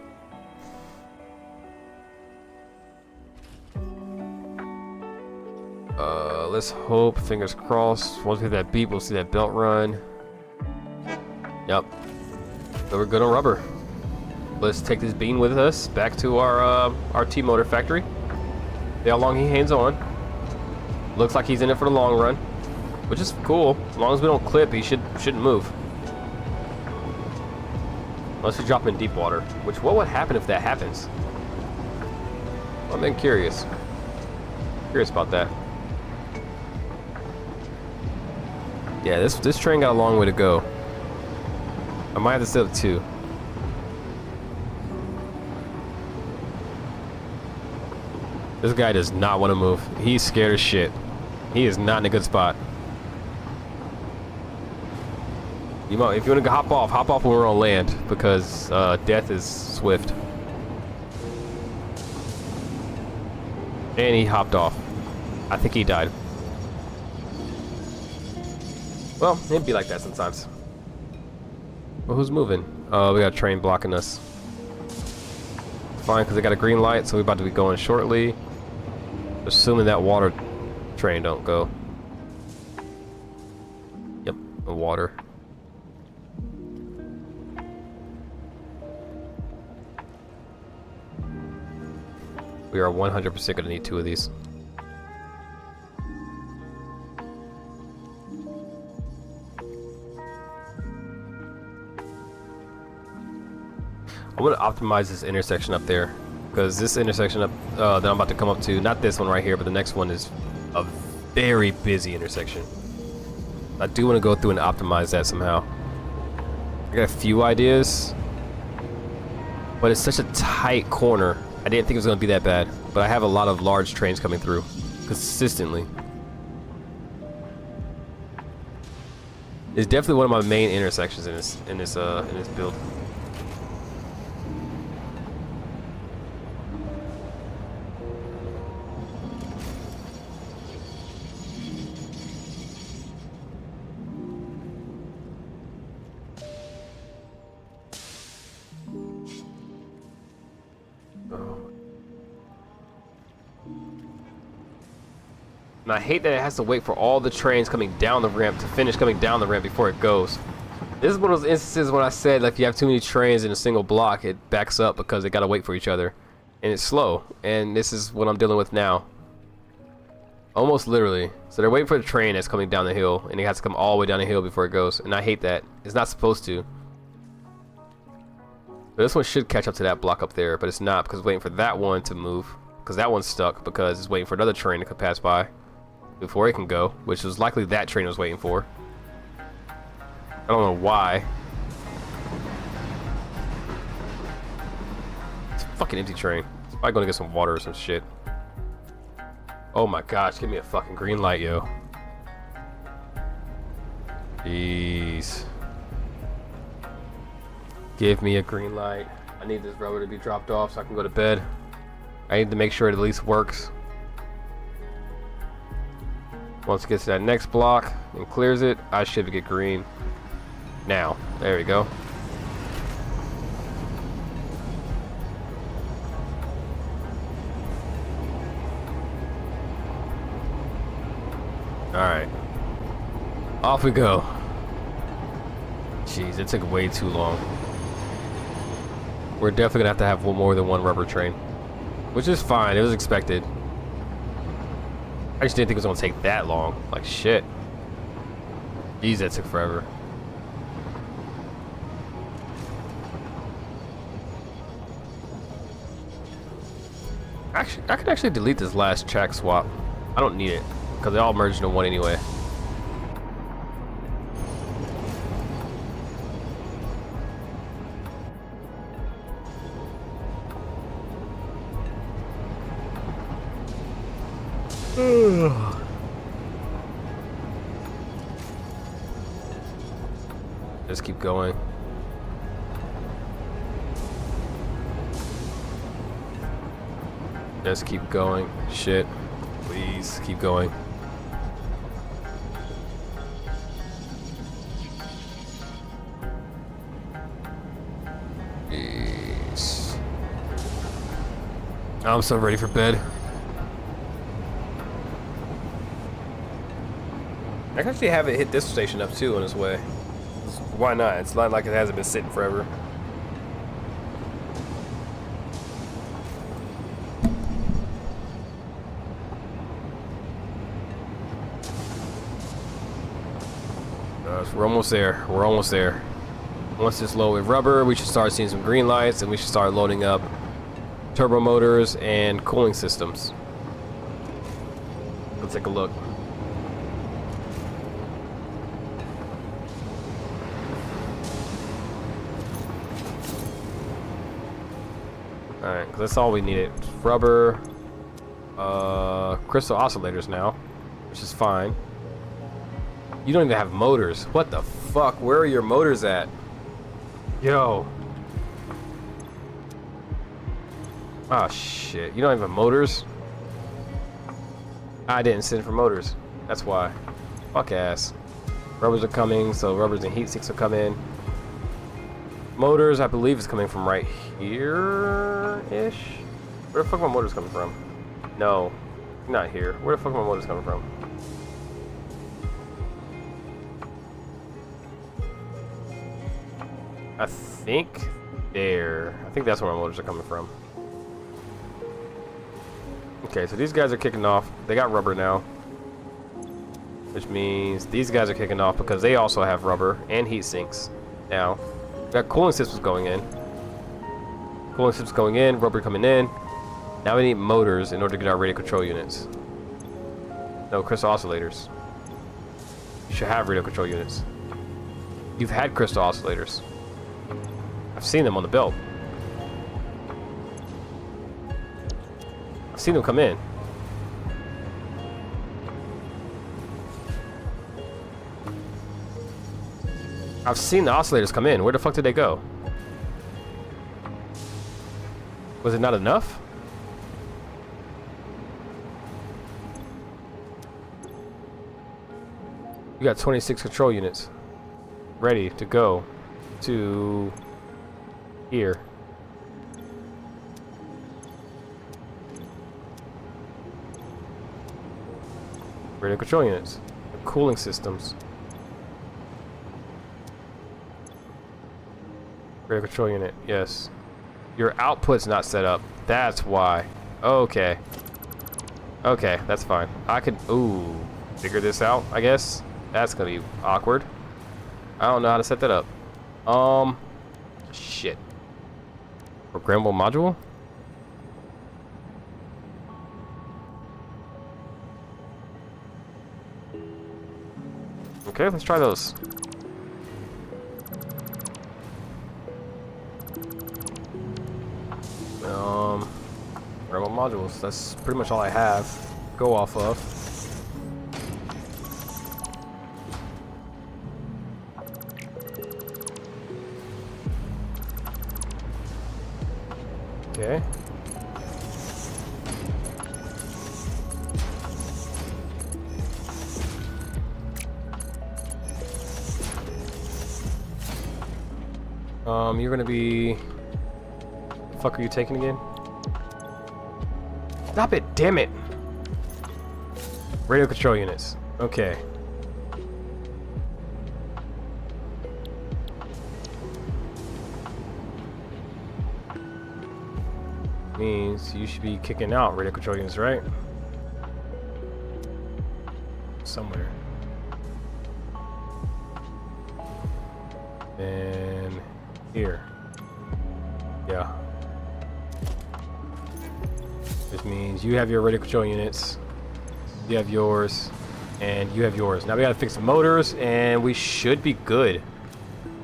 Let's hope, fingers crossed. Once we hit that beep, we'll see that belt run. Yep. So we're good on rubber. Let's take this bean with us back to our T-motor factory. See how long he hangs on. Looks like he's in it for the long run, which is cool. As long as we don't clip, he shouldn't move. Unless we drop him in deep water. Which, what would happen if that happens? I'm then curious. Curious about that. Yeah, this train got a long way to go. I might have to set up 2. This guy does not want to move. He's scared as shit. He is not in a good spot. If you want to hop off when we're on land, because death is swift. And he hopped off. I think he died. Well, it'd be like that sometimes. Well, who's moving? Oh, we got a train blocking us. Fine, because they got a green light, so we're about to be going shortly. Assuming that water train don't go. Yep, the water. We are 100% going to need 2 of these. I want to optimize this intersection up there, because this intersection up that I'm about to come up to, not this one right here, but the next one is a very busy intersection. I do want to go through and optimize that somehow. I got a few ideas, but it's such a tight corner. I didn't think it was going to be that bad, but I have a lot of large trains coming through consistently. It's definitely one of my main intersections in this build. And I hate that it has to wait for all the trains coming down the ramp to finish coming down the ramp before it goes. This is one of those instances when I said, like, if you have too many trains in a single block, it backs up because they gotta wait for each other. And it's slow. And this is what I'm dealing with now. Almost literally. So they're waiting for the train that's coming down the hill, and it has to come all the way down the hill before it goes. And I hate that. It's not supposed to. But this one should catch up to that block up there, but it's not, because it's waiting for that one to move. Because that one's stuck because it's waiting for another train to pass by before it can go, which was likely that train was waiting for. I don't know why. It's a fucking empty train. It's probably gonna get some water or some shit. Oh my gosh, give me a fucking green light, yo. Jeez. Give me a green light. I need this rubber to be dropped off so I can go to bed. I need to make sure it at least works. Once it gets to that next block and clears it, I should get green. Now, there we go. Alright. Off we go. Jeez, it took way too long. We're definitely gonna have to have more than one rubber train. Which is fine, it was expected. I just didn't think it was gonna take that long. Like shit. Jeez, that took forever. Actually, I could actually delete this last track swap. I don't need it, because they all merged into one anyway. Just keep going. Just keep going. Shit. Please keep going. Jeez. I'm so ready for bed. I can actually have it hit this station up too on its way. Why not? It's not like it hasn't been sitting forever. So we're almost there. We're almost there. Once it's low with rubber, we should start seeing some green lights, and we should start loading up turbo motors and cooling systems. Let's take a look. Alright, because that's all we needed. Rubber, crystal oscillators now, which is fine. You don't even have motors. What the fuck? Where are your motors at? Yo. Oh shit. You don't even have motors? I didn't send for motors. That's why. Fuck ass. Rubbers are coming, so rubbers and heat sinks will come in. Motors, I believe, is coming from right here-ish. Where the fuck are my motors coming from? No, not here. Where the fuck are my motors coming from? I think there. I think that's where my motors are coming from. Okay, so these guys are kicking off. They got rubber now. Which means these guys are kicking off because they also have rubber and heat sinks now. Got cooling systems going in. Cooling systems going in, rubber coming in. Now we need motors in order to get our radio control units. No, crystal oscillators. You should have radio control units. You've had crystal oscillators. I've seen them on the belt. I've seen them come in. I've seen the oscillators come in. Where the fuck did they go? Was it not enough? You got 26 control units ready to go to here. Radio control units, cooling systems. Radio control unit, yes. Your output's not set up. That's why. Okay. Okay, that's fine. I could, figure this out, I guess. That's gonna be awkward. I don't know how to set that up. Shit. Programmable module? Okay, let's try those. Programmable modules, that's pretty much all I have to go off of. Okay. You're gonna be... The fuck are you taking again? Stop it, damn it! Radio control units. Okay. Means you should be kicking out radio control units, right? Somewhere. And here. Yeah. Which means you have your radio control units, you have yours, and you have yours. Now we gotta fix the motors, and we should be good.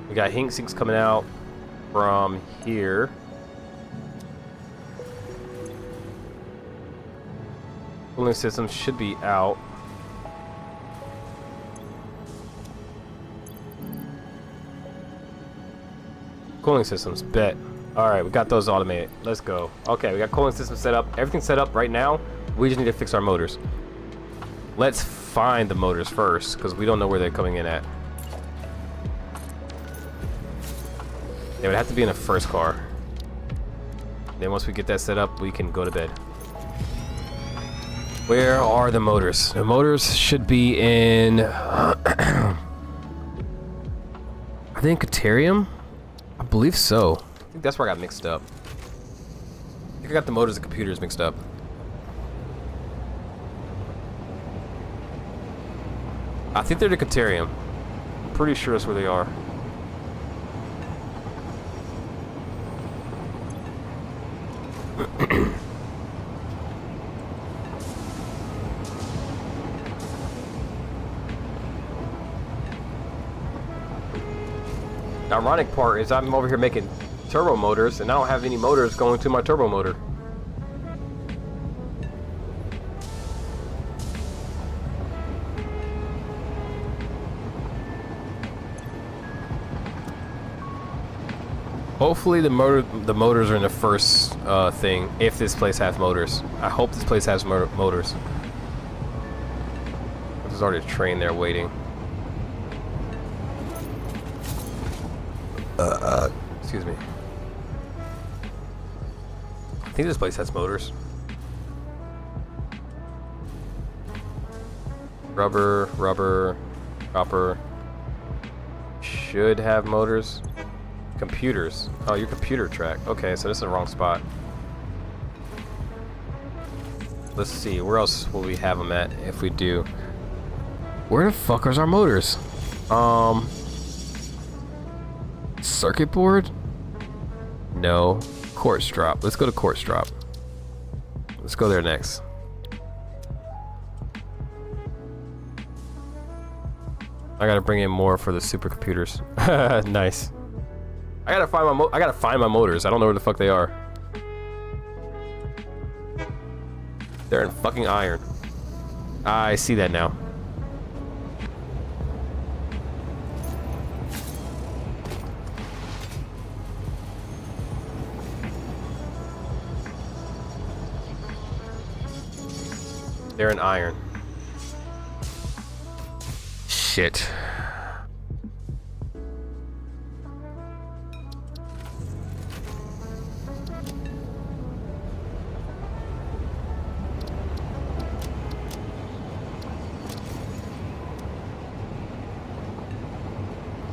We got heat sinks coming out from here. Cooling system should be out. Cooling systems, bet. Alright, we got those automated. Let's go. Okay, we got cooling systems set up. Everything's set up right now. We just need to fix our motors. Let's find the motors first, because we don't know where they're coming in at. They would have to be in the first car. Then once we get that set up, we can go to bed. Where are the motors? The motors should be in... I think Caterium? I believe so. I think that's where I got mixed up. I think I got the motors and computers mixed up. I think they're the Caterium. I'm pretty sure that's where they are. The ironic part is I'm over here making turbo motors, and I don't have any motors going to my turbo motor. Hopefully the motors are in the first thing, if this place has motors. I hope this place has motors. There's already a train there waiting. Excuse me. I think this place has motors. Rubber, copper. Should have motors. Computers. Oh, your computer track. Okay, so this is the wrong spot. Let's see, where else will we have them at if we do? Where the fuck are our motors? Circuit board? No. Quartz drop. Let's go to quartz drop. Let's go there next. I gotta bring in more for the supercomputers. Nice. I gotta find my motors. I don't know where the fuck they are. They're in fucking iron. I see that now. They're in iron. Shit.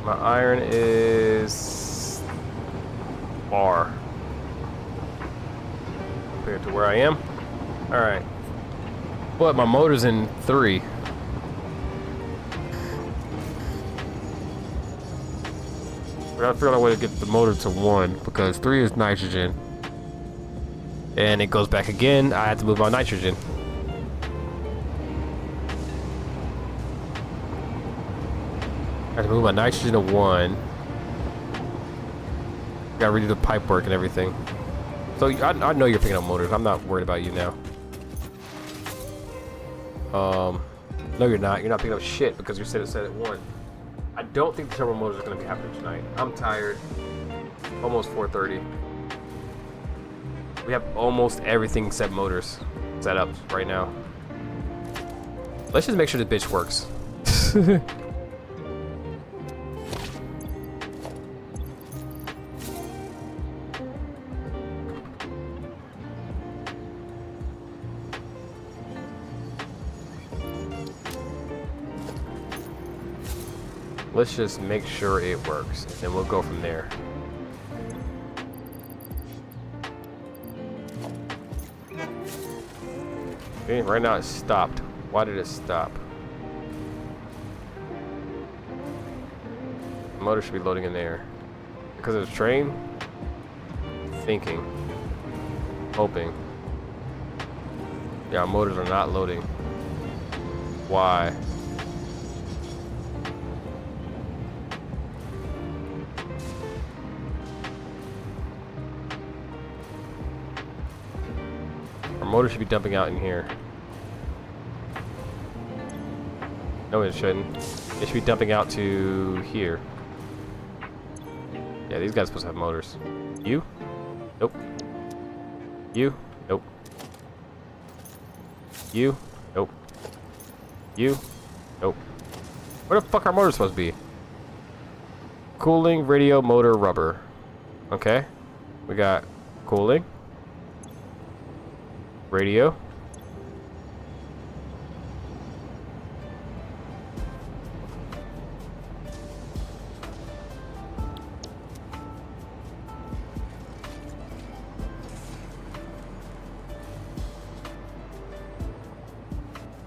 My iron is far compared to where I am. All right, but my motor's in 3. I gotta figure out a way to get the motor to 1 because 3 is nitrogen, and it goes back again. I have to move my nitrogen. I have to move my nitrogen to 1. Gotta redo the pipe work and everything. So I know you're picking up motors. I'm not worried about you now. No, you're not. You're not picking up shit because you said it said at 1. I don't think the turbo motors are gonna be happening tonight. I'm tired. Almost 4:30. We have almost everything except motors set up right now. Let's just make sure the bitch works. Let's just make sure it works, and we'll go from there. Okay, right now it stopped. Why did it stop? The motor should be loading in there. Because of the train? Thinking. Hoping. Yeah, our motors are not loading. Why? Motor should be dumping out in here. No, it shouldn't. It should be dumping out to here. Yeah, these guys are supposed to have motors. You? Nope. You? Nope. You? Nope. You? Nope. Where the fuck are motors supposed to be? Cooling, radio, motor, rubber. Okay. We got cooling. Radio.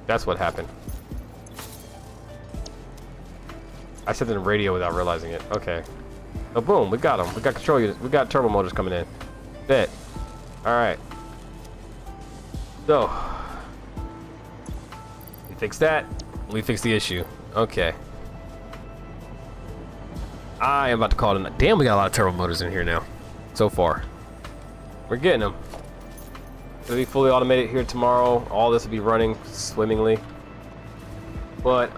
That's what happened. I said in radio without realizing it. Okay. Oh, boom. We got them. We got control units. We got turbo motors coming in. Bet. All right. So, we fix that. We fix the issue. Okay. I am about to call it. Damn, we got a lot of turbo motors in here now. so far. We're getting them. It'll be fully automated here tomorrow. All this will be running swimmingly. But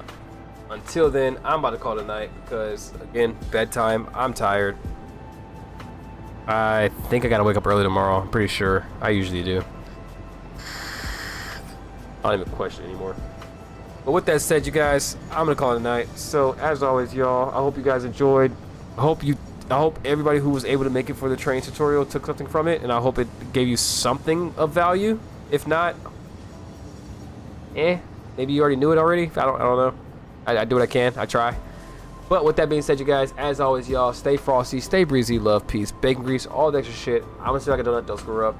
until then, I'm about to call it a night because, again, bedtime. I'm tired. I think I gotta wake up early tomorrow. I'm pretty sure. I usually do. I don't even question anymore. But with that said, you guys, I'm gonna call it a night. So as always, y'all, I hope you guys enjoyed. I hope everybody who was able to make it for the training tutorial took something from it, and I hope it gave you something of value. If not, maybe you already knew it already. I don't know. I do what I can. I try. But with that being said, you guys, as always, y'all, stay frosty, stay breezy, love, peace, bacon grease, all the extra shit. I'm gonna see if I can do that. Don't screw up.